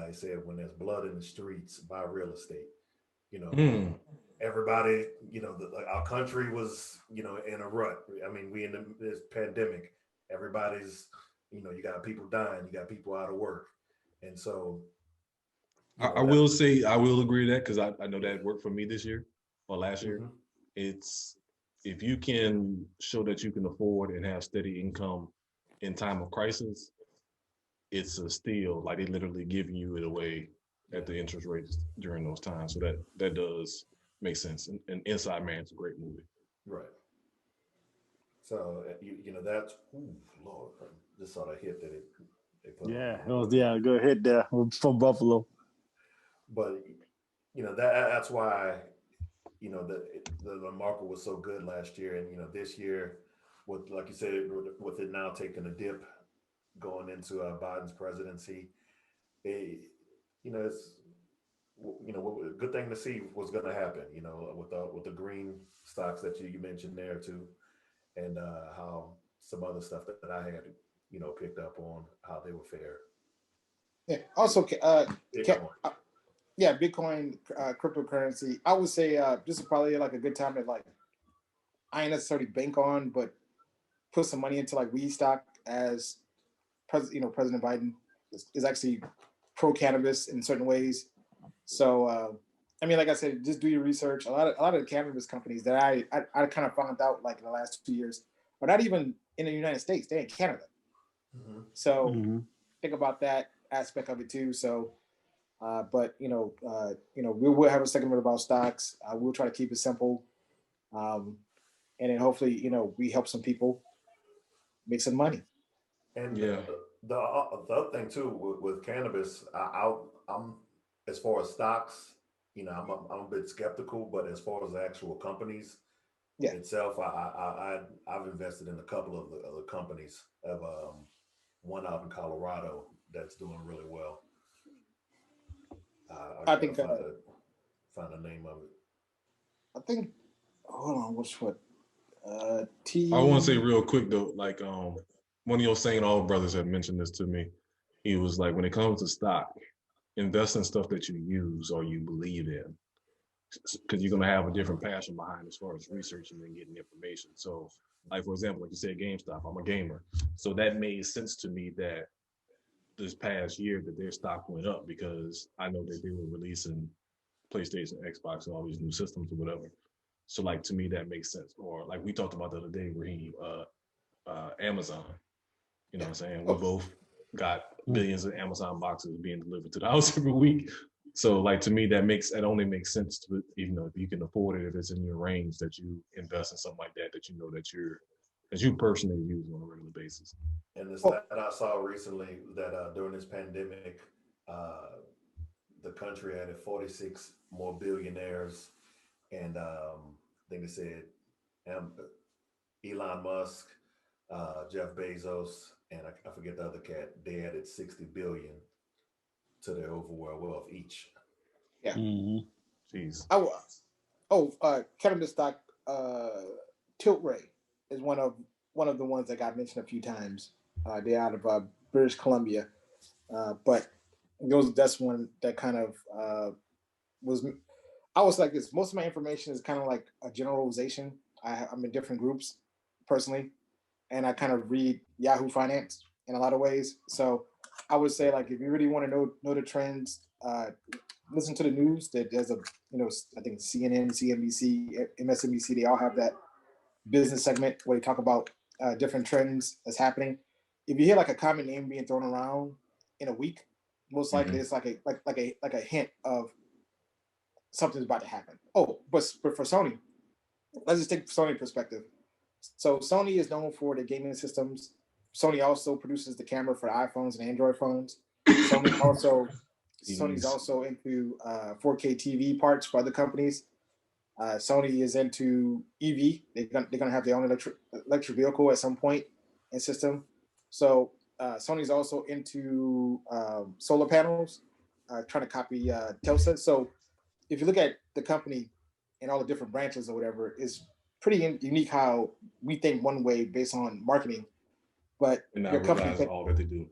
He said, "When there's blood in the streets, buy real estate." Everybody, our country was, in a rut. I mean, we in this pandemic. Everybody's, you got people dying, you got people out of work, and so. I will say I will agree to that, because I know that worked for me this year. Or last year. Mm-hmm. It's if you can show that you can afford and have steady income in time of crisis, it's a steal. Like, they literally giving you it away at the interest rates during those times. So that does make sense. And Inside Man is a great movie. Right. So that's Lord, just saw that hit that they put. Yeah, it was a good hit there from Buffalo. But that's why. The market was so good last year, and this year, with, like you said, with it now taking a dip going into Biden's presidency, it's a good thing to see what's going to happen. With the green stocks that you mentioned there too, and how some other stuff that I had picked up on how they were fair. Yeah. Also, Yeah, Bitcoin, cryptocurrency. I would say this is probably like a good time to like, I ain't necessarily bank on, but put some money into like weed stock as President Biden is actually pro cannabis in certain ways. So I mean, like I said, just do your research. A lot of the cannabis companies that I kind of found out like in the last 2 years are not even in the United States; they're in Canada. Mm-hmm. So think about that aspect of it too. So, but we will have a segment about stocks. We'll try to keep it simple, and then hopefully we help some people make some money. And the other thing too with cannabis, I'm as far as stocks, I'm a bit skeptical, but as far as the actual companies itself, I've invested in a couple of the companies. I have one out in Colorado that's doing really well. I think find the name of it. I think. Hold on, what? I want to say real quick though, like one of your St. All brothers had mentioned this to me. He was like, when it comes to stock, invest in stuff that you use or you believe in, because you're gonna have a different passion behind as far as researching and getting information. So, like for example, like you said, GameStop. I'm a gamer, so that made sense to me that this past year that their stock went up because I know that they were releasing PlayStation, Xbox, and all these new systems or whatever. So like to me that makes sense. Or like we talked about the other day, Raheem, Amazon. You know what I'm saying? We both got billions of Amazon boxes being delivered to the house every week. So like to me that only makes sense to, even though if you can afford it, if it's in your range, that you invest in something like that that you personally use on a regular basis. And the stat I saw recently that during this pandemic, the country added 46 more billionaires, and I think they said Elon Musk, Jeff Bezos, and I forget the other cat. They added 60 billion to their overall wealth each. Yeah. Mm-hmm. Jeez. Cannabis stock. Tilray is one of the ones that got mentioned a few times. They're out of British Columbia, but that's one that kind of was. I was like this. Most of my information is kind of like a generalization. I'm in different groups personally, and I kind of read Yahoo Finance in a lot of ways. So I would say, like, if you really want to know the trends, listen to the news. There's I think CNN, CNBC, MSNBC, they all have that business segment where they talk about different trends that's happening. If you hear like a common name being thrown around in a week, most likely it's like a hint of something's about to happen. Oh, but for Sony, let's just take Sony perspective. So Sony is known for the gaming systems. Sony also produces the camera for the iPhones and Android phones. Sony's also into 4K TV parts for other companies. Sony is into EV. They're gonna have their own electric vehicle at some point and system. So Sony's also into solar panels, trying to copy Tesla. So if you look at the company and all the different branches or whatever, it's pretty unique how we think one way based on marketing, but your company all that they do.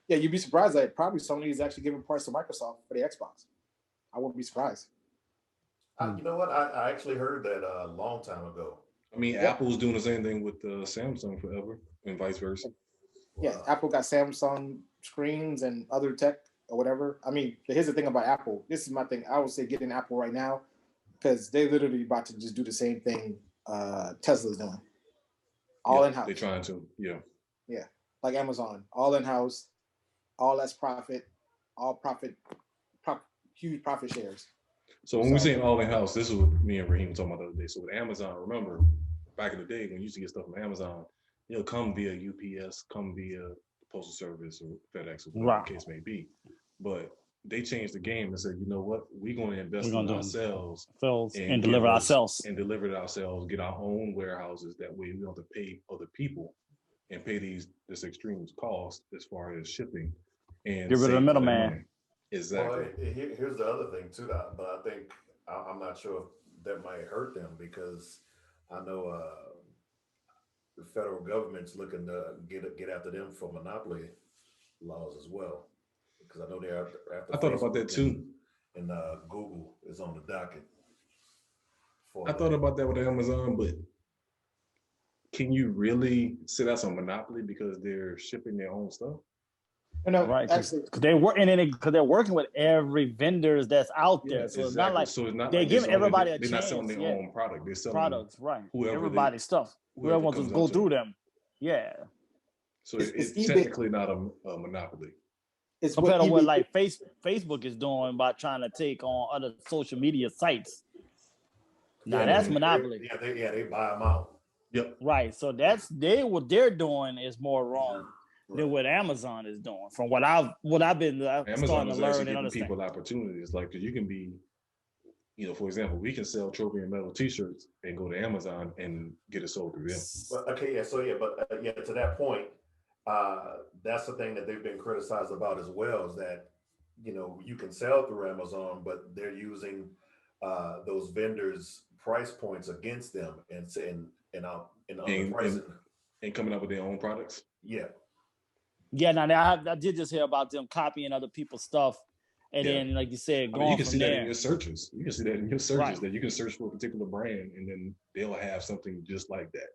Yeah, you'd be surprised that probably Sony is actually giving parts to Microsoft for the Xbox. I wouldn't be surprised. You know what? I actually heard that a long time ago. I mean, Apple was doing the same thing with Samsung forever, and vice versa. Yeah, Apple got Samsung screens and other tech or whatever. I mean, here's the thing about Apple. This is my thing. I would say get an Apple right now because they literally about to just do the same thing Tesla's doing. All in-house. They're trying to, yeah. Yeah, like Amazon. All in-house, all less profit, huge profit shares. So when we're saying all in-house, this is what me and Raheem were talking about the other day. So with Amazon, remember, back in the day when you used to get stuff from Amazon, it'll come via UPS, come via Postal Service or FedEx or whatever the case may be. But they changed the game and said, you know what, we're going to invest in ourselves and deliver ourselves. And deliver it ourselves, get our own warehouses. That way we don't have to pay other people and pay this extreme cost as far as shipping. And get rid of the middleman. Exactly. Well, here's the other thing too, but I think I'm not sure if that might hurt them because I know the federal government's looking to get after them for monopoly laws as well. Because I know they're after. I thought about that too. and Google is on the docket. I thought about that with Amazon, but can you really say that's a monopoly because they're shipping their own stuff? No, right? actually, Because they're working with every vendors that's out there, so exactly. it's not like they're giving everybody a they're chance. They're not selling their own product. They're selling products, right? Whoever everybody's stuff. Whoever wants to go through them. Yeah. So it's technically not a monopoly. It's compared to what like Facebook is doing by trying to take on other social media sites. Now that's monopoly. They buy them out. Yep. Right. So what they're doing is more wrong than what Amazon is doing. From what I've been starting to learn and understand. People opportunities, like, because you can be, for example, we can sell Trophy and Metal T-shirts and go to Amazon and get it sold through them. To that point, that's the thing that they've been criticized about as well, is that you can sell through Amazon, but they're using those vendors' price points against them and underpricing and coming up with their own products. Yeah. Now I did just hear about them copying other people's stuff, and then, like you said, going you can from see there. that in your searches. You can see that in your searches that you can search for a particular brand, and then they'll have something just like that.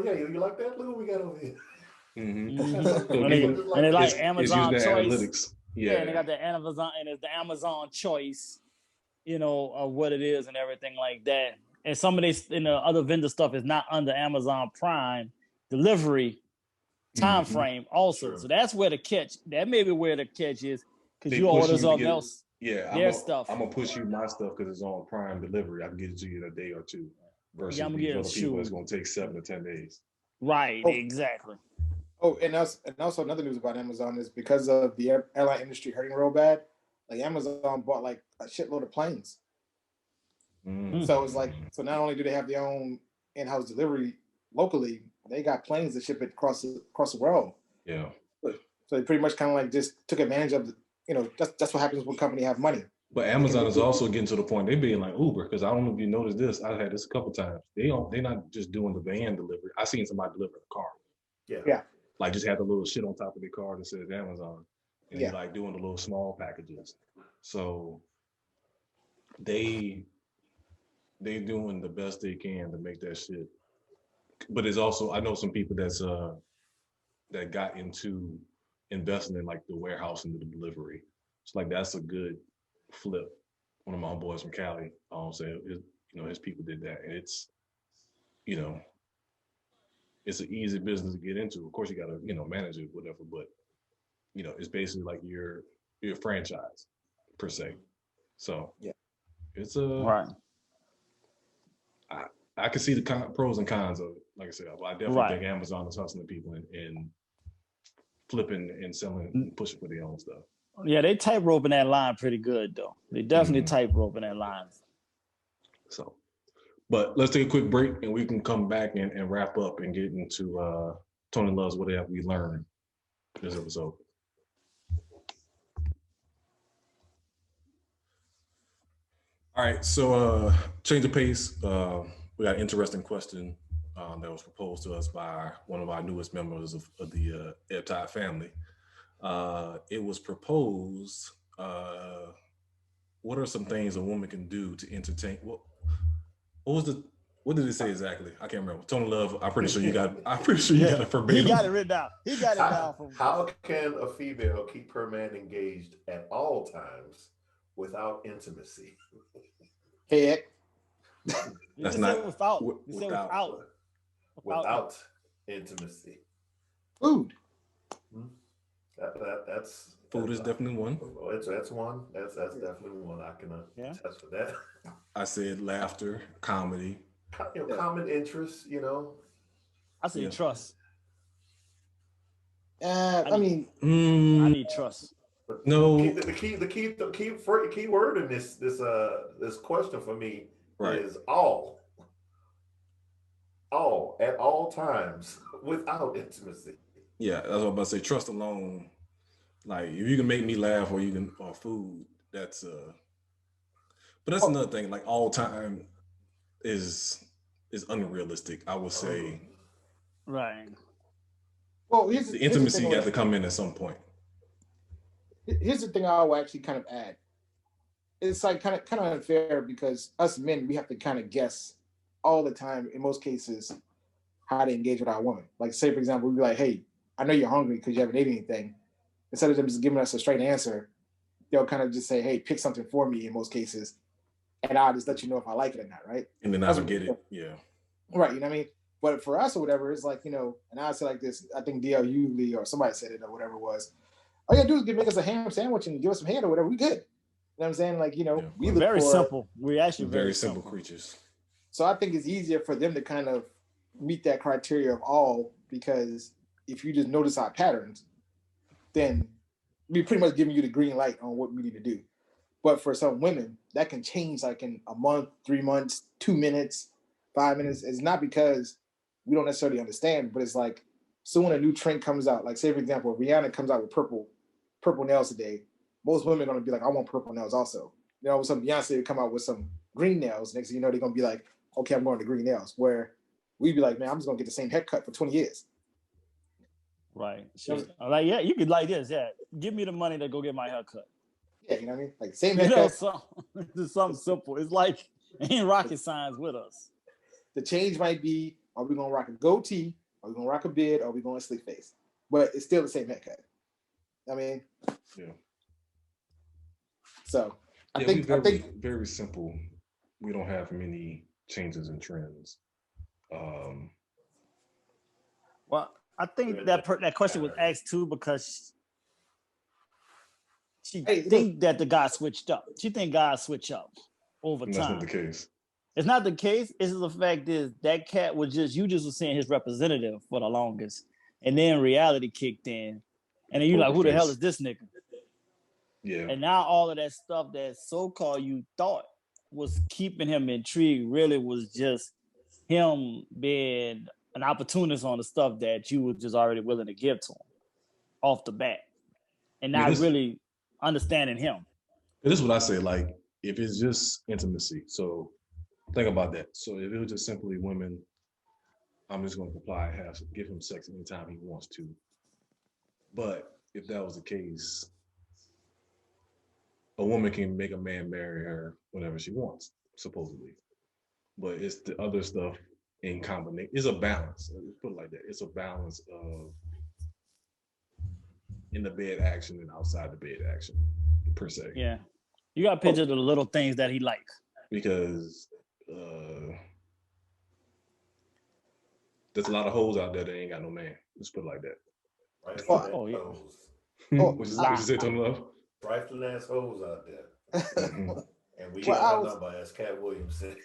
yeah, you like that? Look what we got over here. Mm-hmm. And they like Amazon choice. Analytics. Yeah, and they got the Amazon, and it's the Amazon choice, of what it is and everything like that. And some of this, the other vendor stuff is not under Amazon Prime delivery time frame also. Sure. So that's where the catch. That may be where the catch is, because you order something else. Yeah, their stuff. I'm gonna push you my stuff because it's on Prime delivery. I can get it to you in a day or two. Versus I'm these other people, it's gonna take 7 to 10 days. Right. Exactly. Oh, and also another news about Amazon is because of the airline industry hurting real bad. Like Amazon bought like a shitload of planes. So it's like, so not only do they have their own in-house delivery locally, they got planes that ship it across the world. Yeah. So they pretty much kind of like just took advantage of that's what happens when companies have money. But Amazon is also getting to the point they're being like Uber, because I don't know if you noticed this. I've had this a couple times. They're not just doing the van delivery. I seen somebody deliver a car. Yeah. Like just had the little shit on top of their car that says Amazon, and they're like doing the little small packages. So they're doing the best they can to make that shit. But it's also, I know some people that got into investing in like the warehouse and the delivery. It's like that's a good flip. One of my boys from Cali, said his people did that, and it's it's an easy business to get into. Of course, you got to manage it, whatever. But it's basically like your franchise per se. So it's right. I can see the pros and cons of it. Like I said, I definitely think Amazon is hustling people and flipping and selling and pushing for their own stuff. Yeah, they tight roping that line pretty good though. They definitely tight roping that line. So, but let's take a quick break and we can come back and wrap up and get into Tony Loves What Have We Learned this episode. All right, so change of pace. We got an interesting question that was proposed to us by one of our newest members of the Airtide family. It was proposed, what are some things a woman can do to entertain? What did it say exactly? I can't remember. Tony Love, I'm pretty sure you got it verbatim. He got it written down. How can a female keep her man engaged at all times without intimacy? Head. That's not without intimacy. Food. That's food is definitely one. That's one. That's definitely one. I can attest for that. I said laughter, comedy, common interests. I said trust. I need trust. No. The key word in this question for me is all at all times without intimacy. Yeah, that's what I'm about to say. Trust alone. Like if you can make me laugh or food, that's but that's another thing. Like all time is unrealistic, I would say. Right. Well, the intimacy got to come in at some point. Here's the thing I will actually kind of add. it's like kind of unfair because us men, we have to kind of guess all the time in most cases how to engage with our woman. Like, say, for example, we'd be like, hey, I know you're hungry because you haven't ate anything. Instead of them just giving us a straight answer, they'll kind of just say, hey, pick something for me in most cases. And I'll just let you know if I like it or not, right? And then I'll get it. Yeah. Right, you know what I mean? But for us or whatever, it's like, and I say like this, I think DL Hughley or somebody said it or whatever it was. All you gotta do is make us a ham sandwich and give us some head or whatever, we good. You know what I'm saying? Like, we look very simple. We actually very simple creatures. So I think it's easier for them to kind of meet that criteria of all, because if you just notice our patterns, then we pretty much giving you the green light on what we need to do. But for some women, that can change like in a month, 3 months, 2 minutes, 5 minutes. It's not because we don't necessarily understand, but it's like, so when a new trend comes out, like say, for example, Rihanna comes out with purple nails today, most women are going to be like, I want purple nails also. Some Beyonce would come out with some green nails. Next thing you know, they're going to be like, okay, I'm going to green nails. Where we'd be like, man, I'm just going to get the same haircut for 20 years. Right. Like, yeah, you could like this. Yeah. Give me the money to go get my haircut. Yeah, you know what I mean? Like, same haircut. Just something simple. It's like, ain't rocket science with us. The change might be, are we going to rock a goatee? Are we going to rock a beard? Or are we going to slick face? But it's still the same haircut. I mean, yeah. So I think very simple. We don't have many changes in trends. Well, I think that question was asked too because she think that the guy switched up. She think guys switch up over time. That's not the case. It's not the case. It's the fact is that cat was you just was seeing his representative for the longest, and then reality kicked in, and then you like, who the hell is this nigga? Yeah. And now all of that stuff that so-called you thought was keeping him intrigued really was just him being an opportunist on the stuff that you were just already willing to give to him off the bat, and not really understanding him. This is what I say. Like, if it's just intimacy, so think about that. So if it was just simply women, I'm just going to comply, give him sex anytime he wants to. But if that was the case, a woman can make a man marry her whenever she wants, supposedly. But it's the other stuff in combination. It's a balance. Let's put it like that. It's a balance of in the bed action and outside the bed action, per se. Yeah. You got to picture the little things that he likes. Because there's a lot of hoes out there that ain't got no man. Let's put it like that. Right. Yeah. What you say to him, love? Trifling ass hoes out there. And we got her number, as Cat Williams said.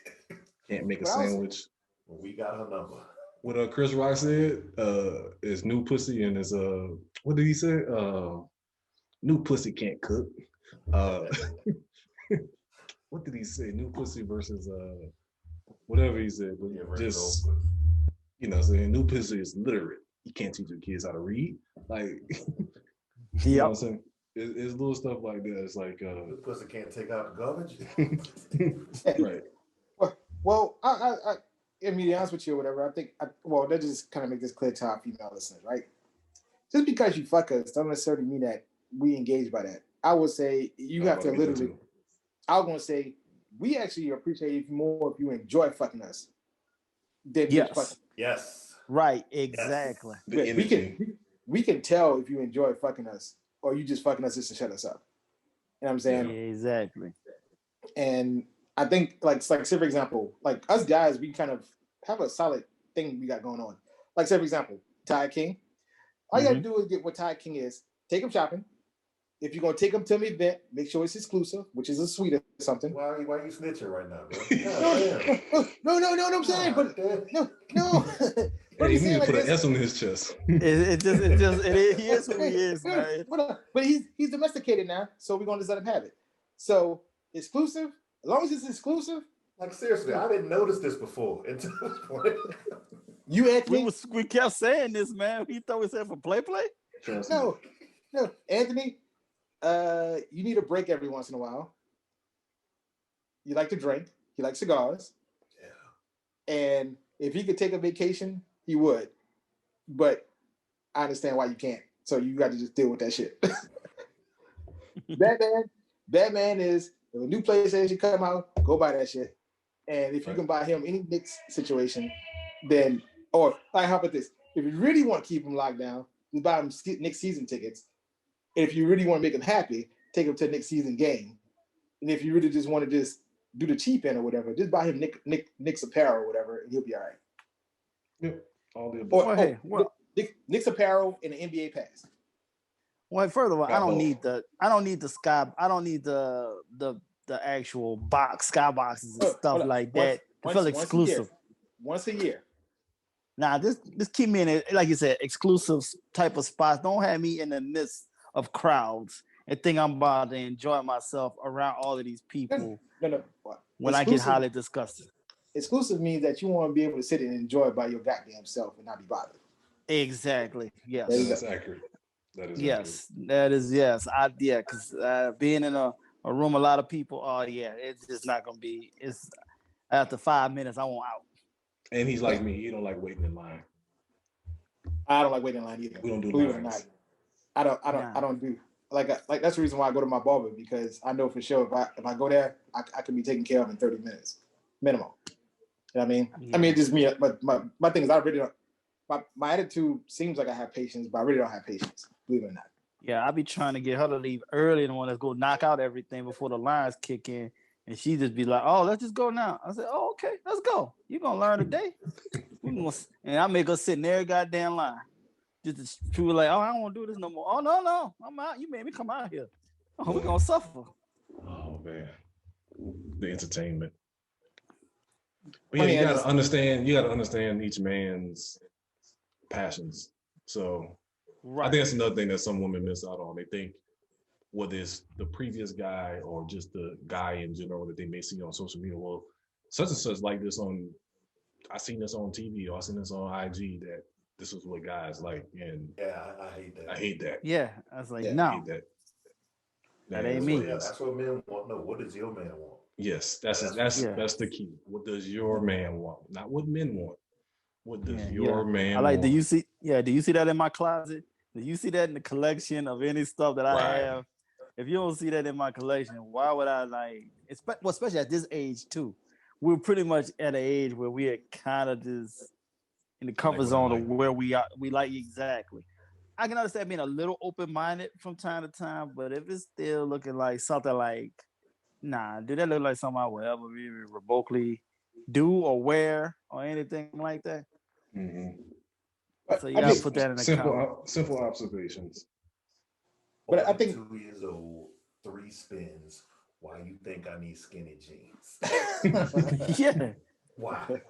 Can't make a sandwich. We got her number. What Chris Rock said is new pussy, and is what did he say? New pussy can't cook. What did he say? New pussy versus whatever he said, but just saying new pussy is literate. You can't teach your kids how to read. Like, you know what I'm saying? It's little stuff like that. It's like pussy can't take out the garbage. Right. Well, I mean, to be honest with you or whatever, I think that just kind of make this clear to our female listeners, right? Just because you fuck us don't necessarily mean that we engage by that. I would say you have to literally. I was going to say we actually appreciate it more if you enjoy fucking us. Yes. Right. Exactly. Yes. We can tell if you enjoy fucking us or you just fucking us just to shut us up. You know what I'm saying? Yeah, exactly. And I think like say for example, like us guys, we kind of have a solid thing we got going on. Like say for example, Ty King. All you got to do is get what Ty King is. Take him shopping. If you're gonna take them to an event, make sure it's exclusive, which is a suite or something. Why are you snitching right now, bro? No, I'm saying, but no. Hey, you need to put an S on his chest. He is who he is, man. But he's domesticated now, so we're gonna just let him have it. So exclusive, as long as it's exclusive. Like seriously, I didn't notice this before until this point. You Anthony? We kept saying this, man. He thought we said for play. No, Anthony. You need a break every once in a while. You like to drink. He likes cigars. Yeah. And if he could take a vacation, he would. But I understand why you can't. So you got to just deal with that shit. Batman is If a new PlayStation come out, go buy that shit. And if you can buy him any Knicks situation, then, or like, how about this? If you really want to keep him locked down, you buy him Knicks season tickets. And if you really want to make him happy, take him to the Knicks season game. And if you really just want to just do the cheap end or whatever, just buy him Knicks apparel or whatever, and he'll be all right. Yep, all the above. Knicks apparel and the NBA pass. Well, further of all, I don't need the actual skyboxes and stuff like that. I feel exclusive. Once a year. Nah, just keep me in it, like you said, exclusive type of spots. Don't have me in the midst of crowds and think I'm about to enjoy myself around all of these people. No. When I get highly disgusted. Exclusive means that you want to be able to sit and enjoy it by your goddamn self and not be bothered. Exactly. Yes. That's accurate. That is yes. Accurate. That is yes. Because being in a room, a lot of people. Oh yeah, it's just not gonna be. It's after 5 minutes, I want out. And he's like me. He don't like waiting in line. I don't like waiting in line either. We don't do Believe lines. It or not. I don't do like that's the reason why I go to my barber, because I know for sure if I go there, I can be taken care of in 30 minutes minimum. You know what I mean? Yeah. I mean, it's just me. But my thing is, I really don't. My attitude seems like I have patience, but I really don't have patience. Believe it or not. Yeah, I be trying to get her to leave early and want to go knock out everything before the lines kick in. And she just be like, "Oh, let's just go now." I said, "Oh, okay, let's go. You're gonna learn today." And I make her sit in every goddamn line. Just she was like, "Oh, I don't want to do this no more." "Oh, no, I'm out. You made me come out here. Oh, we're gonna suffer." Oh man, the entertainment. But yeah, you gotta understand each man's passions. So I think that's another thing that some women miss out on. They think whether it's the previous guy or just the guy in general that they may see on social media, well, such and such like this I seen this on TV or I seen this on IG that this is what guys like. And yeah, I hate that. I hate that. Yeah, I was like, no. I hate that. That ain't me. Yeah, that's what men want. No, what does your man want? Yes, that's the key. What does your man want? Not what men want. What does your man want? Do you see that in my closet? Do you see that in the collection of any stuff that I have? If you don't see that in my collection, why would I especially at this age too? We're pretty much at an age where we are kind of just in the comfort zone of where we are. We like exactly. I can understand being a little open-minded from time to time, but if it's still looking like something like, nah, do that look like something I would ever really revocably do or wear or anything like that? Mm-hmm. So you gotta put that in the simple observations. But I think 2 years old, 3 spins. Why you think I need skinny jeans? Yeah. Why?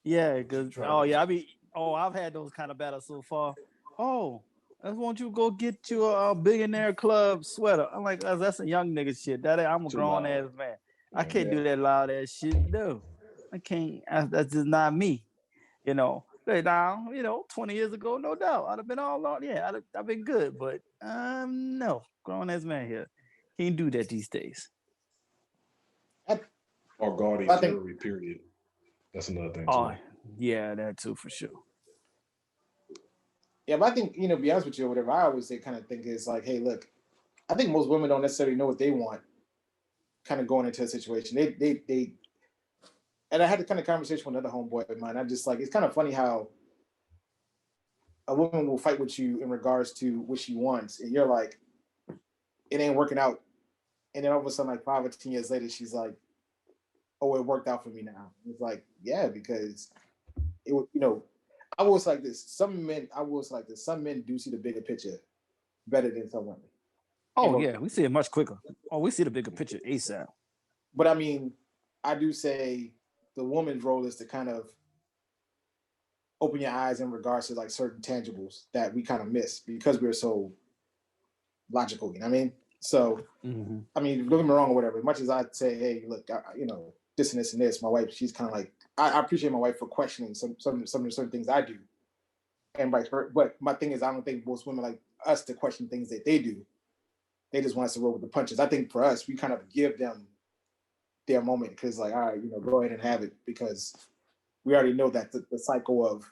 Yeah, because I've had those kind of battles so far. Oh, I want you to go get you a billionaire club sweater. I'm like, that's a young nigga shit. I'm a grown ass man. I can't do that loud ass shit. No, I can't. That's just not me. Now, 20 years ago, no doubt, I'd have been all on. Yeah, I've been good, but no, grown ass man here can't do that these days. Or gaudy jewelry, period. That's another thing. Oh, yeah, that too for sure. Yeah, but I think, to be honest with you or whatever, I always say kind of think is like, hey, look, I think most women don't necessarily know what they want kind of going into a situation. They and I had the kind of conversation with another homeboy of mine. I'm just like, it's kind of funny how a woman will fight with you in regards to what she wants. And you're like, it ain't working out. And then all of a sudden, like 5 or 10 years later, she's like, oh, it worked out for me now. It's like, yeah, because it would, I was like this. Some men do see the bigger picture better than some women. Oh, yeah, we see it much quicker. Oh, we see the bigger picture ASAP. But I mean, I do say the woman's role is to kind of open your eyes in regards to like certain tangibles that we kind of miss because we're so logical, you know what I mean? So, I mean, don't get me wrong or whatever. As much as I'd say, hey, look, this and this and this, my wife, she's kind of like, I appreciate my wife for questioning some certain things I do. And vice versa. But my thing is, I don't think most women like us to question things that they do. They just want us to roll with the punches. I think for us, we kind of give them their moment because like, all right, go ahead and have it because we already know that the cycle of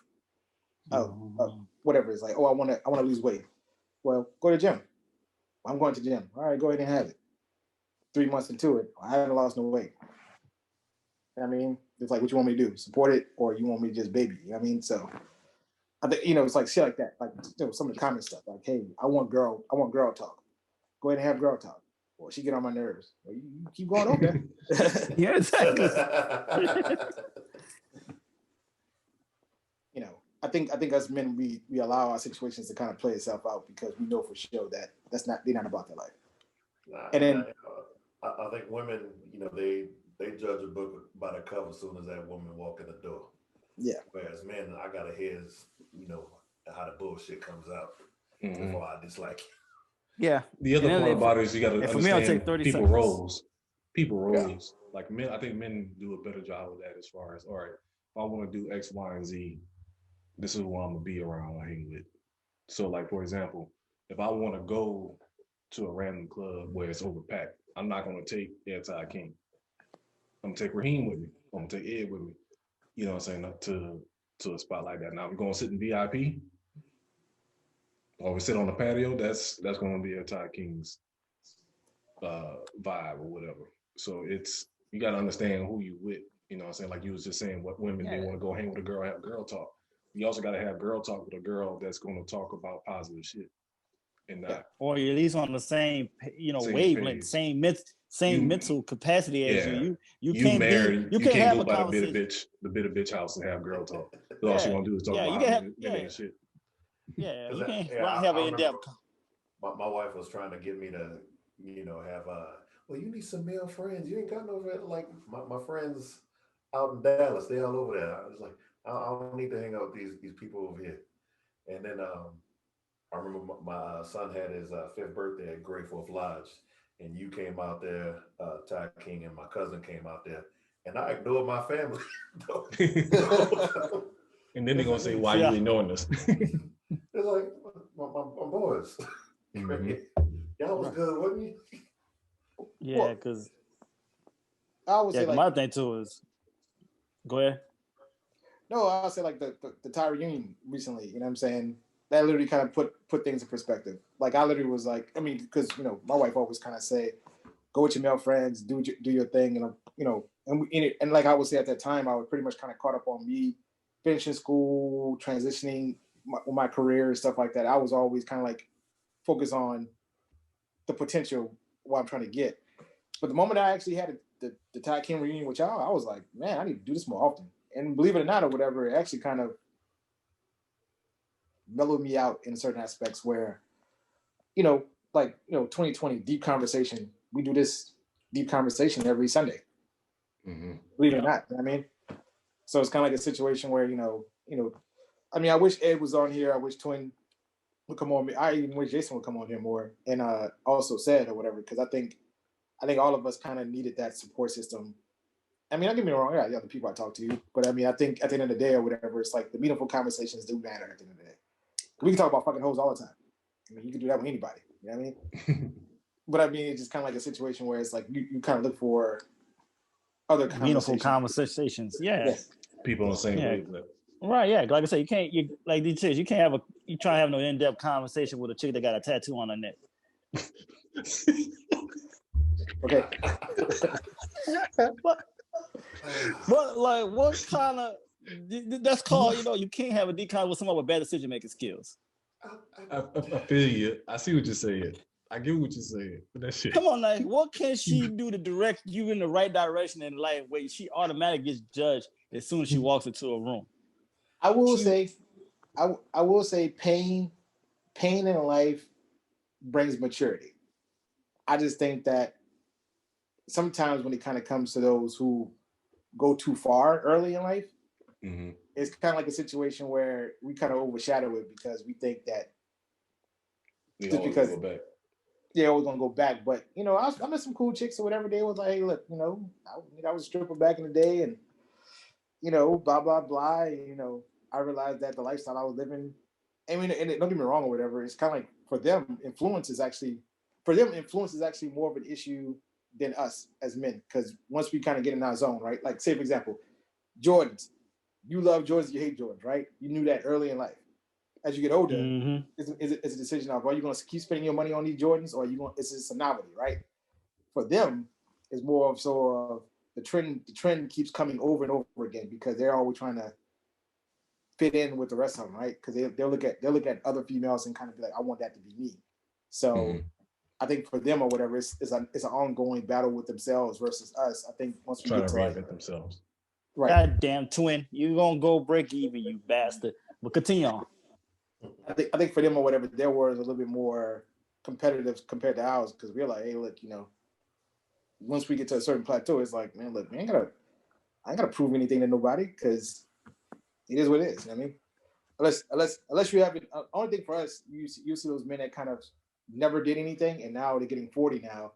whatever is like, oh, I want to lose weight. Well, go to the gym. I'm going to the gym. All right, go ahead and have it. 3 months into it, I haven't lost no weight. I mean, it's like, what you want me to do? Support it, or you want me to just baby? You know what I mean? So I think, it's like shit like that. Like, some of the common stuff. Like, hey, I want girl talk. Go ahead and have girl talk. Or she get on my nerves. Well, you keep going over there. Yeah, exactly. I think as men we allow our situations to kind of play itself out because we know for sure that they're not about their life. And then I think women, they judge a book by the cover as soon as that woman walk in the door. Yeah. Whereas men, I gotta hear how the bullshit comes out before I dislike it. Yeah. The other part about it is you got to understand people roles. People roles. Yeah. Like men, I think men do a better job of that as far as, all right, if I want to do X, Y, and Z, this is who I'm gonna be around, I hang with. So, like, for example, if I want to go to a random club where it's overpacked, I'm not gonna take Ty King. I'm gonna take Raheem with me. I'm gonna take Ed with me. You know what I'm saying? To a spot like that. Now we're gonna sit in VIP, or we sit on the patio. That's gonna be a Ty King's vibe or whatever. So you gotta understand who you with. You know what I'm saying? Like you was just saying, what women they want to go hang with a girl, have girl talk. You also gotta have girl talk with a girl that's gonna talk about positive shit. And or at least on the same wavelength, same mental capacity as you. You can't go by the bitter bitch house and have girl talk. All she gonna do is talk about shit. Yeah, you can't have an in-depth. My wife was trying to get me to, have well, you need some male friends. You ain't got no like my friends out in Dallas. They all over there. I was like, I don't need to hang out with these people over here. And then I remember my son had his 5th birthday at Great 4th Lodge, and you came out there, Ty King, and my cousin came out there, and I ignored my family. And then they're gonna say, "Why you ignoring us?" It's like my boys. Y'all was good, wasn't you? Yeah, because I would say my thing too is, go ahead. No, I would say like the Ty reunion recently. You know what I'm saying? That literally kind of put things in perspective. Like I literally was like, I mean, because my wife always kind of say, go with your male friends, do your thing, and like I would say at that time, I was pretty much kind of caught up on me finishing school, transitioning my career and stuff like that. I was always kind of like focused on the potential what I'm trying to get. But the moment I actually had the Ty King reunion with y'all, I was like, man, I need to do this more often. And believe it or not, or whatever, it actually kind of mellowed me out in certain aspects where, 2020 deep conversation. We do this deep conversation every Sunday. Mm-hmm. Believe it or not, you know what I mean? So it's kind of like a situation where, I mean, I wish Ed was on here. I wish Twin would come on. I even wish Jason would come on here more and also said or whatever, because I think all of us kind of needed that support system. I mean, don't get me wrong, I got the other people I talk to, but I mean, I think at the end of the day or whatever, it's like the meaningful conversations do matter at the end of the day. We can talk about fucking hoes all the time. I mean, you can do that with anybody. You know what I mean? But I mean, it's just kind of like a situation where it's like you kind of look for other meaningful conversations. Yeah. People on the same wavelength. Right, yeah. Like I said, like these chicks, you try to have no in-depth conversation with a chick that got a tattoo on her neck. Okay. what kind of that's called, you can't have a deep conversation with someone with bad decision-making skills. I feel you. I see what you're saying. I get what you're saying. But that shit. Come on, now. What can she do to direct you in the right direction in life where she automatically gets judged as soon as she walks into a room? I will say pain in life brings maturity. I just think that sometimes when it kind of comes to those who go too far early in life, mm-hmm. It's kind of like a situation where we kind of overshadow it because we think that we're always gonna go back. But I met some cool chicks or whatever. They was like, hey, look, I was a stripper back in the day, and blah blah blah. I realized that the lifestyle I was living. I mean, and don't get me wrong or whatever. It's kind of like for them, influence is actually more of an issue than us as men, because once we kind of get in our zone, right? Like, say for example, Jordans. You love Jordans, you hate Jordans, right? You knew that early in life. As you get older, mm-hmm. it's a decision of, are you going to keep spending your money on these Jordans, or is this a novelty, right? for them, it's more of the trend keeps coming over and over again because they're always trying to fit in with the rest of them, right? Because they'll look at other females and kind of be like, I want that to be me. So I think for them or whatever, it's an ongoing battle with themselves versus us. I think once we trying get to to reinvent themselves. Right. Goddamn twin, you gonna go break even, you bastard. But continue on. I think for them or whatever, their word is a little bit more competitive compared to ours because we're like, hey, look, once we get to a certain plateau, it's like, man, look, I ain't gotta prove anything to nobody because it is what it is. You know what I mean? Unless you have it. Only thing for us, you see those men that kind of never did anything, and now they're getting 40 now.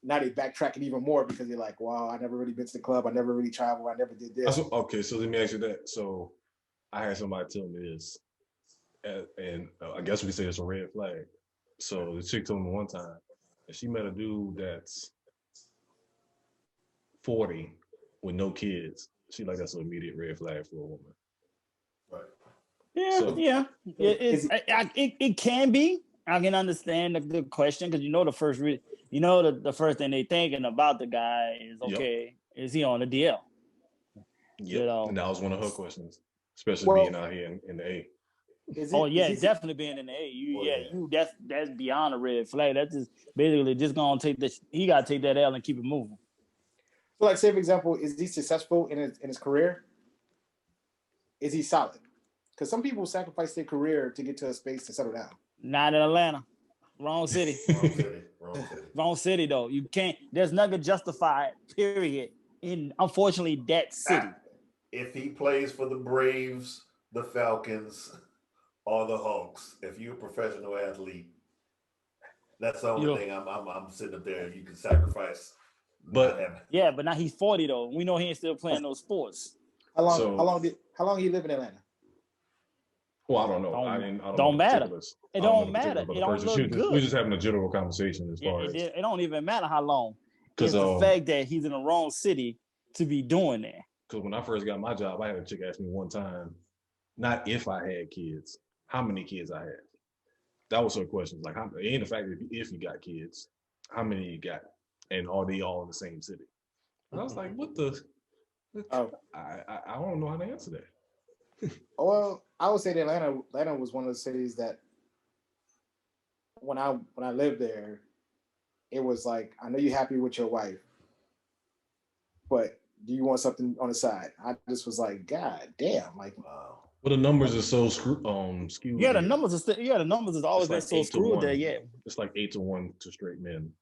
Now they backtracking even more because they're like, wow, I never really been to the club. I never really traveled. I never did this. Okay, so let me ask you that. So I had somebody tell me this, and I guess we say it's a red flag. So the chick told me one time, and she met a dude that's 40 with no kids. She like, that's an immediate red flag for a woman. Right. It can be. I can understand the question because the first thing they thinking about the guy is, okay, is he on the DL? Yeah, and that was one of her questions, especially being out here in the A. Definitely being in the A. That's beyond a red flag. That's just basically just gonna take this. He gotta take that L and keep it moving. So, like, say for example, is he successful in his career? Is he solid? Because some people sacrifice their career to get to a space to settle down. Not in Atlanta. Wrong city. Wrong city, though. You can't. There's nothing justified, period, in, unfortunately, that city. If he plays for the Braves, the Falcons, or the Hawks, if you're a professional athlete, that's the only thing I'm sitting up there. You can sacrifice. But now he's 40, though. We know he ain't still playing those sports. How long he live in Atlanta? Well, I don't know. I don't don't know matter. It don't matter. It don't look good. We're just having a general conversation as far as it don't even matter how long. It's the fact that he's in the wrong city to be doing that. Because when I first got my job, I had a chick ask me one time, not if I had kids, how many kids I had. That was her question. Like, it ain't the fact that if you got kids, how many you got, and are they all in the same city? And I was like, what the? I don't know how to answer that. Well, I would say that Atlanta was one of the cities that when I lived there, it was like, I know you're happy with your wife, but do you want something on the side? I just was like, God damn, like, wow. Well, the numbers are so skewed. Yeah, the numbers has always been so screwed there. Yeah, it's like 8-1 to straight men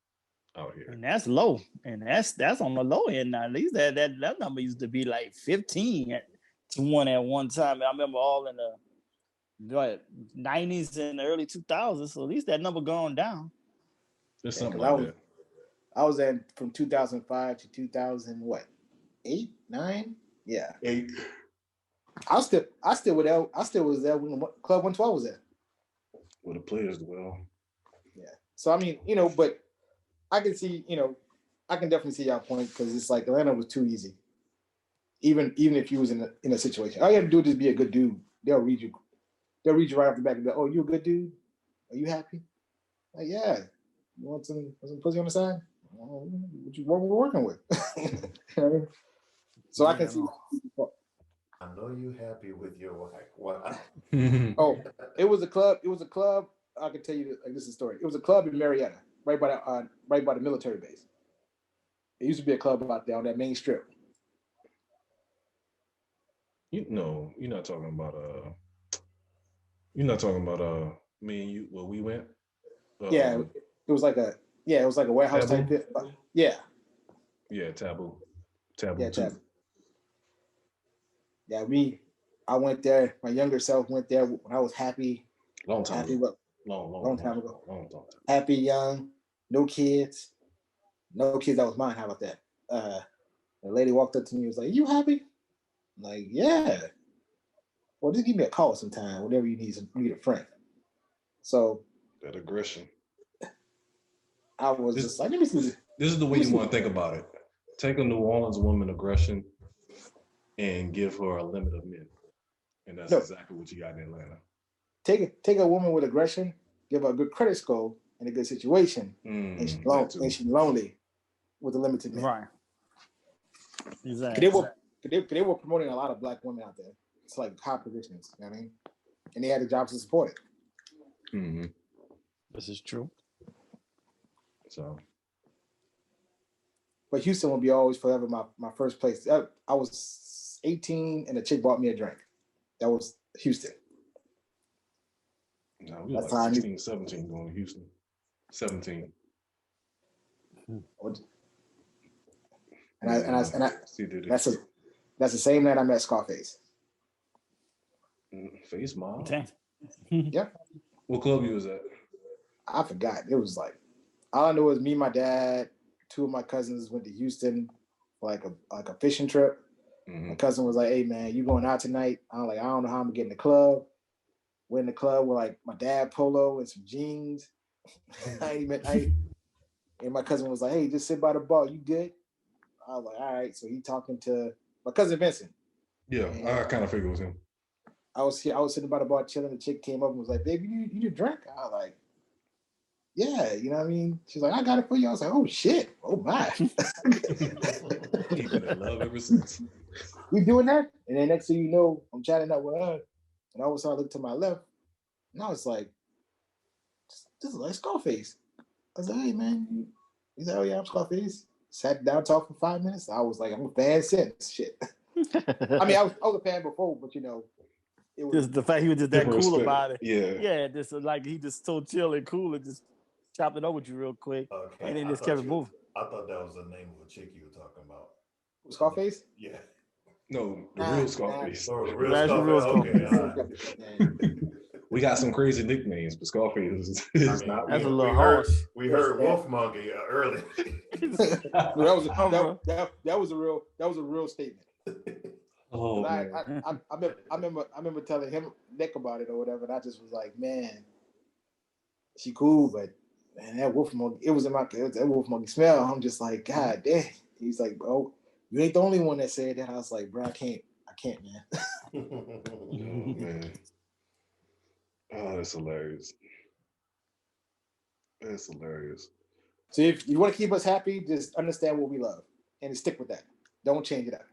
out here, and that's low, and that's on the low end now. At least that number used to be like 15-1 at one time. I remember all in the 90s and the early 2000s. So at least that number gone down. There's something like that. I was in from 2005 to 2008, 9, yeah, 8. I still was there when Club 112 was there. Well, the players well. Yeah. So I mean, but I can see, I can definitely see your point because it's like Atlanta was too easy. Even if you was in a situation, all you have to do is just be a good dude. They'll read you right off the back and be like, oh, you a good dude? Are you happy? Like, yeah. You want some pussy on the side? What we're working with. So I can see. I know you happy with your wife. What? Oh, it was a club. I can tell you this is a story. It was a club in Marietta, right by the military base. It used to be a club out there on that main strip. You're not talking about me and you where we went. It was like a warehouse type pit. Yeah. Yeah, taboo. Yeah, taboo. Yeah, I went there. My younger self went there when I was happy. Long time ago. Happy, young, no kids. No kids, that was mine. How about that? The lady walked up to me and was like, you happy? I'm like, yeah. Well, just give me a call sometime, whatever you need. You need a friend. So that aggression. I was just like, let me see. This is the way you want to think about it. Take a New Orleans woman aggression and give her a limit of men. And that's exactly what you got in Atlanta. Take a woman with aggression, give her a good credit score and a good situation, and she's lonely. with the limited men. Right. Exactly. They were promoting a lot of black women out there. It's like high positions, you know what I mean? And they had the jobs to support it. Mm-hmm. This is true. So, but Houston will be always forever my first place. I was 18 and a chick bought me a drink. That was Houston. No, we were like 16, 17 going to Houston. 17. That's the same night I met Scarface. Face Mom? Okay. Yeah. What club you was at? I forgot. It was like, all I knew was me, my dad, two of my cousins went to Houston for like a fishing trip. Mm-hmm. My cousin was like, "Hey man, you going out tonight?" I'm like, "I don't know how I'm gonna get in the club." We're in the club with like my dad polo and some jeans. And my cousin was like, "Hey, just sit by the bar. You good?" I was like, "All right." So he talking to my cousin Vincent. Yeah, and I kind of figured it was him. I was sitting by the bar chilling. The chick came up and was like, "Baby, you need a drink?" I was like, "Yeah," you know what I mean? She's like, "I got it for you." I was like, "Oh shit! Oh my!" You've been in love ever since. We doing that, and then next thing you know, I'm chatting up with her, and all of a sudden I look to my left, and I was like, "This is like Scarface." I was like, "Hey man," he's like, "Oh yeah, I'm Scarface." Sat down, talked for 5 minutes. I was like, "I'm a fan since." Shit. I mean, I was a fan before, but you know, it was just the fact he was just that cool respect. about it. Yeah, just like he just so chill and cool and just chopped it up with you real quick, and then just kept it moving. I thought that was the name of a chick you were talking about. Scarface? Yeah. No, the real Scarface. Oh, the real Scarface. Okay. We got some crazy nicknames, but Scarface is not. That's a little harsh. We heard Wolf Monkey earlier. that was a real statement. Oh, I remember telling him Nick about it or whatever, and I just was like, man, she cool, but man, that Wolf Monkey, that Wolf Monkey smell. I'm just like, God damn. He's like, bro, you ain't the only one that said that. I was like, bro, I can't, man. Oh man. Oh, that's hilarious. That's hilarious. So if you want to keep us happy, just understand what we love and stick with that. Don't change it up.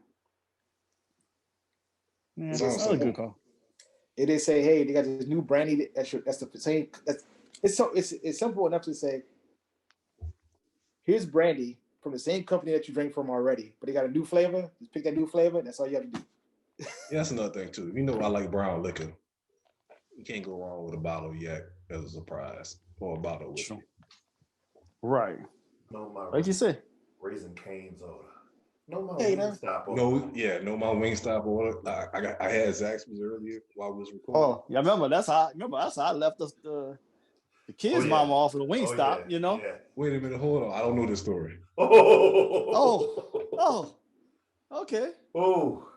Yeah, that's a good call. It is say, hey, they got this new brandy. That's the same. It's simple enough to say, here's brandy from the same company that you drink from already, but they got a new flavor. Just pick that new flavor. That's all you have to do. Yeah, that's another thing too. You know, I like brown liquor. You can't go wrong with a bottle of yak as a surprise or a bottle of whiskey. Right. Like you said, Raising Cane's order. No my Wingstop order. No my Wingstop order. I had Zaxby's earlier while I was recording. Oh, yeah, I remember that's how I left the kids' mama off of the Wingstop. You know. Yeah. Wait a minute, hold on. I don't know this story. Oh. Okay. Oh.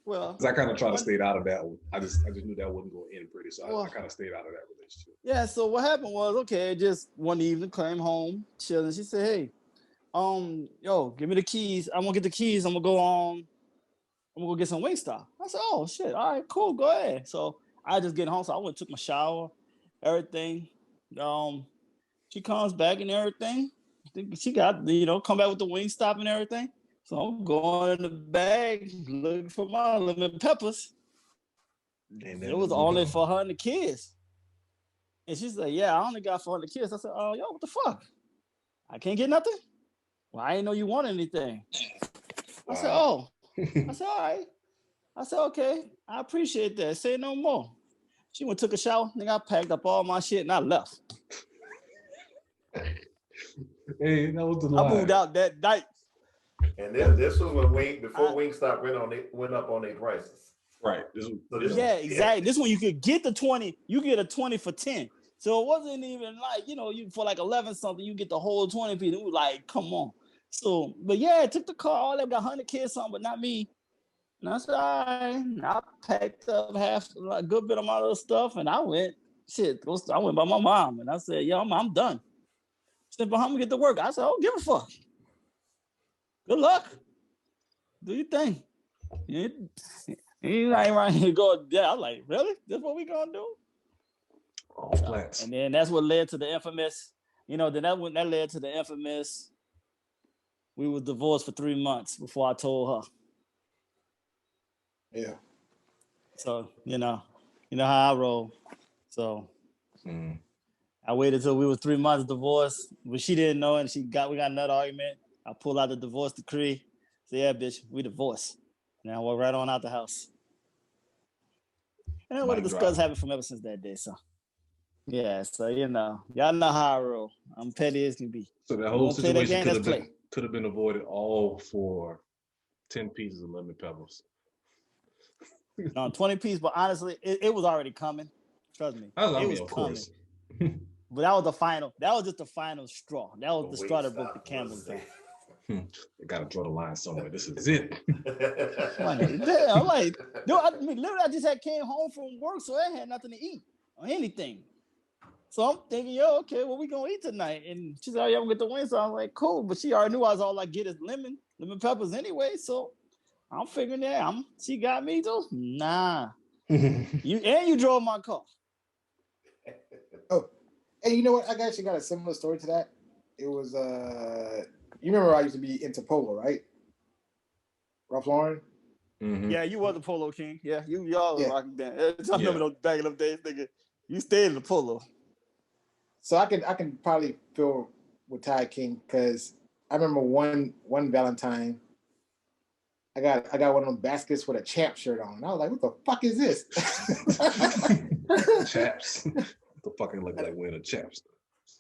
Well, I kind of tried to stay out of that one. I just knew that wasn't going to end pretty, so I kind of stayed out of that relationship. Yeah. So what happened was, just one evening, came home, chilling. She said, "Hey, give me the keys. I'm gonna get the keys. I'm gonna go get some Wingstop." I said, "Oh shit, all right, cool, go ahead." So I just get home, so I went and took my shower, everything. She comes back and everything. She got come back with the Wingstop and everything. So I'm going in the bag looking for my lemon peppers. It was only for her and the kids. And she's like, "Yeah, I only got for the kids." I said, "Oh, what the fuck? I can't get nothing?" "Well, I didn't know you wanted anything." I said, "Oh." I said, "All right." I said, "Okay, I appreciate that. Say no more." She went took a shower. Then I packed up all my shit and I left. Hey, that was the line. I moved out that night. And this was when Wingstop went up on their prices. Right. Exactly. This one you could get the 20. You get a 20 for 10. So it wasn't even like, you for like 11 something, you get the whole 20 piece. It was like, come on. So, but yeah, I took the car. All them got 100 kids something, but not me. And I said, all right. And I packed up a good bit of my little stuff, and I went. I went by my mom, and I said, "Yo, I'm done." She said, "But how am I get to work?" I said, "I don't give a fuck. Good luck. Do your thing." You ain't right here going, yeah. I'm like, really? This what we gonna do? All flats. And then that's what led to the infamous, then that led to the infamous we were divorced for 3 months before I told her. Yeah. So, you know how I roll. So I waited till we were 3 months divorced, but she didn't know, and we got another argument. I pulled out the divorce decree. So yeah, bitch, we divorced. Now we're right on out the house. And what the discuss happened from ever since that day. So yeah, so y'all know how I roll. I'm petty as can be. So that whole situation could have been avoided all for 10 pieces of lemon peppers. No, 20 pieces, but honestly, it was already coming. Trust me. It was coming. But that was the final. That was just the final straw. That was the straw that broke the camel's back. They gotta draw the line somewhere. This is it. I'm like, dude, literally, I just came home from work, so I had nothing to eat or anything. So I'm thinking, okay, what we gonna eat tonight? And she said, oh, yeah, I'm gonna get the wings. So I'm like, cool. But she already knew I was all I get is lemon peppers anyway. So I'm figuring that she got me too. Nah. You drove my car. Oh, and you know what? I actually got a similar story to that. It was you remember I used to be into polo, right? Ralph Lauren. Mm-hmm. Yeah, you was the polo king. Yeah, y'all was rocking down. I remember those back in them days, nigga. You stayed in the polo. So I can probably feel with Ty King because I remember one Valentine. I got one of them baskets with a champ shirt on. And I was like, what the fuck is this? Chaps. What the fuck look like wearing a chaps?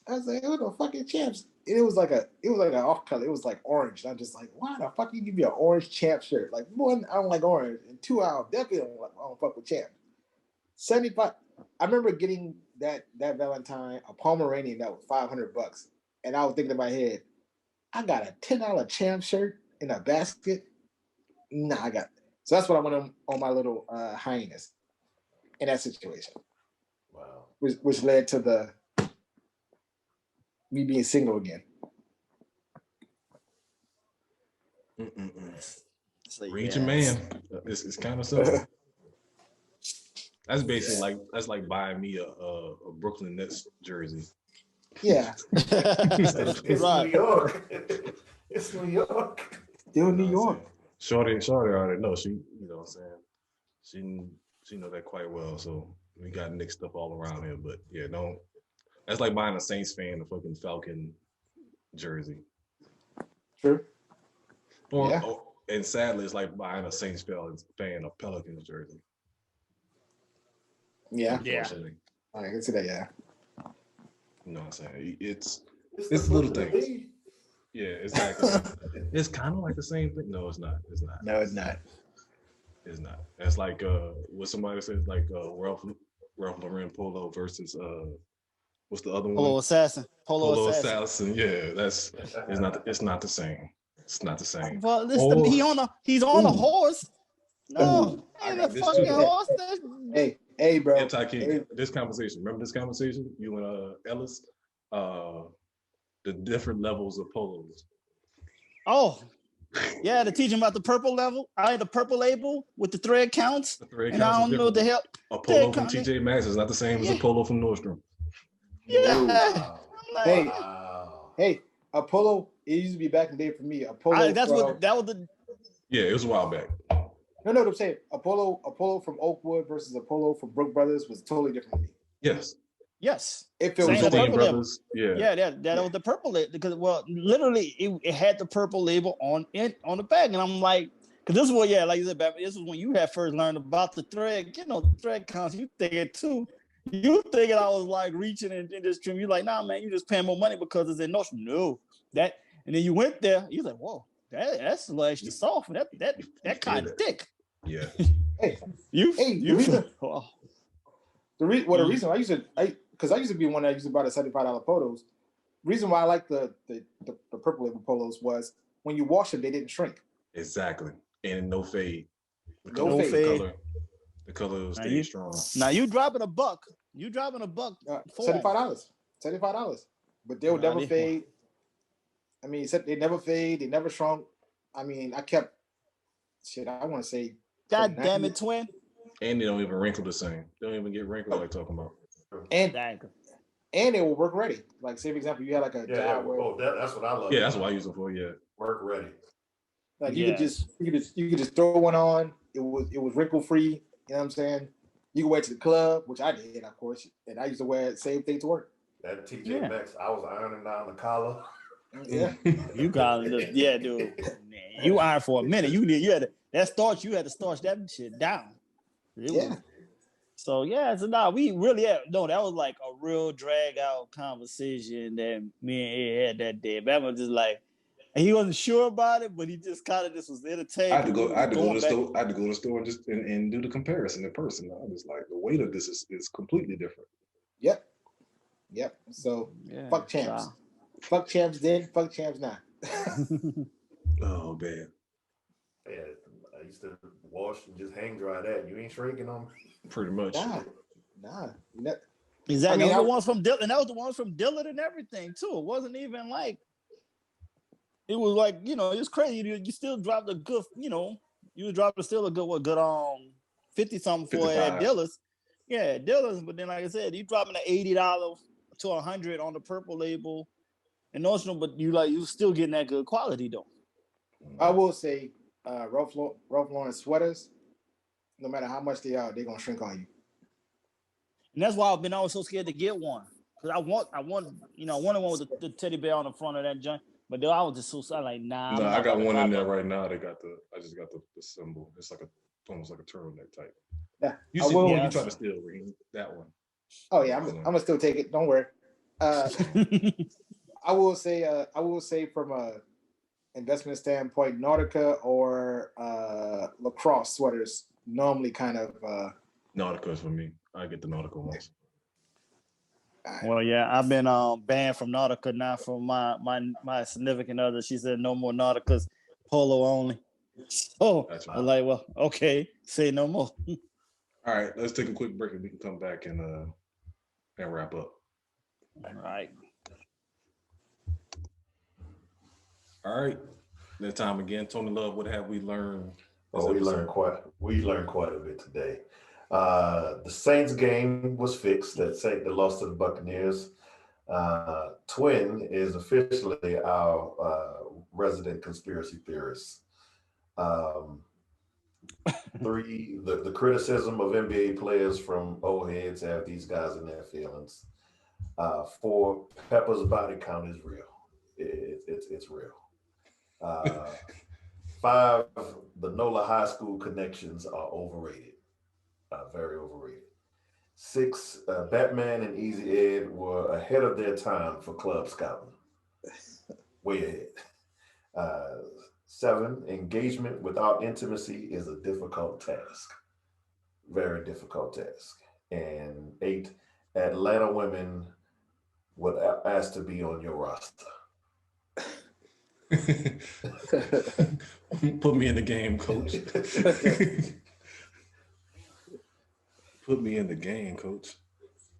I was like, what the fucking champs? And it was like an off color. It was like orange. And I'm just like, why the fuck you give me an orange champ shirt? Like, one, I don't like orange. And two, I definitely don't fuck with champ. 75. I remember getting that Valentine, a Pomeranian that was $500. And I was thinking in my head, I got a $10 champ shirt in a basket. Nah, I got it. So that's what I went on my little highness in that situation. Wow. Which led to me being single again. Reach a man. It's kind of simple. That's basically that's like buying me a Brooklyn Nets jersey. Yeah. It's right. New York. It's New York. Still New York. Shorty already know. She, you know what I'm saying? She know that quite well. So we got Knicks stuff all around here. But yeah, that's like buying a Saints fan a fucking Falcon jersey. True. And sadly, it's like buying a Saints fan a Pelicans jersey. Yeah. I can see that, yeah. You know what I'm saying? It's little things. Yeah, exactly. It's kind of like the same thing. No, it's not. No, it's not. It's not. That's like what somebody says, like Ralph Lauren polo versus what's the other one? Polo Assassin. Polo Assassin. Yeah, it's not the same. It's not the same. Well, he's on a horse. No, ain't a fucking horse. Hey, bro. Anti-King. This conversation. Remember this conversation? You and Ellis. The different levels of polos. Oh, yeah, to teach him about the purple level. The purple label with the thread counts. And I don't know the hell. A polo from TJ Maxx is not the same as a polo from Nordstrom. Yeah. Hey, a polo. It used to be back in the day for me. A polo. That was the. Yeah, it was a while back. No, what I'm saying. A polo from Oakwood versus a polo from Brook Brothers was totally different to me. Yes. If it was the purple label. Yeah, that was the purple label because literally it had the purple label on the bag, and I'm like, because this is what like you said, this is when you had first learned about the thread. Thread counts. You thinking too. You thinking I was like reaching in this trim. You're like, nah, man, you just paying more money because it's in Nordstrom. No, that, and then you went there. You're like, whoa, that's a little extra soft. That kind of thick. Yeah. The reason I used to be one that used to buy the $75 polos. Reason why I like the purple label polos was when you wash them, they didn't shrink. Exactly, and no fade. No fade. The color stayed strong. Now you dropping a buck. $75. But they would never fade. I mean, they never fade. They never shrunk. I mean, I kept I want to say. God damn it, twin. And they don't even wrinkle the same. They don't even get wrinkled like talking about. And And it will work ready. Like, say for example, you had like a job where that's what I love. Yeah, that's what I use it for. Yeah, work ready. Like you could just throw one on. It was wrinkle free. You know what I'm saying? You can wear it to the club, which I did, of course, and I used to wear the same thing to work. That TJ Maxx, I was ironing down the collar. Yeah, you got it. Yeah, dude. Man, you ironed for a minute. You had that starch. You had to starch that shit down. So we really had that was like a real drag out conversation that me and Ed had that day. Bama was just like, he wasn't sure about it, but he just kind of was entertained. I had to go to the store. I had to go to the store and do the comparison in person. I was like, the weight of this is completely different. Yep. So fuck champs. Fuck champs then. Fuck champs now. Oh man. Yeah, I used to wash and just hang dry that. You ain't shrinking on me. Pretty much. Nah. Exactly. That was the ones from Dillard and everything too. It wasn't even like. It was like, it's crazy. You still dropped a good, you dropped still a good 50 something for it at Dillard's. Yeah, Dillard's. But then, like I said, you dropping the $80 to $100 on the purple label, and notional, but you still getting that good quality though. I will say, Ralph Lauren sweaters, no matter how much they are, they're gonna shrink on you. And that's why I've been always so scared to get one, because I want, one with the teddy bear on the front of that joint. But I was just so like, nah. No, I got one in there right now. I just got the symbol. It's like almost like a turtleneck type. Yeah, you try to steal that one. Oh yeah, I'm gonna still take it. Don't worry. I will say from a investment standpoint, Nautica or lacrosse sweaters normally kind of. Nautica for me. I get the Nautica ones. Well, yeah, I've been banned from Nautica now from my significant other. She said no more Nauticas, polo only. So I was like, well, okay, say no more. All right, let's take a quick break and we can come back and wrap up. All right. All right. That time again. Tony Love, what have we learned? We learned quite a bit today. The Saints game was fixed. That Saints lost to the Buccaneers. Twin is officially our resident conspiracy theorist. The criticism of NBA players from old heads have these guys in their feelings. 4, Pepper's body count is real. It's real. 5, the NOLA High School connections are overrated. Very overrated. 6, Batman and Easy Ed were ahead of their time for club scouting. Way ahead. 7, engagement without intimacy is a difficult task. Very difficult task. And 8, Atlanta women would ask to be on your roster. Put me in the game, coach. Put me in the game, coach.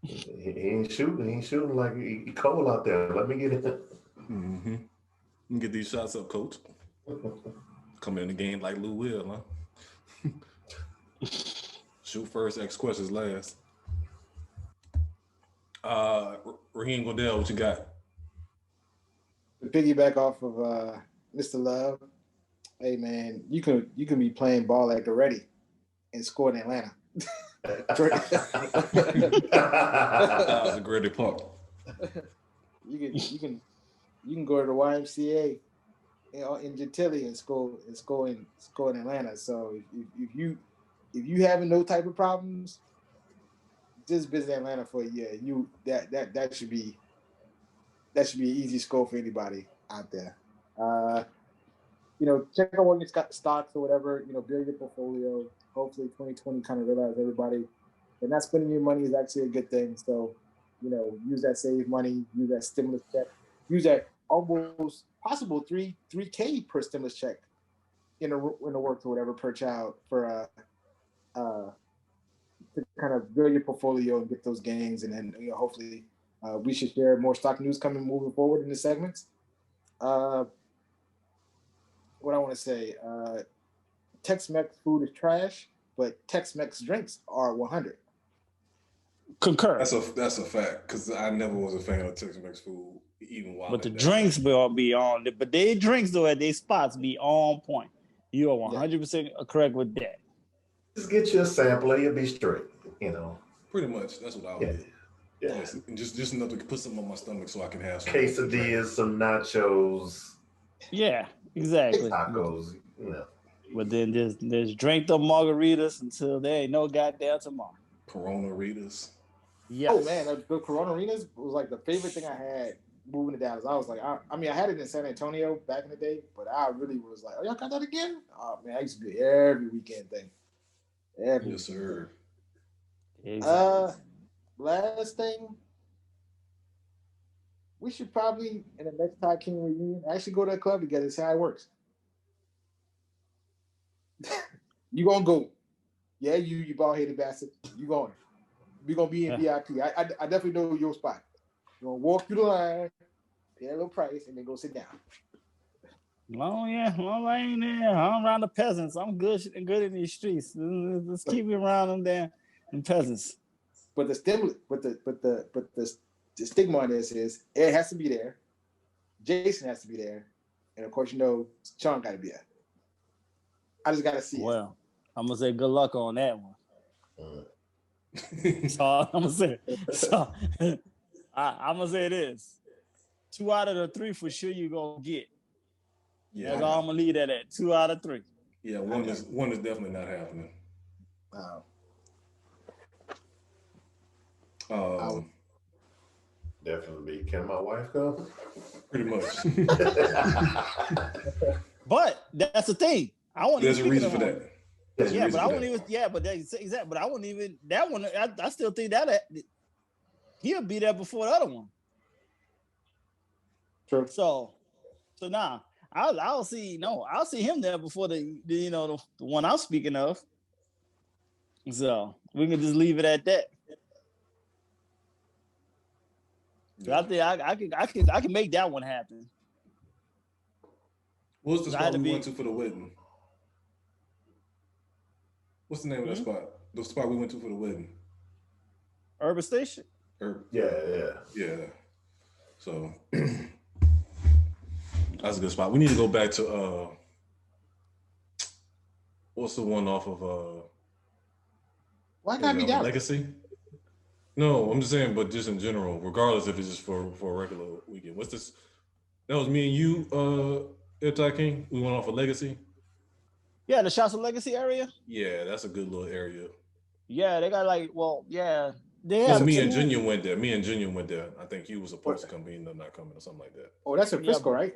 He ain't shooting like he cold out there. Let me get it. Mm-hmm. Get these shots up, coach. Coming in the game like Lou Will, huh? Shoot first, ask questions last. Raheem Goodell, what you got? To piggyback off of Mr. Love, hey man, you can be playing ball at the ready and score in Atlanta. That was a great part. You can go to the YMCA in Gentilly and score in Atlanta. So if you having no type of problems, just visit Atlanta for a year. That should be an easy score for anybody out there. Check out what you've got stocks or whatever. Build your portfolio. Hopefully 2020 kind of realize everybody that not spending your money is actually a good thing. So, use that saved money, use that stimulus check, use that almost possible $3K per stimulus check in the works or whatever per child for to kind of build your portfolio and get those gains, and then hopefully we should share more stock news moving forward in the segments. What I want to say. Tex-Mex food is trash, but Tex-Mex drinks are 100. Concur. That's a fact because I never was a fan of Tex-Mex food, even while. But the drinks will be on. But their drinks though at their spots be on point. You are 100% correct with that. Just get you a sampler, you'll be straight. Pretty much. That's what I would do. Yeah. And just enough to put some on my stomach so I can have some quesadillas, some nachos. Yeah, exactly. Tacos. But then there's drink the margaritas until there ain't no goddamn tomorrow. Corona-ritas. Yes. Oh man, the Corona-ritas was like the favorite thing I had moving to Dallas. I was like, I mean, I had it in San Antonio back in the day, but I really was like, oh, y'all got that again? Oh man, I used to do every weekend thing. Yes, sir. Exactly. Last thing, we should probably in the next Ty King reunion actually go to a club together and see how it works. You gonna go? Yeah, you bald-headed bastard. You going? We gonna be in VIP. I definitely know your spot. You gonna walk through the line, pay a little price, and then go sit down. Well, I ain't there. I'm around the peasants. I'm good in these streets. Let's keep me around them peasants. But the stimulus, the stigma on this is Ed has to be there, Jason has to be there, and of course Sean got to be there. I just got to see it. Well, I'm gonna say good luck on that one. So I'm gonna say. I'm gonna say this: 2 out of the 3 for sure you gonna get. Yeah, that's all I'm gonna leave that at. 2 out of 3. Yeah, one is definitely not happening. Definitely. Can my wife come? Pretty much. But that's the thing. There's a reason for that. Yeah, but I wouldn't even. Yeah, but that's exactly. But I wouldn't even. That one, I still think that he'll be there before the other one. True. So now I'll see him there before the one I'm speaking of. So we can just leave it at that. Yeah. I think I can make that one happen. What was the spot we went to for the wedding? What's the name of that spot? The spot we went to for the wedding. Urban Station. Yeah. So that's a good spot. We need to go back to what's the one off of why can't be down? Legacy? No, I'm just saying, but just in general, regardless if it's just for a regular weekend. What's this? That was me and you, Ty King. We went off of Legacy. Yeah, the Shots of Legacy area. Yeah, that's a good little area. Yeah, they got Me and Junior went there. I think he was supposed to come, but he ended up not coming or something like that. Oh, that's in Frisco, right?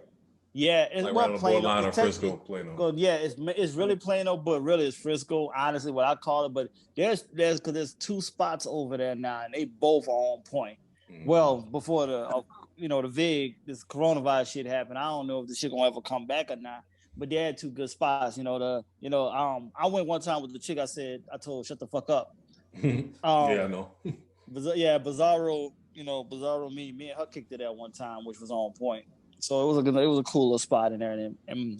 Yeah, it's like what right on the borderline of Frisco, Plano. Yeah, it's really Plano, but really it's Frisco. Honestly, what I call it. But there's 2 spots over there now, and they both are on point. Mm-hmm. Well, before the this coronavirus shit happened, I don't know if the shit gonna ever come back or not. But they had 2 good spots. I went one time with the chick. I told her, shut the fuck up. Yeah, I know. Bizarro. Bizarro. Me and her kicked it at one time, which was on point. So it was a cooler spot in there, and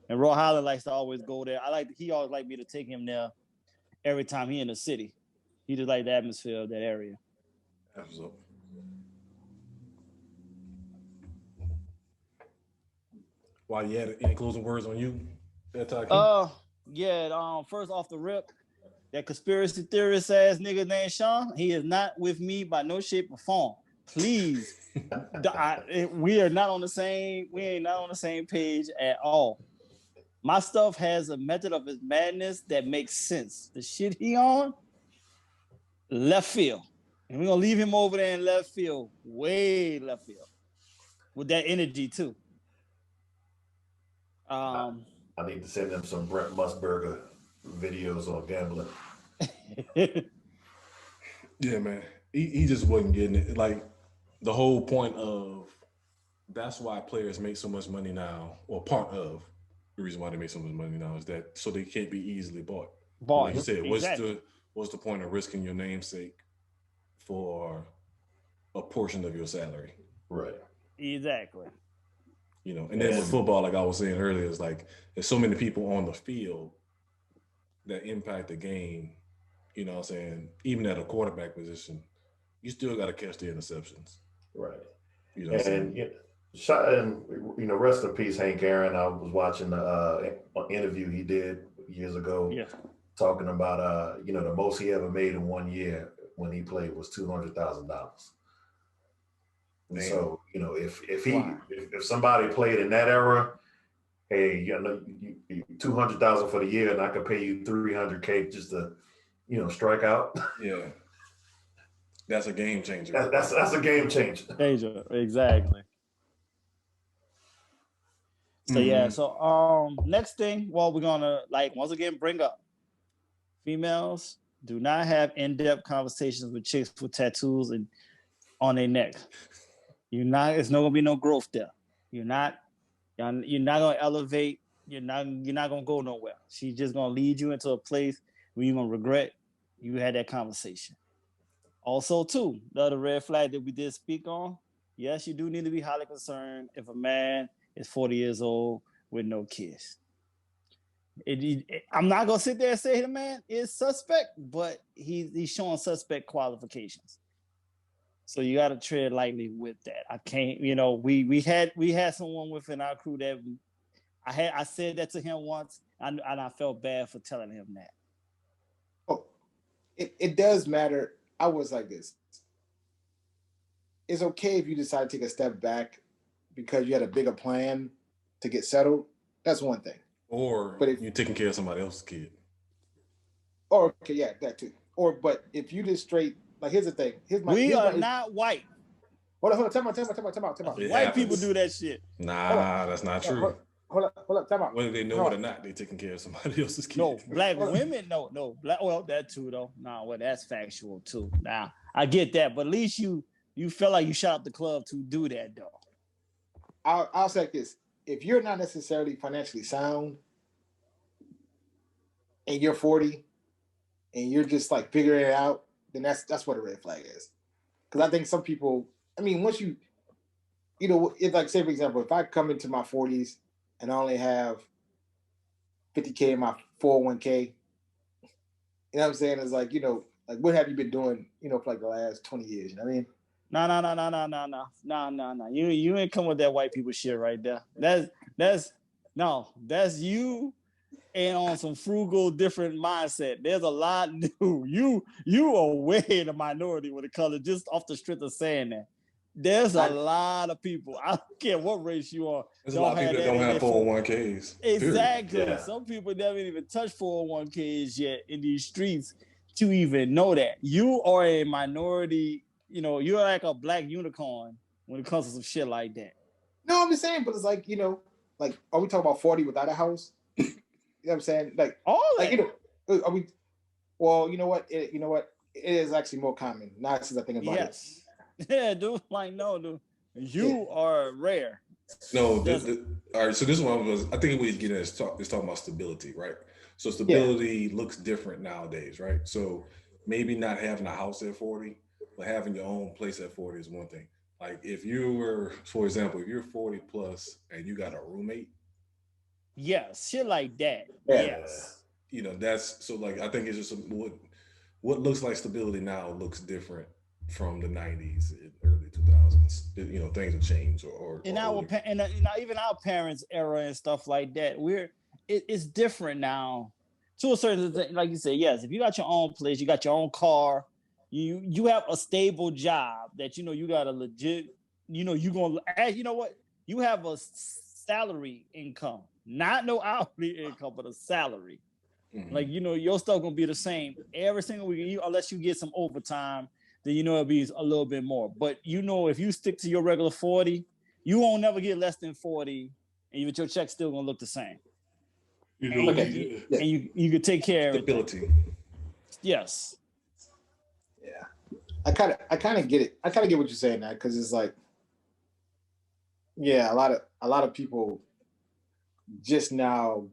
Roy Holland likes to always go there. He always liked me to take him there every time he in the city. He just liked the atmosphere of that area. Absolutely. Why you had any closing words on you? First off the rip, that conspiracy theorist ass nigga named Sean, he is not with me by no shape or form. Please, we are not on the same. We ain't not on the same page at all. My stuff has a method of his madness that makes sense. The shit he on, left field, and we're gonna leave him over there in left field, way left field, with that energy too. I need to send them some Brent Musburger videos on gambling. Yeah, man. He just wasn't getting it. Like, the whole point of that's why players make so much money now, or part of the reason why they make so much money now is that so they can't be easily bought. Like you said, exactly. what's the point of risking your namesake for a portion of your salary? Right. Exactly. And then with football, like I was saying earlier, it's like there's so many people on the field that impact the game You know what I'm saying? Even at a quarterback position, you still got to catch the interceptions. Right. You know what I'm saying? Rest in peace, Hank Aaron. I was watching the interview he did years ago, talking about the most he ever made in 1 year when he played was $200,000. And so if somebody played in that era, hey, you 200,000 for the year, and I could pay you $300K just to strike out. Yeah. That's a game changer. That's a game changer. Exactly. So so next thing, we're gonna once again bring up females do not have in-depth conversations with chicks with tattoos and on their neck. It's not gonna be no growth there. You're not gonna elevate. You're not gonna go nowhere. She's just gonna lead you into a place where you're gonna regret you had that conversation. Also, too, the other red flag that we did speak on, yes, you do need to be highly concerned if a man is 40 years old with no kids. I'm not going to sit there and say the man is suspect, but he's showing suspect qualifications. So you got to tread lightly with that. I can't, we had someone within our crew that I said that to him once, and I felt bad for telling him that. Oh, it does matter. I was like this. It's okay if you decide to take a step back because you had a bigger plan to get settled. That's one thing. But if you're taking care of somebody else's kid. Or okay, yeah, that too. But if you just straight here's the thing. We are not white. Hold on. Time out. White people do that shit. Nah, that's not true. Hold up, time out. Whether they know it or not, they taking care of somebody else's kid. No, black women, no. That too, though. That's factual, too. Now, I get that, but at least you feel like you shot up the club to do that, though. I'll say this. If you're not necessarily financially sound and you're 40 and you're just figuring it out, then that's what a red flag is. Because I think some people, once you, if say, for example, if I come into my 40s and I only have $50K in my 401k, you know what I'm saying? It's what have you been doing, for the last 20 years? You know what I mean? No. You ain't come with that white people shit right there. That's you and on some frugal, different mindset. There's a lot new. You are way in the minority when it comes to just off the strength of saying that. There's a lot of people. I don't care what race you are. There's a lot of people that don't have 401ks. Exactly. Yeah. Some people never even touch 401ks yet in these streets to even know that. You are a minority. You're like a black unicorn when it comes to some shit like that. No, I'm just saying, but it's are we talking about 40 without a house? You know what I'm saying? All that. Are we? Well, you know what? It is actually more common now since I think about it. Yeah, dude. No, dude. You are rare. No, all right. So this one I think we get is talking about stability, right? So stability looks different nowadays, right? So maybe not having a house at 40, but having your own place at 40 is one thing. If you were, for example, if you're 40 plus and you got a roommate. Yes, shit like that. Yes. That's so I think it's just what looks like stability now looks different from the 90s and early 2000s. Things have changed even our parents' era and stuff like that. It's different now. To a certain extent, like you said, yes, if you got your own place, you got your own car, you have a stable job that you got a legit, you have a salary income, not no hourly income, but a salary. Mm-hmm. Your stuff gonna be the same every single week, unless you get some overtime, then it'll be a little bit more. But if you stick to your regular 40, you won't never get less than 40, and your check's still gonna look the same. And you could take care of stability. Yes. Yeah. I kind of get it. I kind of get what you're saying now, because it's a lot of people just now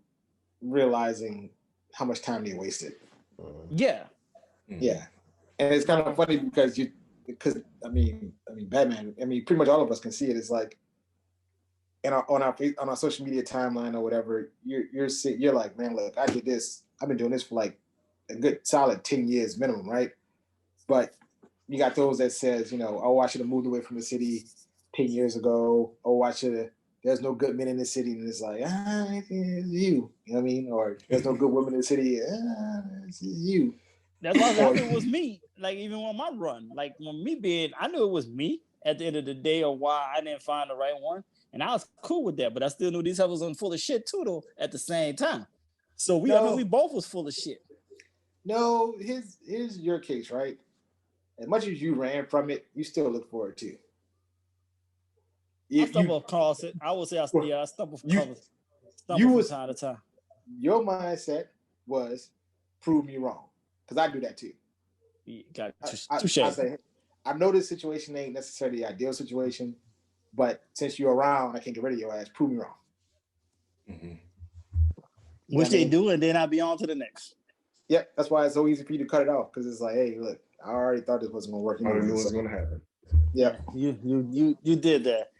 realizing how much time they wasted. Yeah. Yeah. And it's kind of funny because Batman, pretty much all of us can see it. It's on our social media timeline or whatever, you're like, man, look, I did this. I've been doing this for a good solid 10 years minimum, right? But you got those that says, oh, I should have moved away from the city 10 years ago. Oh, there's no good men in the city. And it's like, it's you. You know what I mean? Or there's no good women in the city. It's you. That's why I knew it was me. Like, even on my run, like when me being, I knew it was me at the end of the day, or why I didn't find the right one. And I was cool with that, but I still knew these heifers was full of shit too, though, at the same time. So we both was full of shit. No, here's your case, right? As much as you ran from it, you still look for it too. I stumble across it. I would say I stumble from time to time. Your mindset was prove me wrong, because I do that too. I know this situation ain't necessarily the ideal situation, but since you're around, I can't get rid of your ass. Prove me wrong. Mm-hmm. Which they do, and then I'll be on to the next. Yep, that's why it's so easy for you to cut it off, because it's like, hey, look, I already thought this wasn't going to work. I already knew what was going to happen. Yeah, you did that.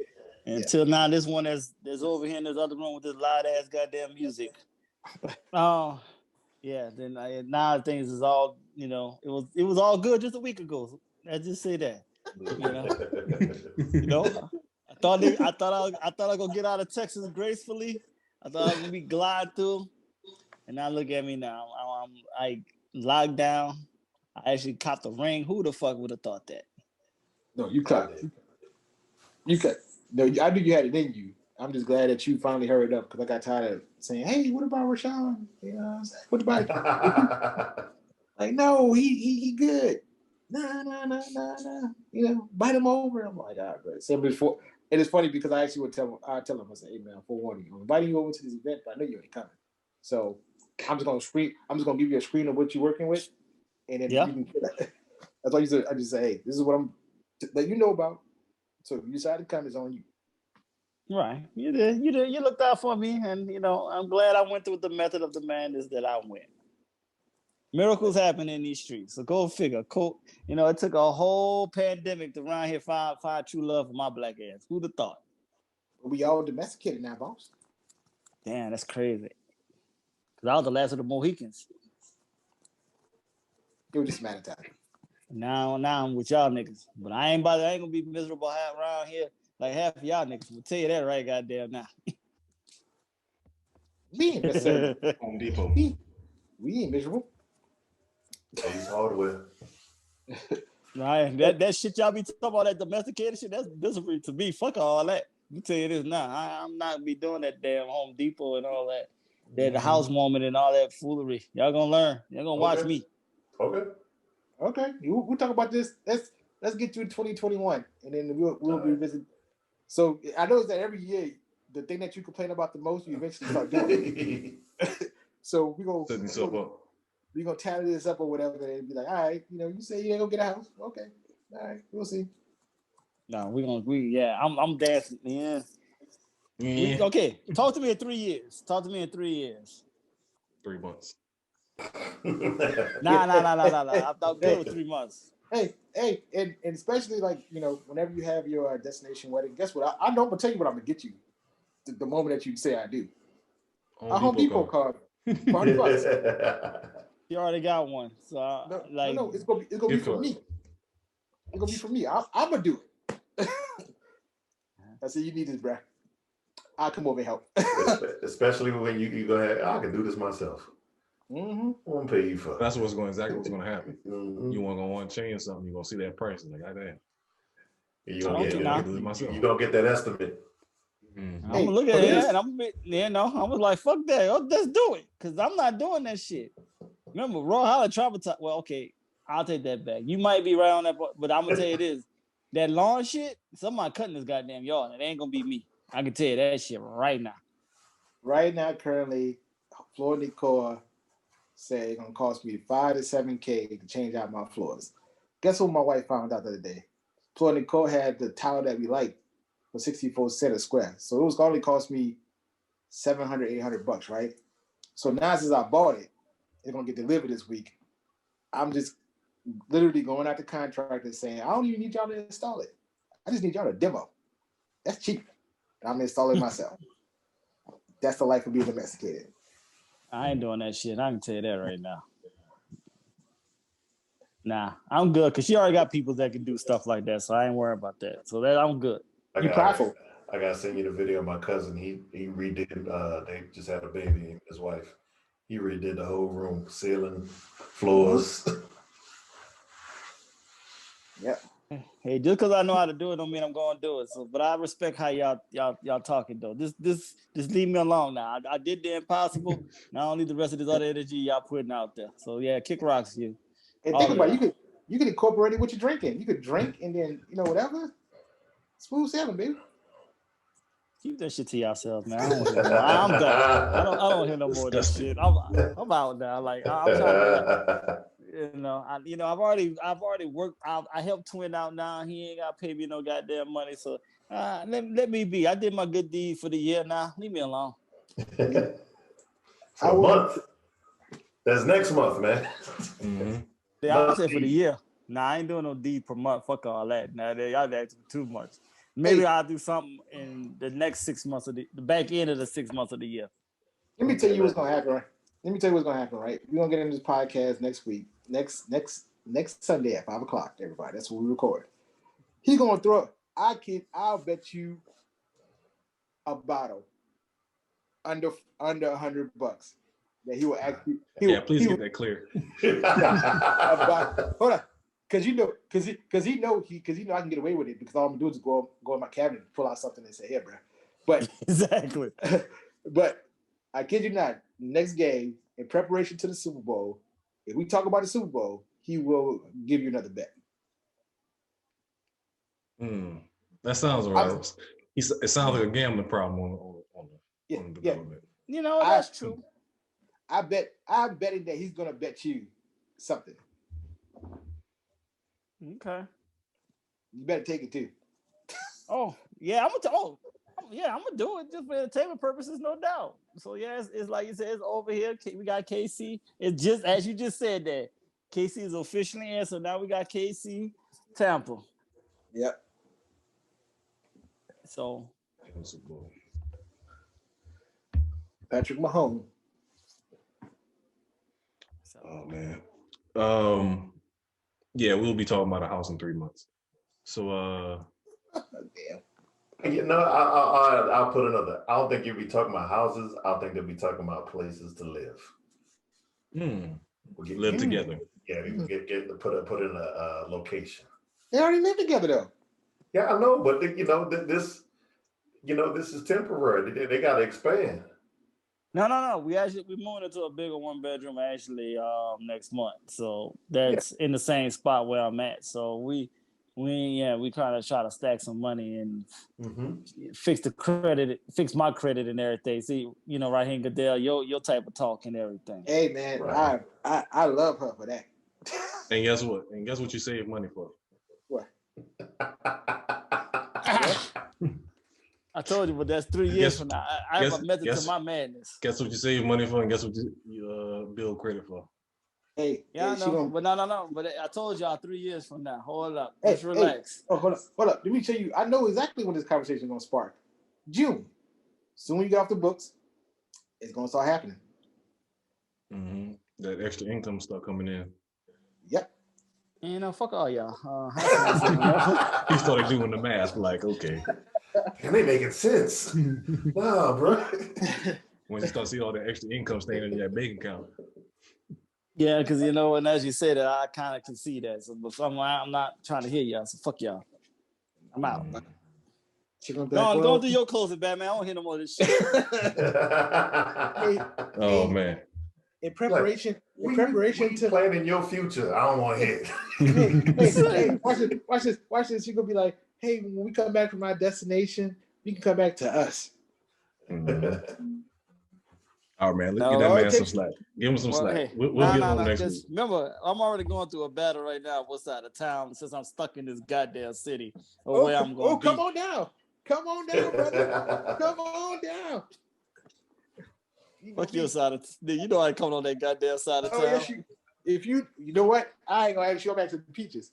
Until now, this one that's over here in this other room with this loud ass goddamn music. Oh, yeah. Then now things is all it was all good just a week ago. I just say that. I thought I was gonna get out of Texas gracefully. I thought I was gonna be glide through, and now look at me now. I locked down. I actually copped the ring. Who the fuck would have thought that? No, you copped it. You could. No, I knew you had it in you. I'm just glad that you finally hurried up, because I got tired of saying, "Hey, what about Rashawn? What about?" Like, no, he good. Nah. Bite him over. I'm like, all right, bro. So before, it is funny because I actually would tell him, I say, hey man, forewarning you, I'm inviting you over to this event, but I know you ain't coming. So I'm just gonna give you a screen of what you're working with, and then you can. That's why I just say, hey, this is what I'm that you know about. So if you decide to come, it's on you. Right. You did. You looked out for me, and I'm glad I went through the method of the madness that I went. Miracles happen in these streets. So go figure. It took a whole pandemic to around here find true love for my black ass. Who'd have thought? We all domesticated now, boss. Damn, that's crazy. Because I was the last of the Mohicans. It was just a matter of time. Now I'm with y'all niggas. But I ain't gonna be miserable around here like half of y'all niggas. We'll tell you that right goddamn now. We ain't necessarily Home Depot. We ain't miserable. He's hardware. Right. That shit y'all be talking about, that domesticated shit, that's misery to me. Fuck all that. Let me tell you this now. I'm not be doing that damn Home Depot and all that. That housewarming and all that foolery. Y'all gonna learn. Y'all gonna watch me. Okay. We'll talk about this. Let's get through 2021, and then we'll revisit. So I noticed that every year, the thing that you complain about the most, you eventually start doing it. So we're gonna tally this up or whatever, and be like, all right, you say you ain't gonna get a house. Okay. All right, we'll see. No, I'm dancing. Yeah. Okay. Talk to me in 3 years. 3 months. Nah. I'm good with 3 months. Hey, and especially whenever you have your destination wedding, guess what? I'm gonna tell you what I'm gonna get you the moment that you say I do. A Home Depot card. $40. You already got one, so no, it's gonna be for me. It's gonna be for me. I'm gonna do it. I said, you need this, bruh. I'll come over and help. Especially when you go ahead, I can do this myself. Mm-hmm. I won't pay you for. That's exactly what's going to happen. Mm-hmm. You want to go on change something, you're going to see that price. Like, damn. You're going to get that estimate. Mm-hmm. I'm going to look at it, and I was like, fuck that. Let's do it. Because I'm not doing that shit. Remember, Raw Holla traumatized. Well, okay, I'll take that back. You might be right on that, but I'm going to tell you this. That lawn shit, somebody cutting this goddamn yard. It ain't going to be me. I can tell you that shit right now. Right now, currently, floor decor said it's going to cost me $5,000 to $7,000 to change out my floors. Guess what my wife found out the other day? Floor decor had the tile that we liked for 64 cents a square. So it was going to cost me $700, $800, right? So now since I bought it, it's going to get delivered this week. I'm just literally going out to contractor saying, I don't even need y'all to install it. I just need y'all to demo. That's cheap. I'm installing myself. That's the life of being domesticated. I ain't doing that shit. I can tell you that right now. Nah, I'm good because she already got people that can do stuff like that, so I ain't worried about that. So that I'm good. You prideful. I gotta send you the video of my cousin. He redid. They just had a baby. And his wife. He redid the whole room, ceiling, floors. Yeah. Hey, just because I know how to do it don't mean I'm going to do it. So, but I respect how y'all talking though. Just leave me alone now. I did the impossible. Now I don't need the rest of this other energy y'all putting out there. So yeah, kick rocks, you. And think about it, you could incorporate it with your drinking. You could drink and then whatever. Smooth sailing, baby. Keep that shit to yourself, man. I'm done. I don't hear no more of this shit. I'm out now. Like I'm trying to. I've already worked. I helped Twin out now. He ain't got to pay me no goddamn money. So let me be. I did my good deed for the year now. Leave me alone. For a month. That's next month, man. Mm-hmm. Yeah, I said for the year. Nah, I ain't doing no deed per month. Fuck all that. Nah, y'all asking too much. Maybe I'll do something in the next 6 months of the back end of the 6 months of the year. Let me tell you what's gonna happen, right? We're gonna get into this podcast next week. Next Sunday at 5:00, everybody. That's what we record. He's gonna throw. I'll bet you a bottle under $100 that he will actually. Please get that clear. Hold on, because he know I can get away with it because all I'm gonna do is go in my cabinet and pull out something and say, "Here, bro." But exactly. But I kid you not, next game in preparation to the Super Bowl, if we talk about the Super Bowl, he will give you another bet. That sounds right. It sounds like a gambling problem on the development. You know, that's true. I'm betting that he's gonna bet you something. Okay. You better take it too. I'm gonna do it just for entertainment purposes, no doubt. So yeah, it's like you said, it's over here. We got KC. It's just as you just said that KC is officially in. So now we got KC, Tampa. Yep. So Patrick Mahomes. Oh man. Yeah, we'll be talking about a house in 3 months. So damn. I'll put another. I don't think you'll be talking about houses. I think they'll be talking about places to live. We'll live together. Yeah, we can get put in a location. They already live together though. Yeah, I know, but this is temporary. They got to expand. No. We're moving into a bigger 1-bedroom actually next month. So that's in the same spot where I'm at. So we kind of try to stack some money and fix my credit and everything. See, Raheem Goodell, your type of talk and everything. Hey man, right. I love her for that. And guess what? You save money for? What? I told you, but that's 3 years from now. I have a method to my madness. Guess what you save money for, and guess what you build credit for? Hey, I know, but no. But I told y'all 3 years from now. Hold up, just relax. Oh, hold up. Let me tell you. I know exactly when this conversation is gonna spark. June. Soon you get off the books, it's gonna start happening. That extra income start coming in. Yep. Fuck all y'all. He started doing the math. Like, okay. And they making sense. Wow, bro. When you start seeing all the extra income staying in your bank account. Yeah, because and as you said that, I kind of can see that. So, but I'm not trying to hear y'all. So fuck y'all. I'm out. Go do your closing, Batman. I don't hear no more of this shit. Man. In preparation to planning your future. I don't want to hear it. Watch this. You're gonna be like, hey, when we come back from our destination, we can come back to us. All right, man. Let's give that man some slack. Give him some slack. Hey, we'll get on next week. Remember, I'm already going through a battle right now. What's out of town since I'm stuck in this goddamn city or where I'm going. Come on down. Come on down, brother. Come on down. Fuck your side of you know I ain't coming on that goddamn side of town. Yes, you know what? I ain't gonna have to go back to the peaches.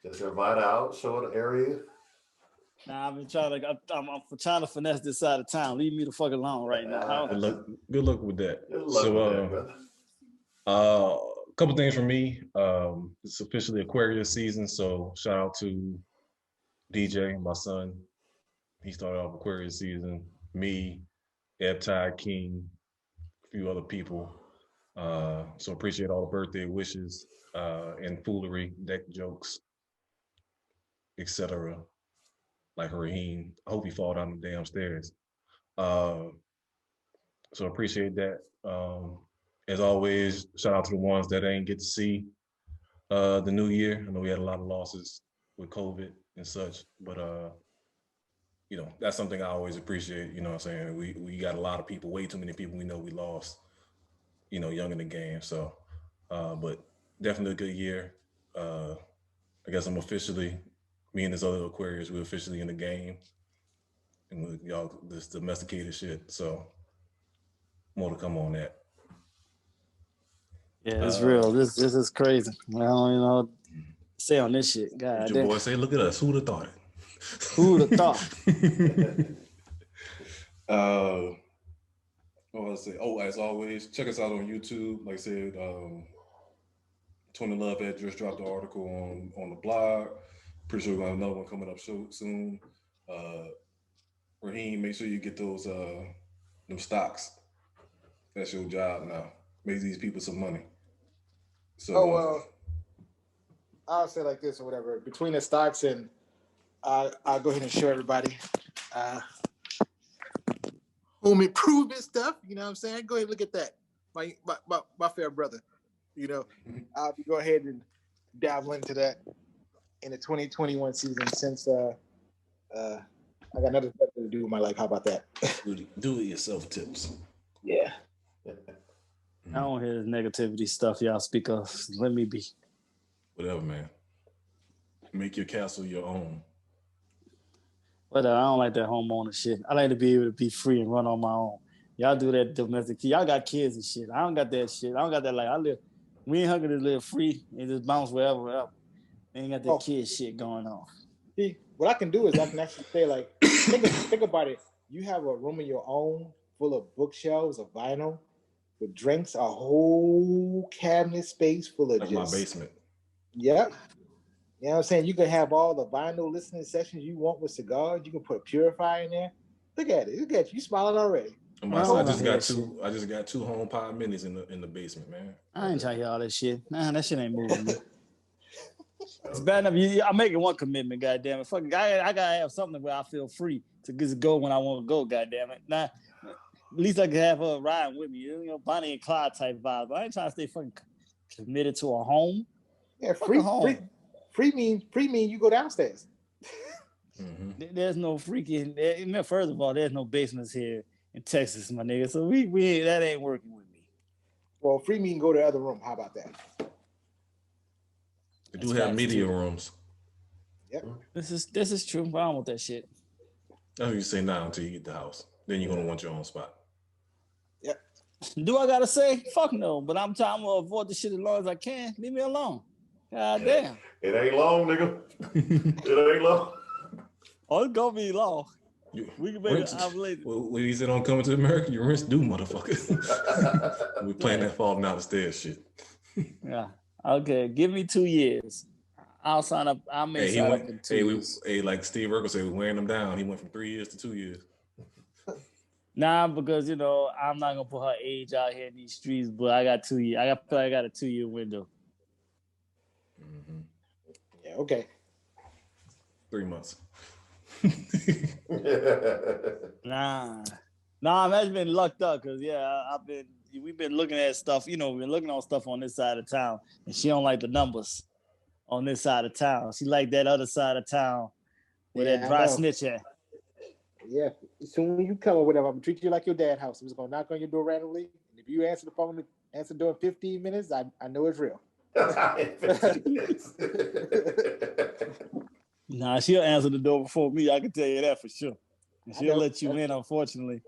Just invite out, show the area. Nah, I'm trying to finesse this side of town. Leave me the fuck alone right now. Good luck with that. Good luck with that, brother. A couple things from me. It's officially Aquarius season, so shout out to DJ, my son. He started off Aquarius season. Me, Eptide King, a few other people. So appreciate all the birthday wishes and foolery, deck jokes, etc. Like Raheem. I hope he fall down the damn stairs. So appreciate that. As always, shout out to the ones that ain't get to see the new year. I know we had a lot of losses with COVID and such, but you know, that's something I always appreciate. You know what I'm saying? We got a lot of people, way too many people we know we lost, you know, young in the game. So, but definitely a good year. I guess I'm officially, me and this other Aquarius, we're officially in the game. And y'all, this domesticated shit. So, more to come on that. Yeah, it's real. This is crazy. I don't even know say on this shit. God your boy say, look at us. Who would have thought it? Who would have thought? What was I say? Oh, as always, check us out on YouTube. Like I said, Tony Love had just dropped the article on the blog. Pretty sure we're gonna have another one coming up soon. Raheem, make sure you get those them stocks. That's your job now. Make these people some money. So I'll say like this or whatever. Between the stocks and I'll go ahead and show everybody home improvement stuff. You know what I'm saying? Go ahead and look at that. My fair brother. You know, I'll be go ahead and dabble into that in the 2021 season since I got nothing better to do with my life. How about that? Do it yourself tips. Yeah. I don't hear this negativity stuff y'all speak of. Let me be. Whatever, man. Make your castle your own. But I don't like that homeowner shit. I like to be able to be free and run on my own. Y'all do that domestic. Y'all got kids and shit. I don't got that shit. I don't got that life. Me and Hunter just live free and just bounce wherever. Ain't got that kid shit going on. See, what I can do is I can actually say, like, think about it. You have a room of your own full of bookshelves of vinyl with drinks, a whole cabinet space full of like my basement. Yep. You know what I'm saying? You can have all the vinyl listening sessions you want with cigars. You can put a purifier in there. Look at it. Look at you smiling already. I just got two home pod minis in the basement, man. I ain't trying to hear all that shit. Nah, that shit ain't moving me. It's bad enough. I'm making one commitment, goddamn it. Fucking, I gotta have something where I feel free to just go when I want to go, goddamn it. Nah, at least I can have her riding with me. You know, Bonnie and Clyde type vibe. I ain't trying to stay fucking committed to a home. Yeah, free mean you go downstairs. Mm-hmm. There's no freaking. First of all, there's no basements here in Texas, my nigga. So we that ain't working with me. Well, free mean go to the other room. How about that? They do have media rooms. Yep. This is true, but I don't want that shit. That's what you say now until you get the house. Then you're gonna want your own spot. Yep. Do I gotta say? Fuck no. But I'm trying to avoid the shit as long as I can. Leave me alone. God damn. It ain't long, nigga. It ain't long. Oh, it's gonna be long. We can make it. When you said on Coming to America, you rinse do, motherfucker. We playing that falling down the stairs shit. Yeah. Okay. Give me 2 years. I'll sign up. I'll make sign up in 2 years. Like Steve Urkel said, we're wearing them down. He went from 3 years to 2 years. Nah, because I'm not gonna put her age out here in these streets, but I got 2 years. I got a 2 year window. Mm-hmm. Yeah, okay. 3 months. Nah, I've actually been lucked up because we've been looking at stuff. We've been looking on stuff on this side of town, and she don't like the numbers on this side of town. She like that other side of town where that dry snitch at. Yeah, as soon as you come or whatever, I'm gonna treat you like your dad's house. I'm just gonna knock on your door randomly, and if you answer the phone, answer the door in 15 minutes, I know it's real. Nah, she'll answer the door before me. I can tell you that for sure. And she'll let you in, unfortunately.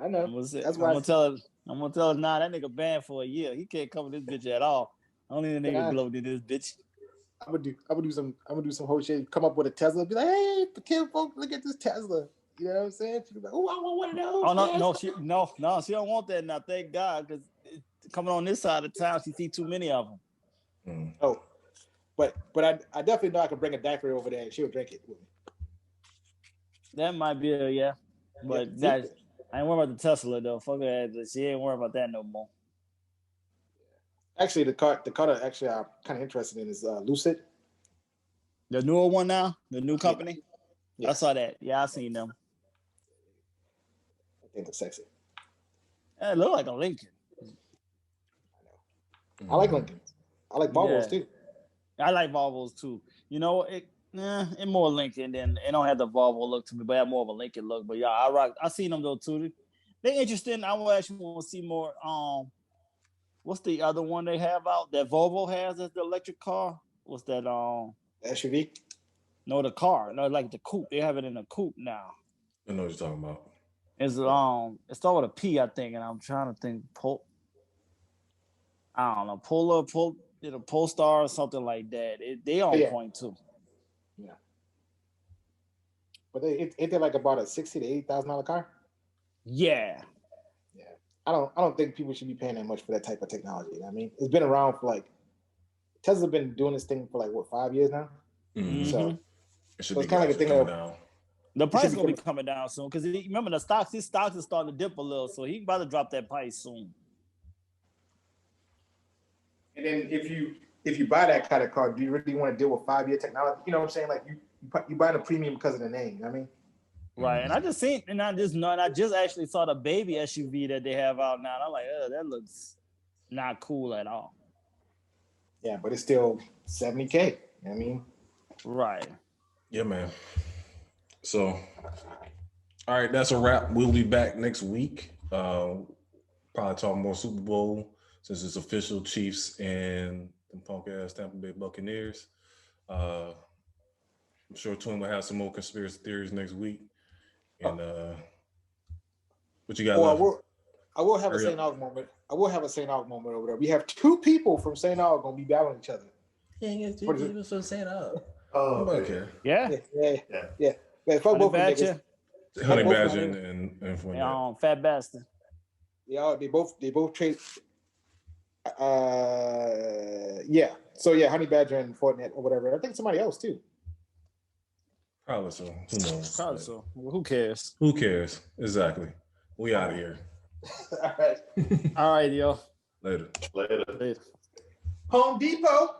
I know. I'm gonna tell her, nah, that nigga banned for a year. He can't come to this bitch at all. Only the nigga gloated this bitch. I'm gonna do some whole shit. Come up with a Tesla. Be like, hey, kid, folks, look at this Tesla. You know what I'm saying? She'll be like, oh, I want one of those. Oh no, she don't want that now. Thank God, because coming on this side of town, she see too many of them. Oh, but I definitely know I can bring a daiquiri over there and she'll drink it with me. That might be but I ain't worried about the Tesla though. Fuck her, she ain't worried about that no more. Actually, the car that actually I'm kind of interested in is Lucid. The newer one now, the new company. Yeah. I saw that. Yeah, I seen them. I think it's sexy. It look like a Lincoln. I like Lincolns. I like Volvos too. I like Volvos too. You know, it more Lincoln than it don't have the Volvo look to me, but it have more of a Lincoln look. But yeah, I seen them though too. They interesting. I will actually want to see more. What's the other one they have out that Volvo has as the electric car? What's that? SUV? No, the car. No, like the coupe. They have it in a coupe now. I know what you're talking about. It's it starts with a P, I think, and I'm trying to think. I don't know, Polestar or something like that. They on point too. Yeah. But ain't they like about a $60,000 to $80,000 car? Yeah. Yeah. I don't think people should be paying that much for that type of technology. You know what I mean, it's been around for Tesla's been doing this thing for 5 years now. Mm-hmm. So it's kind of like a thing of the price is gonna be coming down soon because remember his stocks is starting to dip a little, so he about to drop that price soon. And then if you buy that kind of car, do you really want to deal with 5-year technology? You know what I'm saying? Like you buy the premium because of the name. You know what I mean? Right. And I just actually saw the baby SUV that they have out now. And I'm like, that looks not cool at all. Yeah, but it's still $70K. You know what I mean? Right. Yeah, man. So, all right, that's a wrap. We'll be back next week. Probably talk more Super Bowl since it's official, Chiefs and the punk-ass Tampa Bay Buccaneers. I'm sure Twin will have some more conspiracy theories next week. And what you got left? I will have a St. Aug moment. I will have a St. Aug moment over there. We have 2 people from St. Aug going to be battling each other. Yeah, you got 2 people from St. Aug. Oh, okay. Yeah. Man, fuck both of them. Honey Badger and Fat Bastard. Yeah, they both trade. Yeah. So yeah, Honey Badger and Fortnite or whatever. I think somebody else too. Probably so. Who knows? Probably so. Well, who cares? Who cares? Exactly. We out of here. All right. All right, yo. Later. Home Depot.